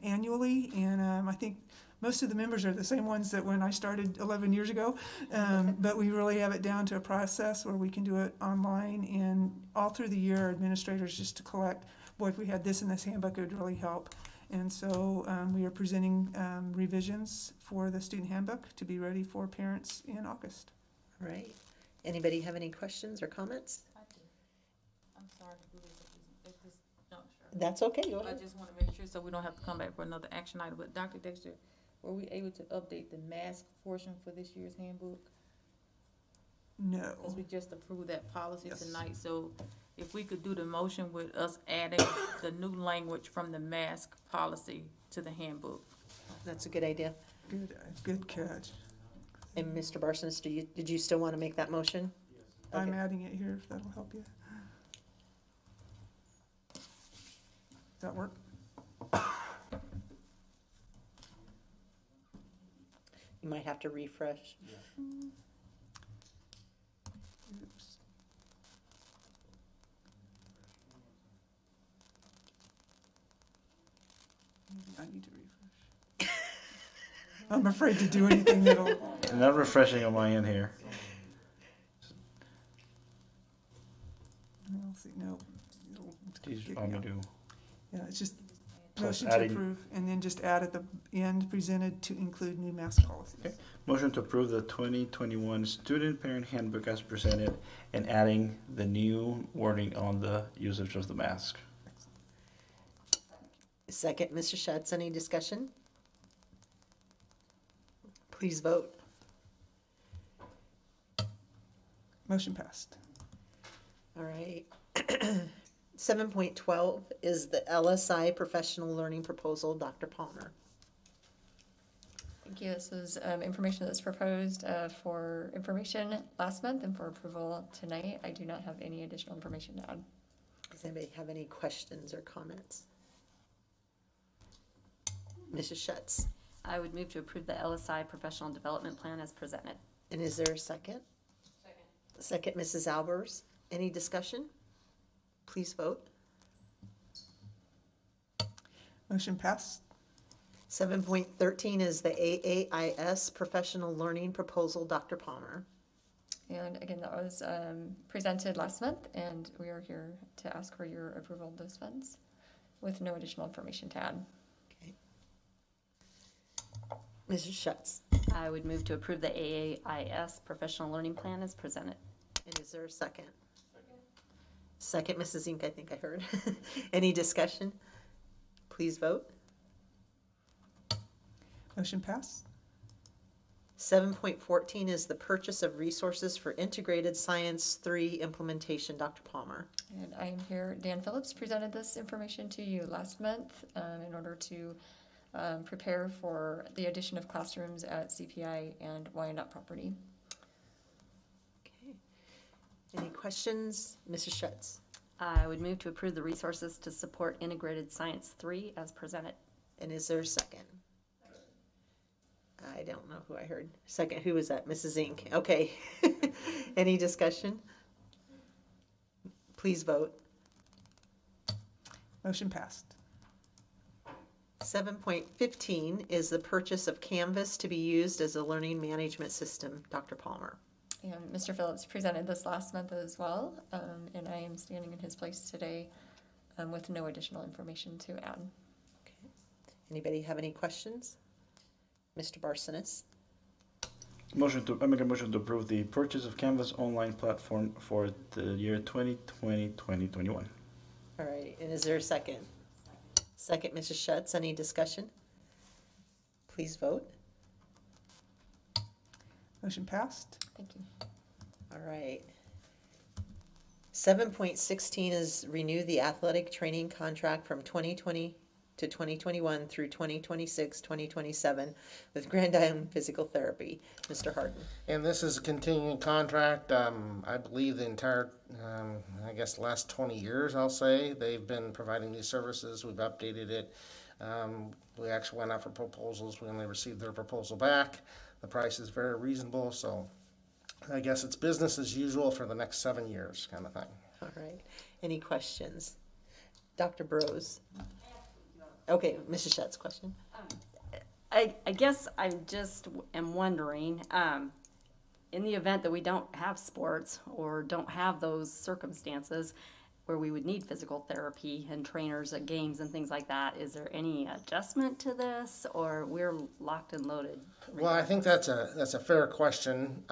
annually, and I think most of the members are the same ones that when I started 11 years ago, but we really have it down to a process where we can do it online, and all through the year, administrators just to collect, boy, if we had this in this handbook, it would really help. And so we are presenting revisions for the student handbook to be ready for parents in August. All right. Anybody have any questions or comments? I'm sorry to do this at this juncture. That's okay, go I ahead. just want to make sure so we don't have to come back for another action item. But Dr. Dexter, were we able to update the mask portion for this year's handbook? No. Because we just approved that policy Yes. tonight. So if we could do the motion with us adding the new language from the mask policy to the handbook. That's a good idea. Good catch. And Mr. Barsonis, did you still want to make that motion? I'm Okay. adding it here if that'll help you. Does that work? You might have to refresh. Oops. Maybe I need to refresh. I'm afraid to do anything that'll. Not refreshing on my end here. I'll see, no. It'll Geez, kick all me me out. do. Yeah, it's just Plus motion to adding- approve, and then just add at the end, presented to include new mask policies. Okay. Motion to approve the 2021 Student Parent Handbook as presented and adding the new wording on the usage of the mask. Second, Mr. Schatz, any discussion? Please vote. Motion passed. All right. 7.12 is the LSI Professional Learning Proposal, Dr. Palmer. Thank you. This is information that's proposed for information last month and for approval tonight. I do not have any additional information to add. Does anybody have any questions or comments? Mrs. Schatz. I would move to approve the LSI professional development plan as presented. And is there a second? Second, Mrs. Albers. Any discussion? Please vote. Motion passed. 7.13 is the AAIS Professional Learning Proposal, Dr. Palmer. And again, that was presented last month, and we are here to ask for your approval of those funds with no additional information to add. Okay. Mrs. Schatz. I would move to approve the AAIS professional learning plan as presented. And is there a second? Second, Mrs. Zink, I think I heard. Any discussion? Please vote. Motion passed. 7.14 is the purchase of resources for Integrated Science 3 implementation, Dr. Palmer. And I am here, Dan Phillips presented this information to you last month in order to prepare for the addition of classrooms at CPI and Wyandotte property. Okay. Any questions? Mrs. Schatz. I would move to approve the resources to support Integrated Science 3 as presented. And is there a second? I don't know who I heard. Second, who was that? Mrs. Zink. Okay. Any discussion? Please vote. Motion passed. 7.15 is the purchase of Canvas to be used as a learning management system, Dr. Palmer. And Mr. Phillips presented this last month as well, and I am standing in his place today with no additional information to add. Okay. Anybody have any questions? Mr. Barsonis. I make a motion to approve the purchase of Canvas online platform for the year 2020-2021. All right, and is there a second? Second, Mrs. Schatz. Any discussion? Please vote. Motion passed. Thank you. All right. 7.16 is renew the athletic training contract from 2020 to 2021 through 2026, 2027 with Grand Island Physical Therapy. Mr. Harden. And this is a continuing contract. I believe the entire, I guess, the last 20 years, I'll say, they've been providing these services. We've updated it. We actually went out for proposals. We only received their proposal back. The price is very reasonable, so I guess it's business as usual for the next 7 years kind of thing. All right. Any questions? Dr. Burrows? Okay, Mrs. Shutt's question. I guess I just am wondering, in the event that we don't have sports or don't have those circumstances where we would need physical therapy and trainers at games and things like that, is there any adjustment to this, or we're locked and loaded? Well, I think that's a fair question.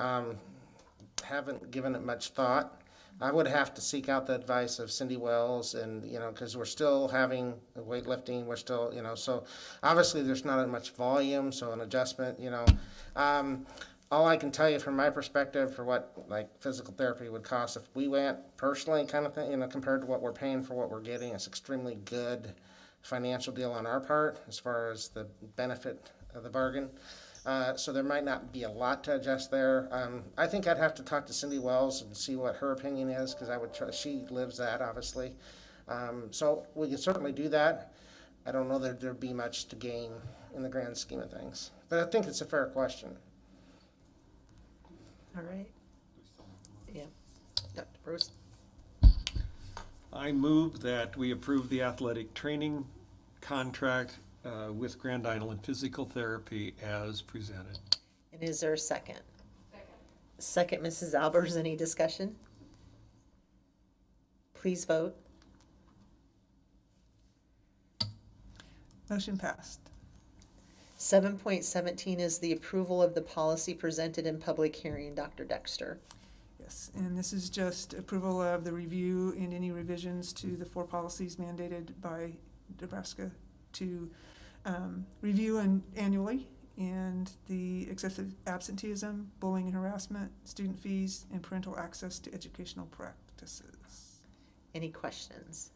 Haven't given it much thought. I would have to seek out the advice of Cindy Wells, and because we're still having weightlifting, we're still so obviously there's not as much volume, so an adjustment. All I can tell you from my perspective for what like physical therapy would cost if we went personally, kind of thing, compared to what we're paying for what we're getting, it's extremely good financial deal on our part as far as the benefit of the bargain. So there might not be a lot to adjust there. I think I'd have to talk to Cindy Wells and see what her opinion is, because I would try, she lives that, obviously. So we can certainly do that. I don't know that there'd be much to gain in the grand scheme of things, but I think it's a fair question. All right. Yeah. Dr. Burrows? I move that we approve the athletic training contract with Grand Island Physical Therapy as presented. And is there a second? Second, Mrs. Albers. Any discussion? Please vote. Motion passed. 7.17 is the approval of the policy presented in public hearing. Dr. Dexter. Yes, and this is just approval of the review and any revisions to the 4 policies mandated by Nebraska to review annually, and the excessive absenteeism, bullying and harassment, student fees, and parental access to educational practices. Any questions?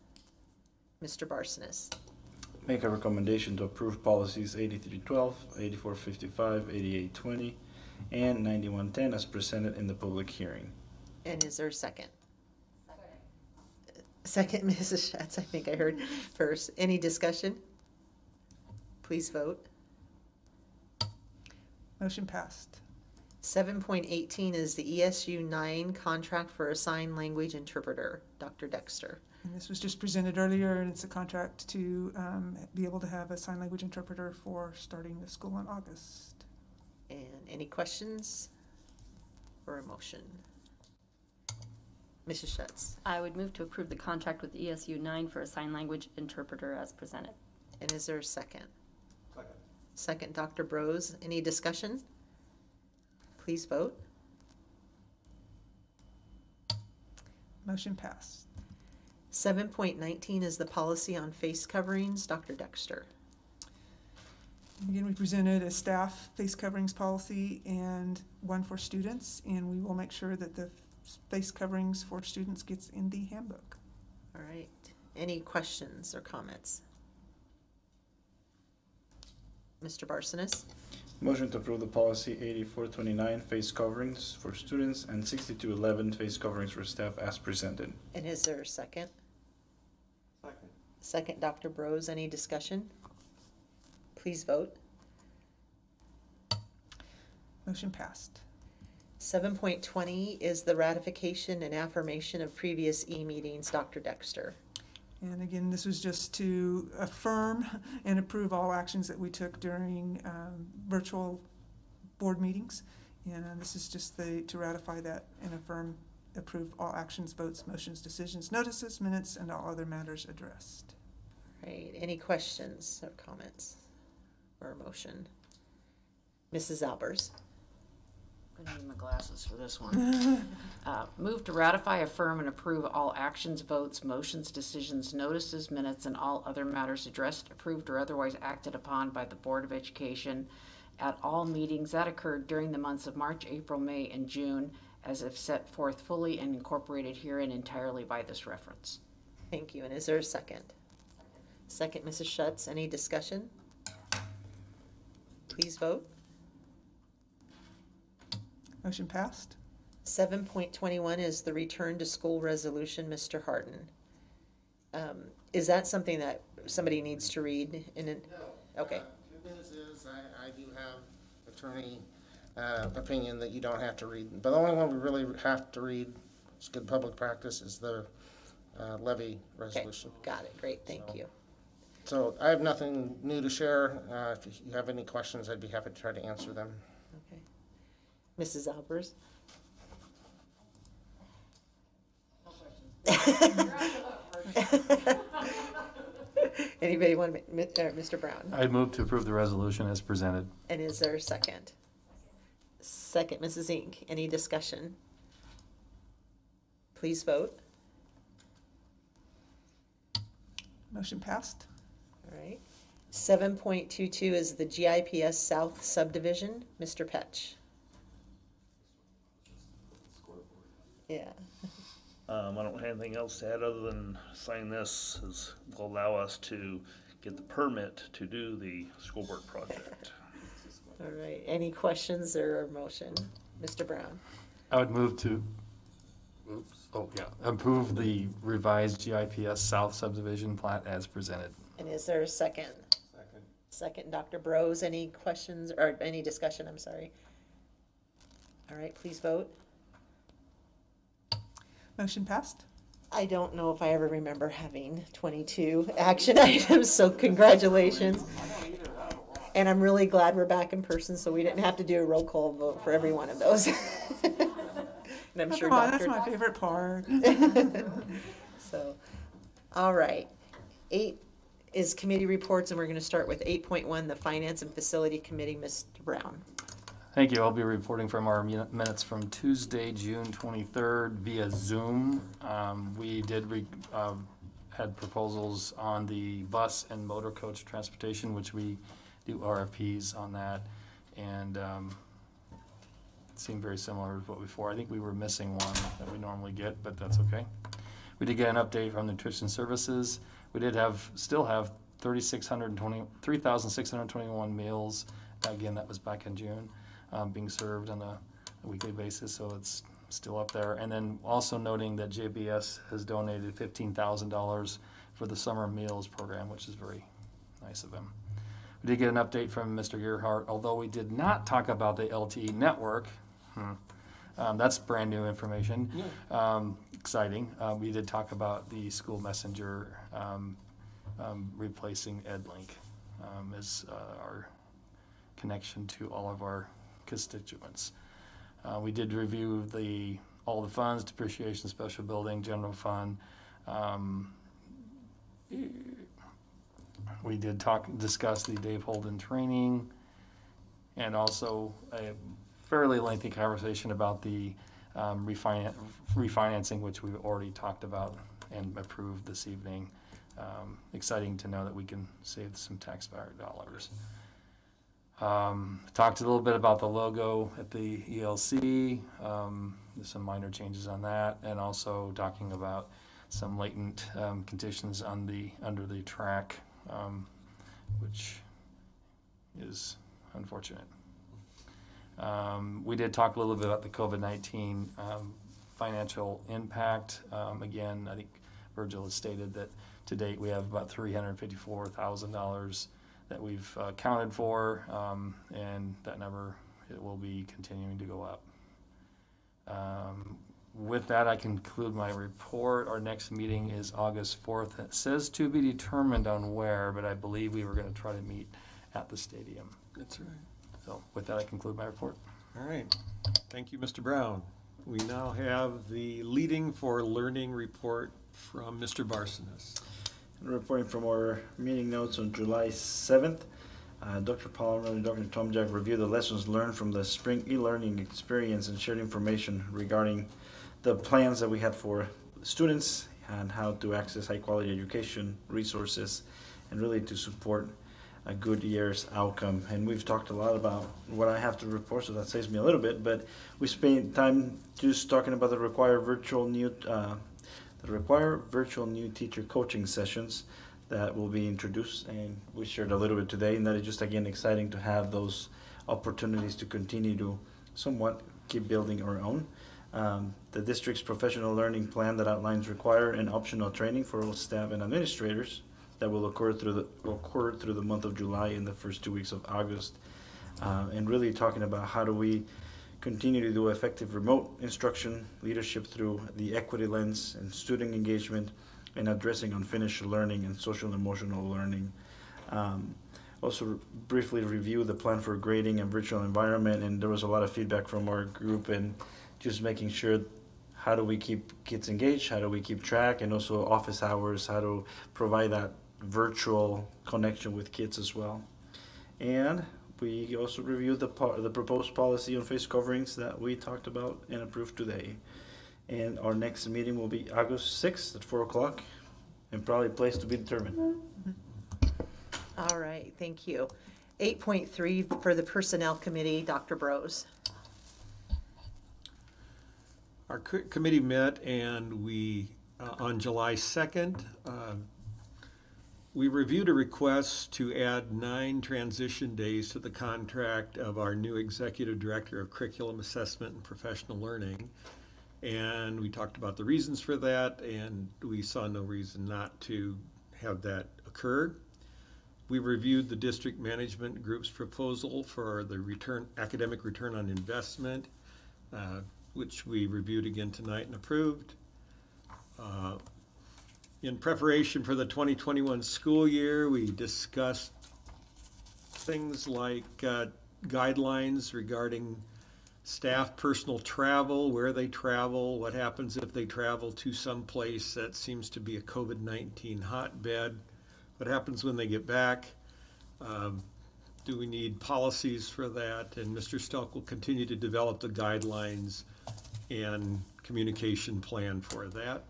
Mr. Barsanis. Make a recommendation to approve policies 8312, 8455, 8820, and 9110 as presented in the public hearing. And is there a second? Second, Mrs. Schatz, I think I heard first. Any discussion? Please vote. Motion passed. 7.18 is the ESU 9 contract for a sign language interpreter. Dr. Dexter. And this was just presented earlier, and it's a contract to be able to have a sign language interpreter for starting the school in August. And any questions or a motion? Mrs. Schatz. I would move to approve the contract with ESU 9 for a sign language interpreter as presented. And is there a second? Second. Second, Dr. Burrows. Any discussion? Please vote. Motion passed. 7.19 is the policy on face coverings. Dr. Dexter. Again, we presented a staff face coverings policy and one for students, and we will make sure that the face coverings for students gets in the handbook. All right. Any questions or comments? Mr. Barsanis. Motion to approve the policy 8429 face coverings for students and 6211 face coverings for staff as presented. And is there a second? Second. Second, Dr. Burrows. Any discussion? Please vote. Motion passed. 7.20 is the ratification and affirmation of previous e-meetings. Dr. Dexter. And again, this was just to affirm and approve all actions that we took during virtual board meetings. And this is just to ratify that and approve all actions, votes, motions, decisions, notices, minutes, and all other matters addressed. All right. Any questions or comments or a motion? Mrs. Albers. I'm gonna need my glasses for this one. Move to ratify, affirm, and approve all actions, votes, motions, decisions, notices, minutes, and all other matters addressed, approved, or otherwise acted upon by the Board of Education at all meetings that occurred during the months of March, April, May, and June, as if set forth fully and incorporated herein entirely by this reference. Thank you. And is there a second? Second, Mrs. Schutz. Any discussion? Please vote. Motion passed. 7.21 is the return to school resolution, Mr. Harden. Is that something that somebody needs to read in an, okay. Good news is I do have attorney opinion that you don't have to read. But the only one we really have to read, it's good public practice, is the levy resolution. Okay, got it, great, thank you. So I have nothing new to share. If you have any questions, I'd be happy to try to answer them. Okay. Mrs. Albers? Anybody want, Mr. Brown? I'd move to approve the resolution as presented. And is there a second? Second, Mrs. Inc. Any discussion? Please vote. Motion passed. All right. 7.22 is the GIPS South subdivision. Mr. Petch. Yeah. I don't have anything else to add other than saying this will allow us to get the permit to do the school board project. All right. Any questions or a motion? Mr. Brown? I would move to, approve the revised GIPS South subdivision plat as presented. And is there a second? Second, Dr. Bros. Any questions or any discussion? I'm sorry. All right, please vote. Motion passed. I don't know if I ever remember having 22 action items, so congratulations. And I'm really glad we're back in person, so we didn't have to do a roll call vote for every one of those. And I'm sure That's my favorite part. So, all right. 8 is committee reports, and we're going to start with 8.1, the Finance and Facility Committee. Mr. Brown. Thank you. I'll be reporting from our minutes from Tuesday, June 23rd via Zoom. We did had proposals on the bus and motor coach transportation, which we do RFPs on that, and it seemed very similar to what before. I think we were missing one that we normally get, but that's okay. We did get an update from Nutrition Services. We did still have 3,621 meals. Again, that was back in June. Being served on a weekly basis, so it's still up there. And then also noting that JBS has donated $15,000 for the summer meals program, which is very nice of them. We did get an update from Mr. Gearhart, although we did not talk about the LTE network. That's brand new information. Exciting. We did talk about the school messenger replacing EdLink as our connection to all of our constituents. We did review all the funds, depreciation, special building, general fund. We did discuss the Dave Holden training, and also a fairly lengthy conversation about the refinancing, which we've already talked about and approved this evening. Exciting to know that we can save some taxpayer dollars. Talked a little bit about the logo at the ELC, there's some minor changes on that, and also talking about some latent conditions under the track, which is unfortunate. We did talk a little bit about the COVID-19 financial impact. Again, I think Virgil has stated that to date we have about $354,000 that we've accounted for, and that number, it will be continuing to go up. With that, I conclude my report. Our next meeting is August 4th. It says to be determined on where, but I believe we were going to try to meet at the stadium. That's right. So with that, I conclude my report. All right. Thank you, Mr. Brown. We now have the Leading for Learning report from Mr. Barsonas. Reporting from our meeting notes on July 7th, Dr. Palmer and Dr. Tomjak reviewed the lessons learned from the spring e-learning experience and shared information regarding the plans that we had for students and how to access high-quality education, resources, and really to support a good year's outcome. And we've talked a lot about what I have to report, so that saves me a little bit, but we spent time just talking about the required virtual new teacher coaching sessions that will be introduced, and we shared a little bit today, and that is just again exciting to have those opportunities to continue to somewhat keep building our own. The district's professional learning plan that outlines required and optional training for all staff and administrators that will occur through the month of July and the first 2 weeks of August, and really talking about how do we continue to do effective remote instruction, leadership through the equity lens, and student engagement, and addressing unfinished learning and social and emotional learning. Also briefly review the plan for grading and virtual environment, and there was a lot of feedback from our group, and just making sure how do we keep kids engaged, how do we keep track, and also office hours, how to provide that virtual connection with kids as well. And we also reviewed the proposed policy on face coverings that we talked about and approved today. And our next meeting will be August 6th at 4 o'clock, and probably a place to be determined. All right, thank you. 8.3 for the Personnel Committee, Dr. Bros. Our committee met and we, on July 2nd, we reviewed a request to add 9 transition days to the contract of our new Executive Director of Curriculum Assessment and Professional Learning. And we talked about the reasons for that, and we saw no reason not to have that occur. We reviewed the district management group's proposal for the academic return on investment, which we reviewed again tonight and approved. In preparation for the 2021 school year, we discussed things like guidelines regarding staff personal travel, where they travel, what happens if they travel to some place that seems to be a COVID-19 hotbed, what happens when they get back, do we need policies for that? And Mr. Stelk will continue to develop the guidelines and communication plan for that.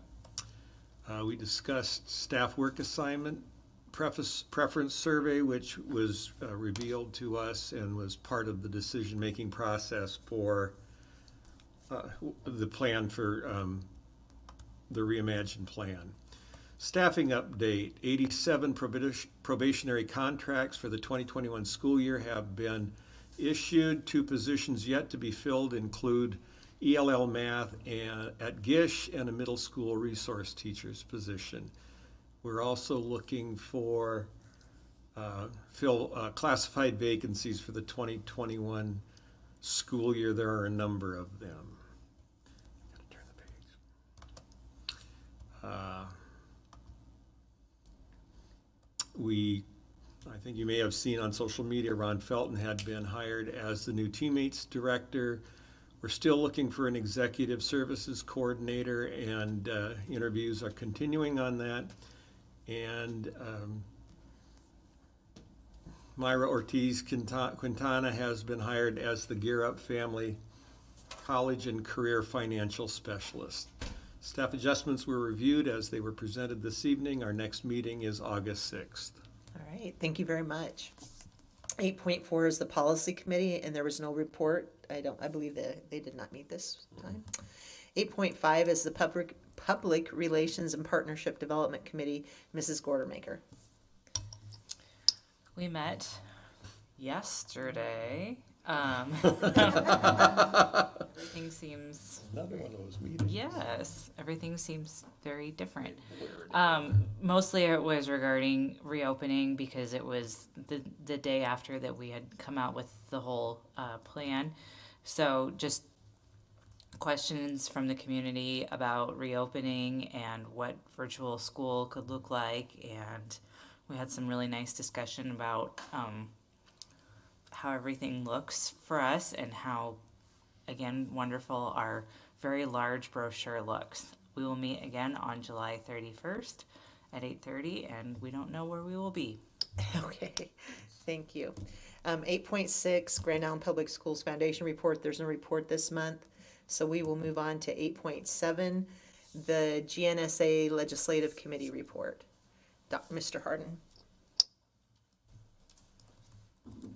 We discussed staff work assignment preference survey, which was revealed to us and was part of the decision-making process for the plan for the reimagined plan. Staffing update, 87 probationary contracts for the 2021 school year have been issued. 2 positions yet to be filled include ELL math at GISH and a middle school resource teacher's position. We're also looking for fill classified vacancies for the 2021 school year. There are a number of them. Gotta turn the page. I think you may have seen on social media, Ron Felton had been hired as the new teammates director. We're still looking for an executive services coordinator, and interviews are continuing on that. And Myra Ortiz Quintana has been hired as the Gear Up Family College and Career Financial Specialist. Staff adjustments were reviewed as they were presented this evening. Our next meeting is August 6th. All right, thank you very much. 8.4 is the Policy Committee, and there was no report. I believe that they did not meet this time. 8.5 is the Public Relations and Partnership Development Committee, Mrs. Gordermaker. We met yesterday. Everything seems Another one of those meetings. Yes, everything seems very different. Mostly it was regarding reopening because it was the day after that we had come out with the whole plan. So just questions from the community about reopening and what virtual school could look like, and we had some really nice discussion about how everything looks for us and how, again, wonderful our very large brochure looks. We will meet again on July 31st at 8:30, and we don't know where we will be. Okay, thank you. 8.6, Grand Island Public Schools Foundation report. There's no report this month, so we will move on to 8.7, the GNSA Legislative Committee report. Mr. Harden.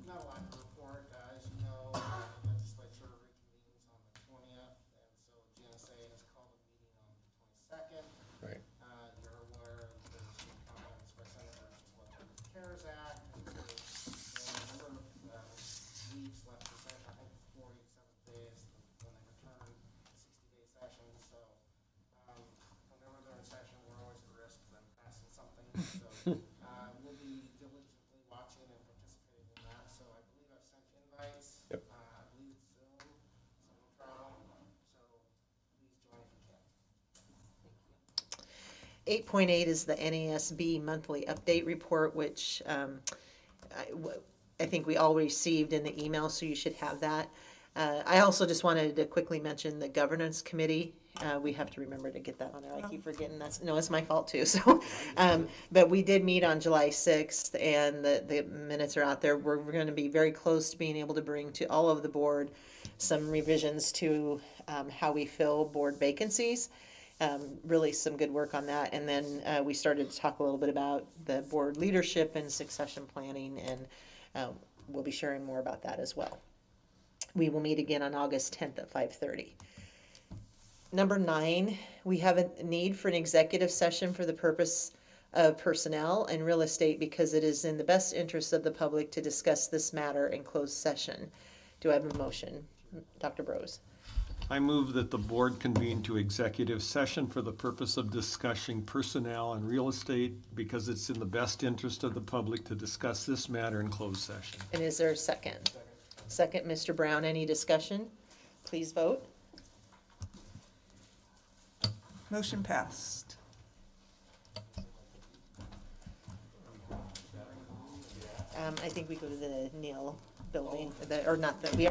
Not a lot to report. As you know, the legislature reconvenes on the 20th, and so GNSA has called a meeting on the 22nd. Right. You're aware there's some comments by Senator We'll be diligently watching and participating in that, so I believe I've sent invites. Yep. I believe it's Zoom, so no problem, so please join if you can. 8.8 is the NASB monthly update report, which I think we all received in the email, so you should have that. I also just wanted to quickly mention the governance committee. We have to remember to get that on there. I keep forgetting. It's my fault too. So, but we did meet on July 6th, and the minutes are out there. We're going to be very close to being able to bring to all of the board some revisions to how we fill board vacancies. Really some good work on that. And then we started to talk a little bit about the board leadership and succession planning, and we'll be sharing more about that as well. We will meet again on August 10th at 5:30. Number 9, we have a need for an executive session for the purpose of personnel and real estate because it is in the best interest of the public to discuss this matter in closed session. Do I have a motion? Dr. Brose. I move that the board convene to executive session for the purpose of discussing personnel and real estate because it's in the best interest of the public to discuss this matter in closed session. And is there a second? Second, Mr. Brown. Any discussion? Please vote. Motion passed. I think we go to the Kneale building, or not the, we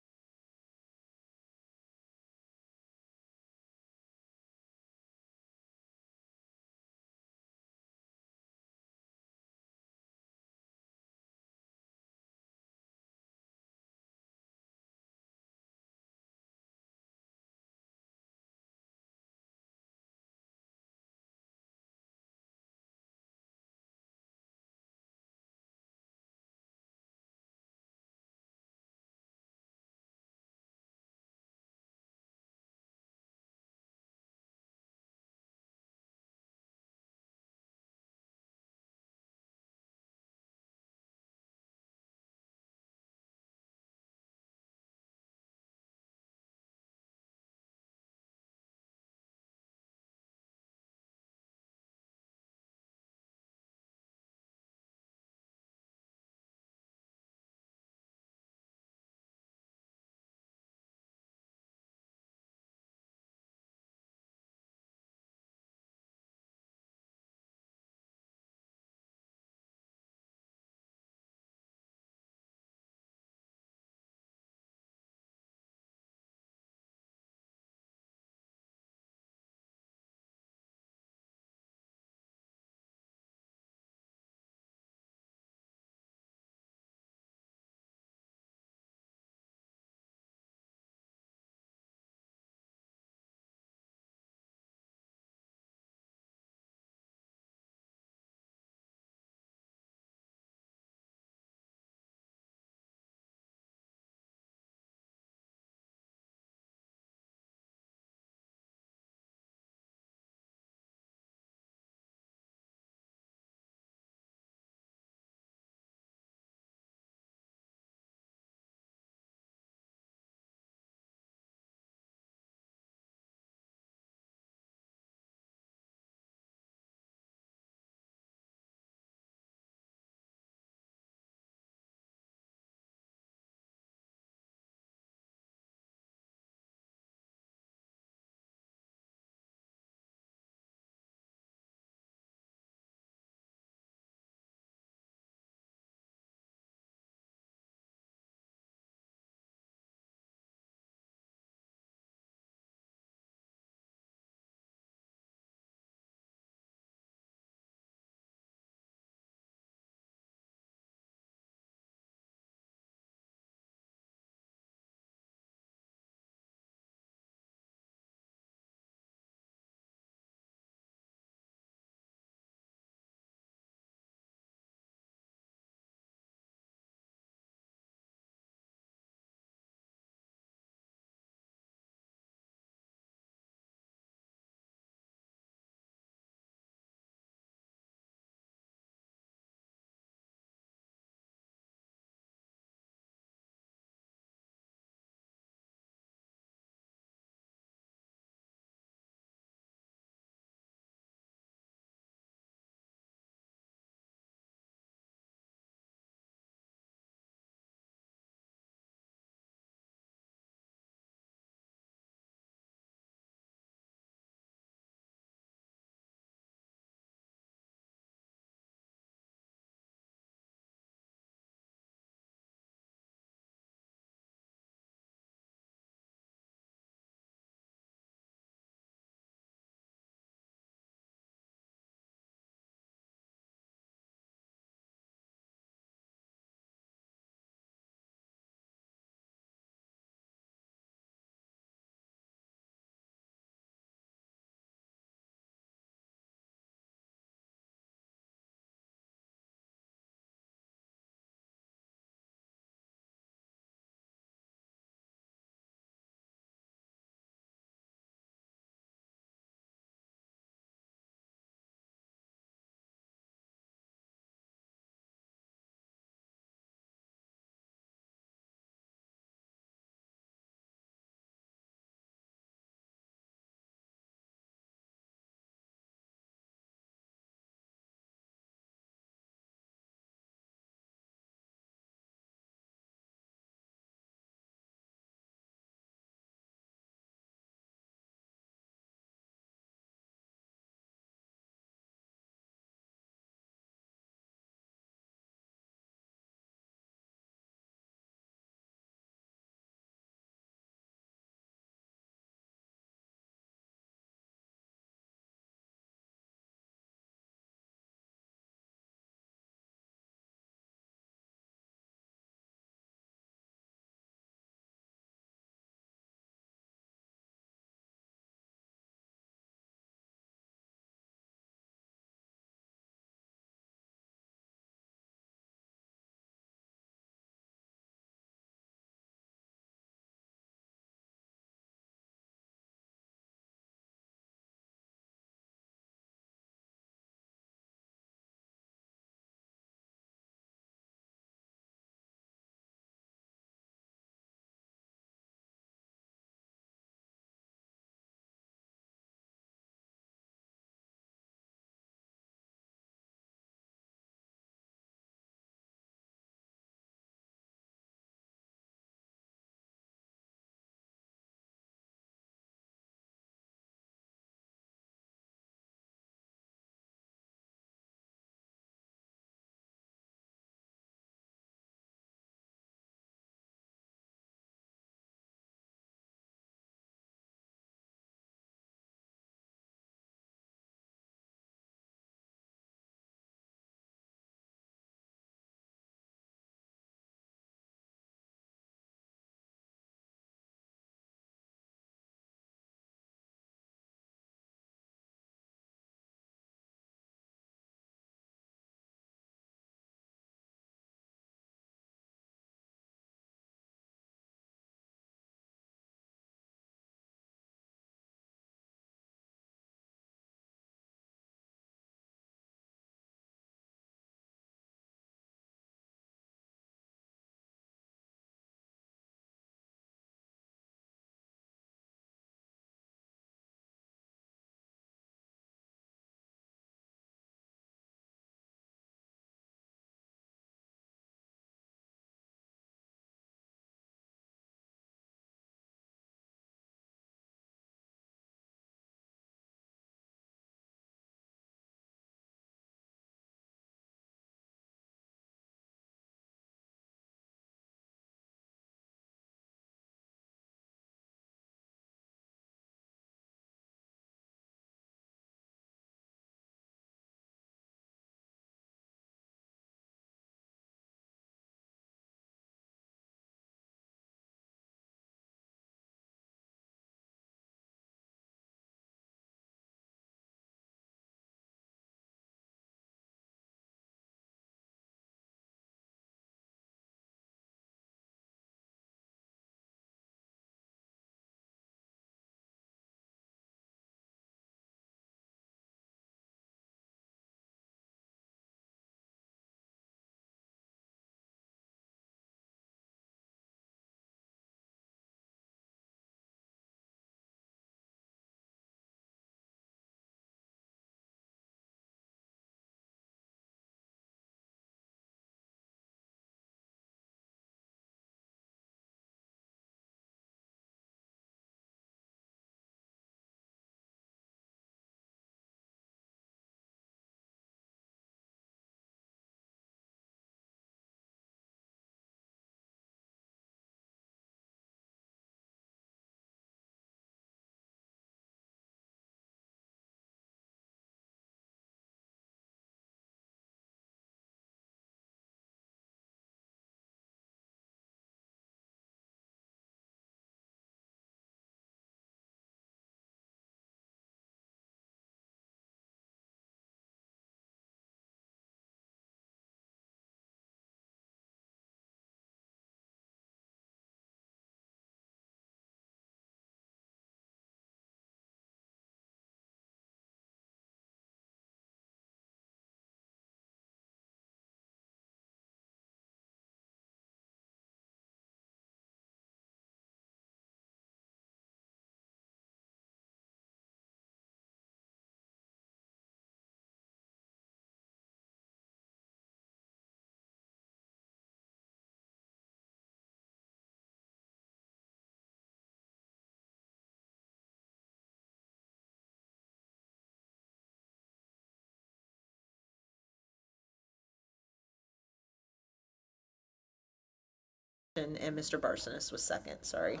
and Mr. Barsonis was second, sorry.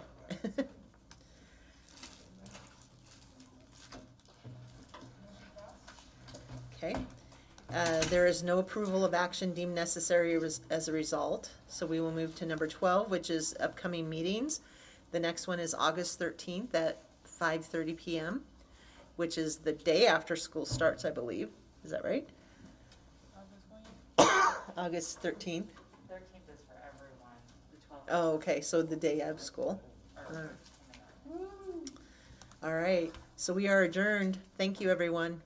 Okay. There is no approval of action deemed necessary as a result, so we will move to number 12, which is upcoming meetings. The next one is August 13th at 5:30 p.m., which is the day after school starts, I believe. Is that right? August 13th. 13th is for everyone. The 12th. Oh, okay, so the day of school. All right, so we are adjourned. Thank you, everyone.